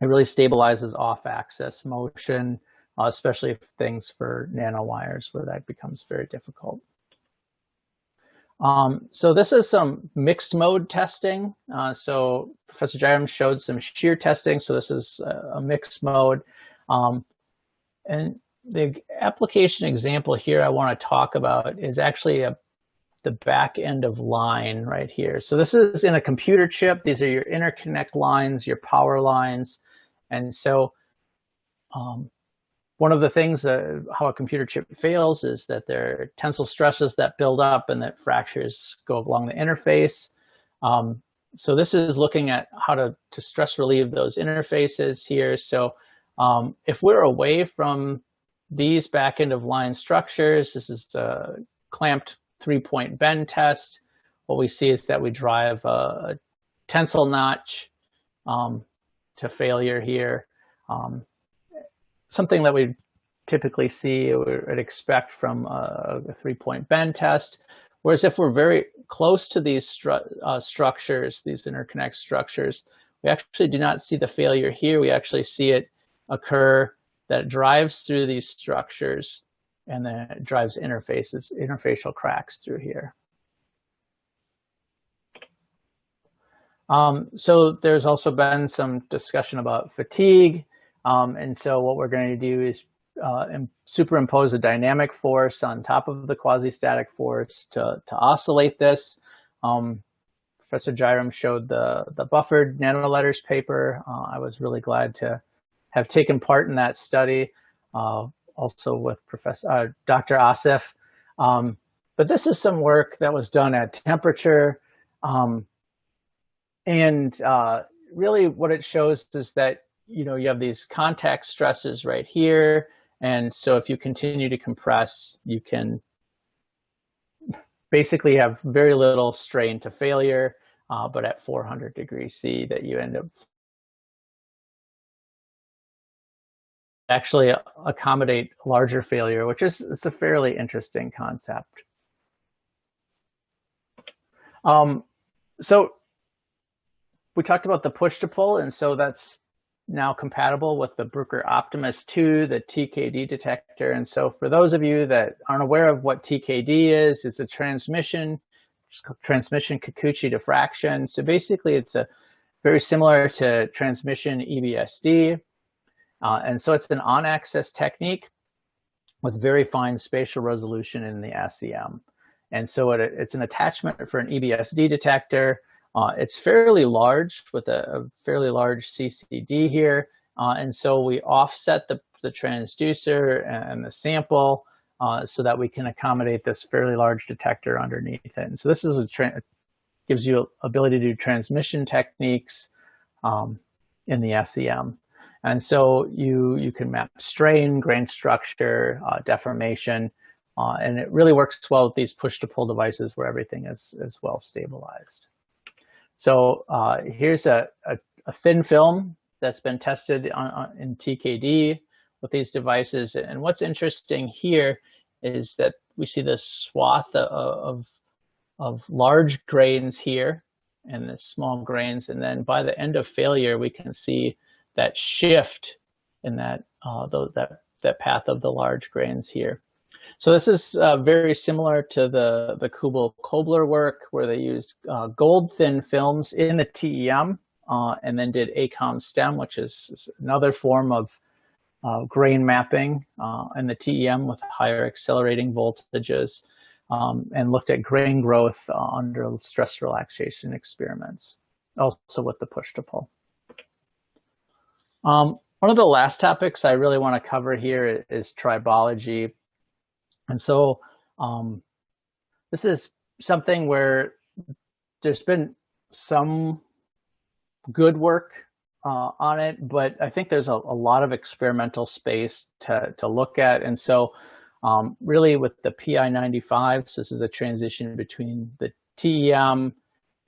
Speaker 5: it really stabilizes off-axis motion, especially things for nanowires where that becomes very difficult. So this is some mixed mode testing. So Professor Jairam showed some shear testing, so this is a mixed mode. And the application example here I want to talk about is actually the back end of line right here. So this is in a computer chip. These are your interconnect lines, your power lines. And so one of the things how a computer chip fails is that there are tensile stresses that build up and that fractures go along the interface. So this is looking at how to stress relieve those interfaces here. So if we're away from these back end of line structures, this is a clamped 3-point bend test. What we see is that we drive a tensile notch to failure here. Something that we typically see or would expect from a 3-point bend test. Whereas if we're very close to these structures, these interconnect structures, we actually do not see the failure here. We actually see it occur that drives through these structures, and then it drives interfacial cracks through here. So there's also been some discussion about fatigue. And so what we're going to do is superimpose a dynamic force on top of the quasi-static force to oscillate this. Professor Jairam showed the buffered nanoletters paper. I was really glad to have taken part in that study, also with Dr. Asif. But this is some work that was done at temperature. And really what it shows is that, you have these contact stresses right here. And so if you continue to compress, you can basically have very little strain to failure, but at 400 degrees C that you end up actually accommodate larger failure, which is a fairly interesting concept. So we talked about the push to pull, and so that's now compatible with the Bruker Optimus 2, the TKD detector. And so for those of you that aren't aware of what TKD is, it's a transmission Kikuchi diffraction. So basically it's a very similar to transmission EBSD. And so it's an on-axis technique with very fine spatial resolution in the SEM. And so it's an attachment for an EBSD detector. It's fairly large with a fairly large CCD here. And so we offset the transducer and the sample so that we can accommodate this fairly large detector underneath it. And so this is gives you ability to do transmission techniques in the SEM. And so you can map strain, grain structure, deformation, and it really works well with these push-to-pull devices where everything is well stabilized. So here's a thin film that's been tested in TKD with these devices. And what's interesting here is that we see this swath of large grains here and the small grains. And then by the end of failure, we can see that shift in that path of the large grains here. So this is very similar to the Kubel-Kobler work where they used gold thin films in the TEM and then did ACOM stem, which is another form of grain mapping in the TEM with higher accelerating voltages and looked at grain growth under stress relaxation experiments, also with the push-to-pull. One of the last topics I really want to cover here is tribology. And so this is something where there's been some good work on it, but I think there's a lot of experimental space to look at. And so really with the PI95s, this is a transition between the TEM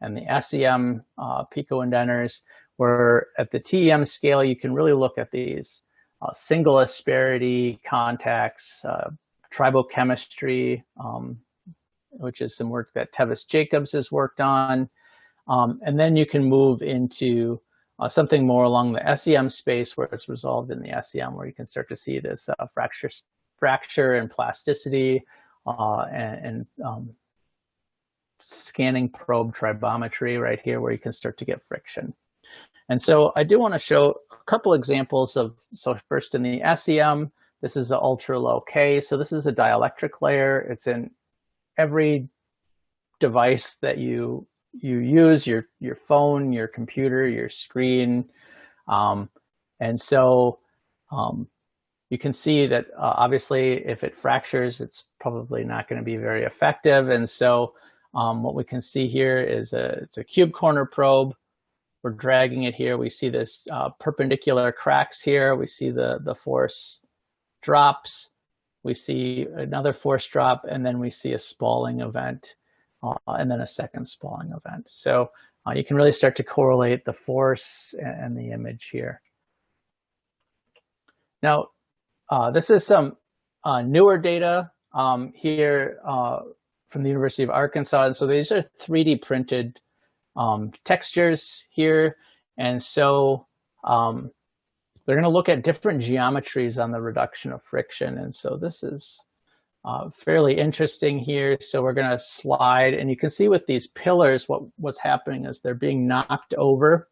Speaker 5: and the SEM pico-indenters, where at the TEM scale, you can really look at these single asperity contacts, tribochemistry, which is some work that Tevis Jacobs has worked on. And then you can move into something more along the SEM space where it's resolved in the SEM, where you can start to see this fracture and plasticity and scanning probe tribometry right here, where you can start to get friction. And so I do want to show a couple examples of, so first in the SEM, this is the ultra low K. So this is a dielectric layer. It's in every device that you use, your phone, your computer, your screen. And so you can see that obviously if it fractures, it's probably not going to be very effective. And so what we can see here is it's a cube corner probe. We're dragging it here. We see this perpendicular cracks here. We see the force drops. We see another force drop, and then we see a spalling event, and then a second spalling event. So you can really start to correlate the force and the image here. Now, this is some newer data here from the University of Arkansas. And so these are 3D printed textures here. And so they're going to look at different geometries on the reduction of friction. And so this is fairly interesting here. So we're going to slide, and you can see with these pillars, what's happening is they're being knocked over.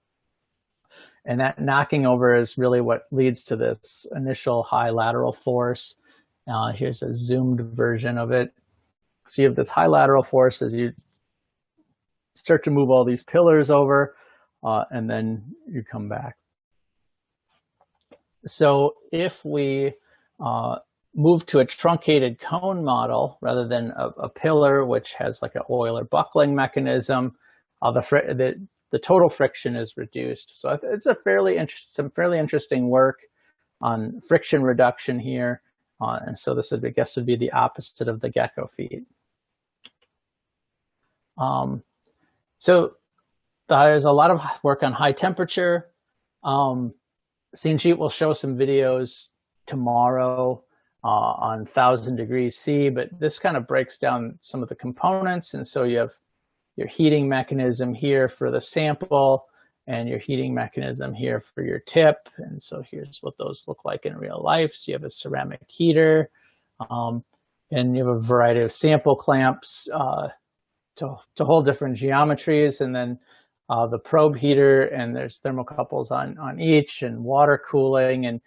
Speaker 5: And that knocking over is really what leads to this initial high lateral force. Here's a zoomed version of it. So you have this high lateral force as you start to move all these pillars over, and then you come back. So if we move to a truncated cone model rather than a pillar, which has like an Euler buckling mechanism, the total friction is reduced. So it's a some fairly interesting work on friction reduction here. And so this would, I guess, would be the opposite of the gecko feet. So there's a lot of work on high temperature. Sinjit will show some videos tomorrow on 1,000 degrees C, but this kind of breaks down some of the components. And so you have your heating mechanism here for the sample, and your heating mechanism here for your tip. And so here's what those look like in real life. So you have a ceramic heater, and you have a variety of sample clamps to hold different geometries, and then the probe heater, and there's thermocouples on each, and water cooling, and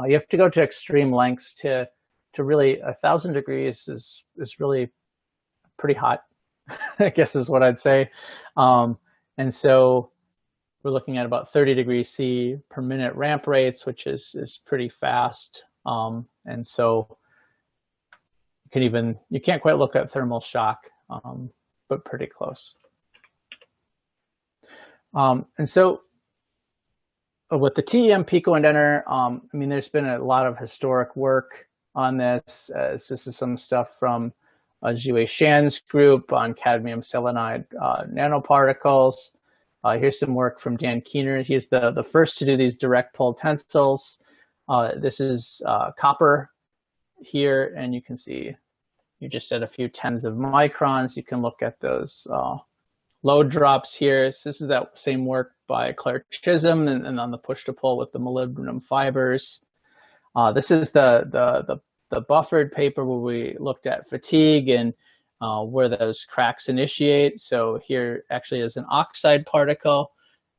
Speaker 5: you have to go to extreme lengths to really 1,000 degrees is really pretty hot, I guess is what I'd say. And so we're looking at about 30 degrees C per minute ramp rates, which is pretty fast. And so you can't quite look at thermal shock, but pretty close. And so with the TEM pico-indenter, I mean, there's been a lot of historic work on this. This is some stuff from Zhiwei Shan's group on cadmium selenide nanoparticles. Here's some work from Dan Keener. He's the first to do these direct pull tensils. This is copper here, and you can see you just at a few tens of microns. You can look at those load drops here. So this is that same work by Claire Chisholm, and on the push to pull with the molybdenum fibers. This is the buffered paper where we looked at fatigue and where those cracks initiate. So here actually is an oxide particle,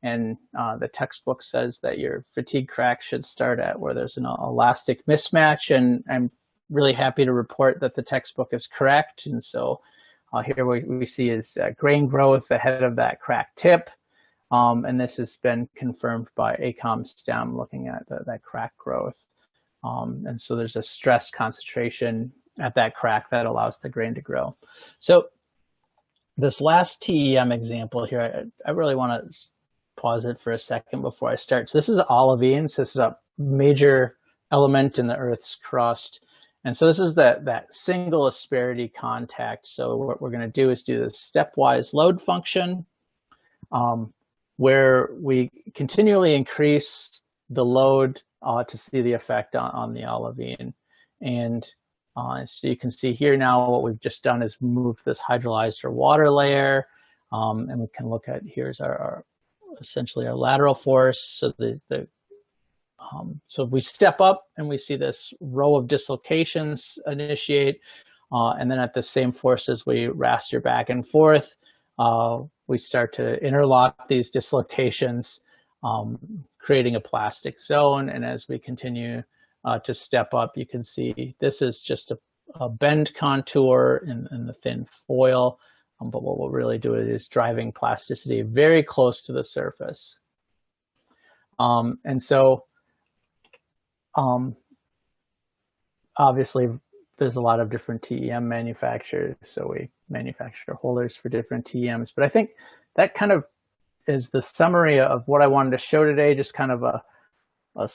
Speaker 5: and the textbook says that your fatigue crack should start at where there's an elastic mismatch, and I'm really happy to report that the textbook is correct. And so here we see is grain growth ahead of that crack tip, and this has been confirmed by ACOM STEM looking at that crack growth. And so there's a stress concentration at that crack that allows the grain to grow. So this last TEM example here, I really want to pause it for a second before I start. So this is olivine. So this is a major element in the Earth's crust. And so this is that single asperity contact. So what we're going to do is do the stepwise load function, where we continually increase the load to see the effect on the olivine. And so you can see here now what we've just done is move this hydrolyzed or water layer, and we can look at, here's our essentially our lateral force. So so we step up and we see this row of dislocations initiate, and then at the same force as we raster back and forth, we start to interlock these dislocations, creating a plastic zone. And as we continue to step up, you can see this is just a bend contour in the thin foil, but what we'll really do is driving plasticity very close to the surface. And so obviously there's a lot of different TEM manufacturers, so we manufacture holders for different TEMs, but I think that kind of is the summary of what I wanted to show today, just kind of a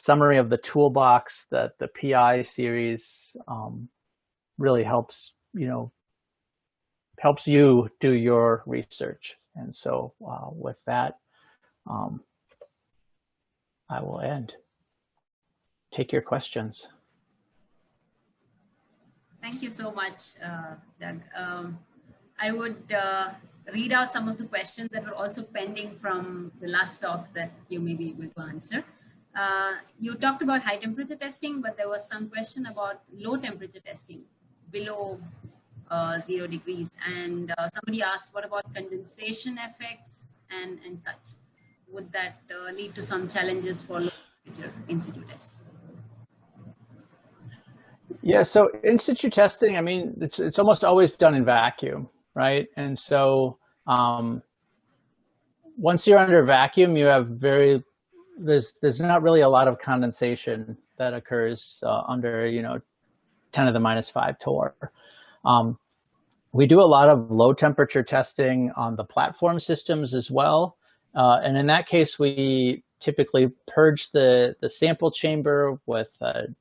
Speaker 5: summary of the toolbox that the PI series really helps you do your research. And so with that, I will end. Take your questions.
Speaker 2: Thank you so much, Doug. I would read out some of the questions that were also pending from the last talks that you may be able to answer. You talked about high temperature testing, but there was some question about low temperature testing below 0 degrees. And somebody asked, what about condensation effects and such? Would that lead to some challenges for low temperature in-situ testing?
Speaker 5: Yeah, so in-situ testing, I mean, it's almost always done in vacuum, right? And so once you're under vacuum, you have there's not really a lot of condensation that occurs under 10 to the -5 torr. We do a lot of low temperature testing on the platform systems as well, and in that case we typically purge the sample chamber with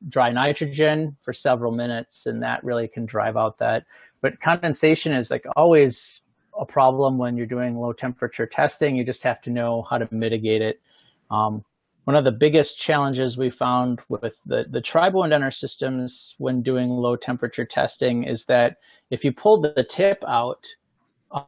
Speaker 5: dry nitrogen for several minutes, and that really can drive out that. But condensation is like always a problem when you're doing low temperature testing. You just have to know how to mitigate it. One of the biggest challenges we found with the tribo-indenter systems when doing low temperature testing is that if you pull the tip out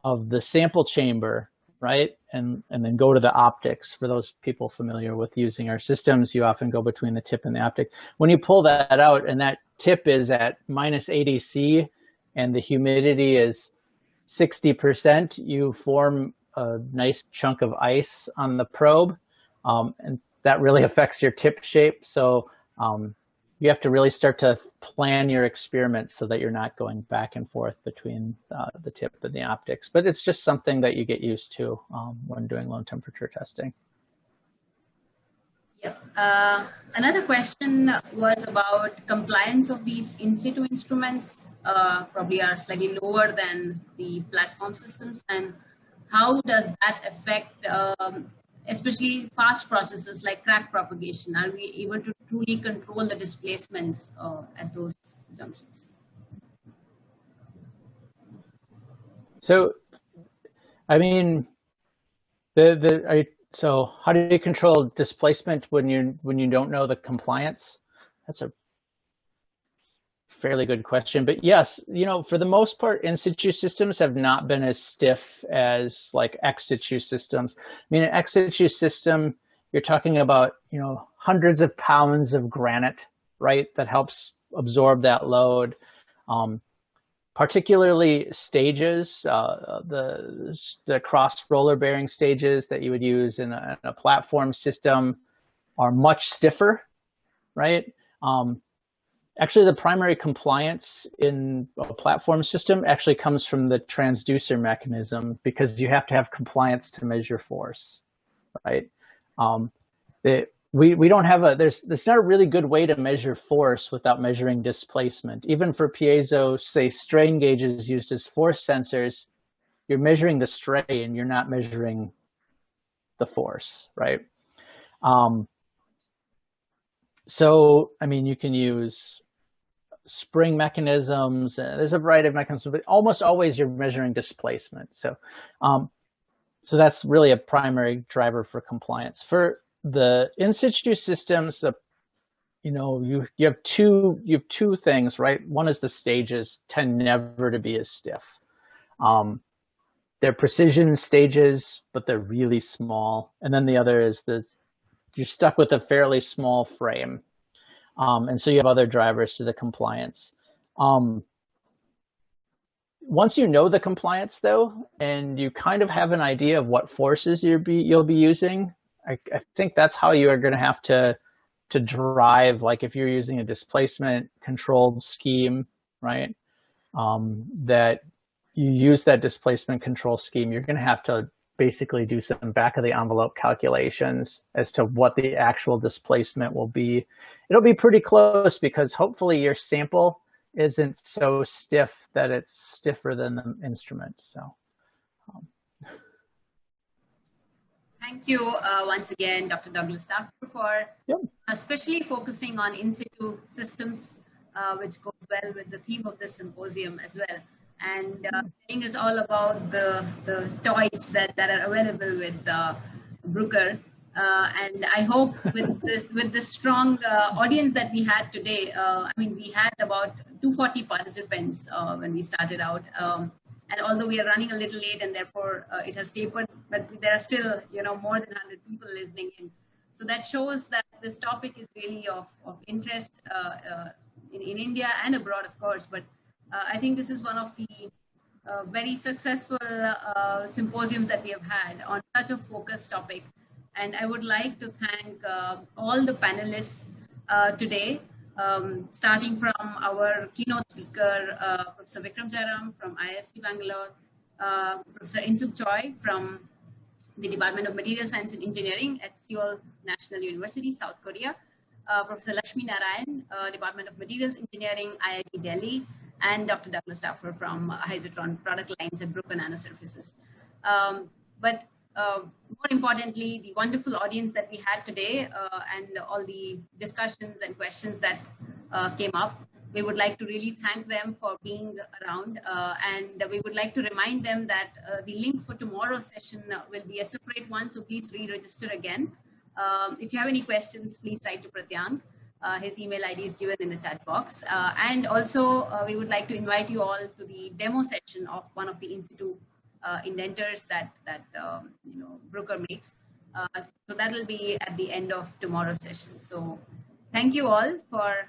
Speaker 5: of the sample chamber, right, and then go to the optics. For those people familiar with using our systems, you often go between the tip and the optic. When you pull that out and that tip is at -80°C and the humidity is 60%, you form a nice chunk of ice on the probe, and that really affects your tip shape. So you have to really start to plan your experiments so that you're not going back and forth between the tip and the optics. But it's just something that you get used to when doing low temperature testing.
Speaker 2: Yep. Another question was about compliance of these in-situ instruments, probably are slightly lower than the platform systems. And how does that affect especially fast processes like crack propagation? Are we able to truly control the displacements at those junctions?
Speaker 5: So, I mean, so how do you control displacement when you don't know the compliance? That's a fairly good question, but yes, for the most part, in-situ systems have not been as stiff as like ex-situ systems. I mean, an ex-situ system, you're talking about, hundreds of pounds of granite, right? That helps absorb that load. Particularly stages, the cross roller bearing stages that you would use in a platform system are much stiffer, right? Actually, the primary compliance in a platform system actually comes from the transducer mechanism, because you have to have compliance to measure force, right? We don't have there's not a really good way to measure force without measuring displacement. Even for piezo, say, strain gauges used as force sensors, you're measuring the strain, you're not measuring the force, right? So, I mean, you can use spring mechanisms. There's a variety of mechanisms, but almost always you're measuring displacement. So, so that's really a primary driver for compliance. For the in-situ systems, you have two things, right? One is the stages tend never to be as stiff. They're precision stages, but they're really small. And then the other is you're stuck with a fairly small frame. And so you have other drivers to the compliance. Once you know the compliance, though, and you kind of have an idea of what forces you'll be using, I think that's how you are going to have to drive, like if you're using a displacement controlled scheme, right? That you use that displacement control scheme, you're going to have to basically do some back of the envelope calculations as to what the actual displacement will be. It'll be pretty close, because hopefully your sample isn't so stiff that it's stiffer than the instrument. So.
Speaker 2: Thank you once again, Dr. Douglas Stafford, for especially focusing on in-situ systems, which goes well with the theme of this symposium as well. And telling us all about the toys that are available with Bruker. And I hope with the strong audience that we had today, I mean, we had about 240 participants when we started out. And although we are running a little late and therefore it has tapered, but there are still, more than 100 people listening in. So that shows that this topic is really of interest in India and abroad, of course. But I think this is one of the very successful symposiums that we have had on such a focused topic. And I would like to thank all the panelists today, starting from our keynote speaker, Professor Vikram Jairam from IISc Bangalore, Professor Insuk Choi from the Department of Material Science and Engineering at Seoul National University, South Korea, Professor Lakshmi Narayan, Department of Materials Engineering, IIT Delhi, and Dr. Douglas Stafford from Hydrotron Product Lines at Bruker Nanosurfaces. But more importantly, the wonderful audience that we had today and all the discussions and questions that came up, we would like to really thank them for being around. And we would like to remind them that the link for tomorrow's session will be a separate one, so please re-register again. If you have any questions, please write to Pratyang. His email ID is given in the chat box. And also, we would like to invite you all to the demo session of one of the in-situ indenters that Brooker makes. So that will be at the end of tomorrow's session. So thank you all for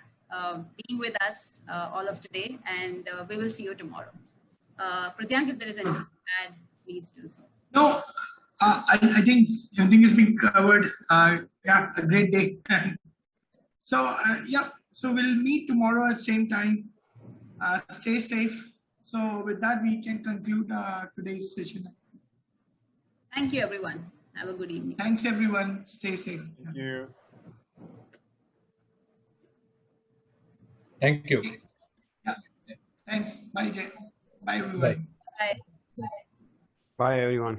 Speaker 2: being with us all of today, and we will see you tomorrow. Pratyank, if there is anything to add, please do so.
Speaker 6: No, I think everything has been covered. Yeah, a great day. So yeah, so we'll meet tomorrow at same time. Stay safe. So with that, we can conclude today's session.
Speaker 2: Thank you, everyone. Have a good evening.
Speaker 6: Thanks, everyone. Stay safe.
Speaker 7: Thank you.
Speaker 4: Thank you.
Speaker 6: Yeah. Thanks. Bye, Jay. Bye, everyone.
Speaker 4: Bye.
Speaker 2: Bye.
Speaker 7: Bye, everyone.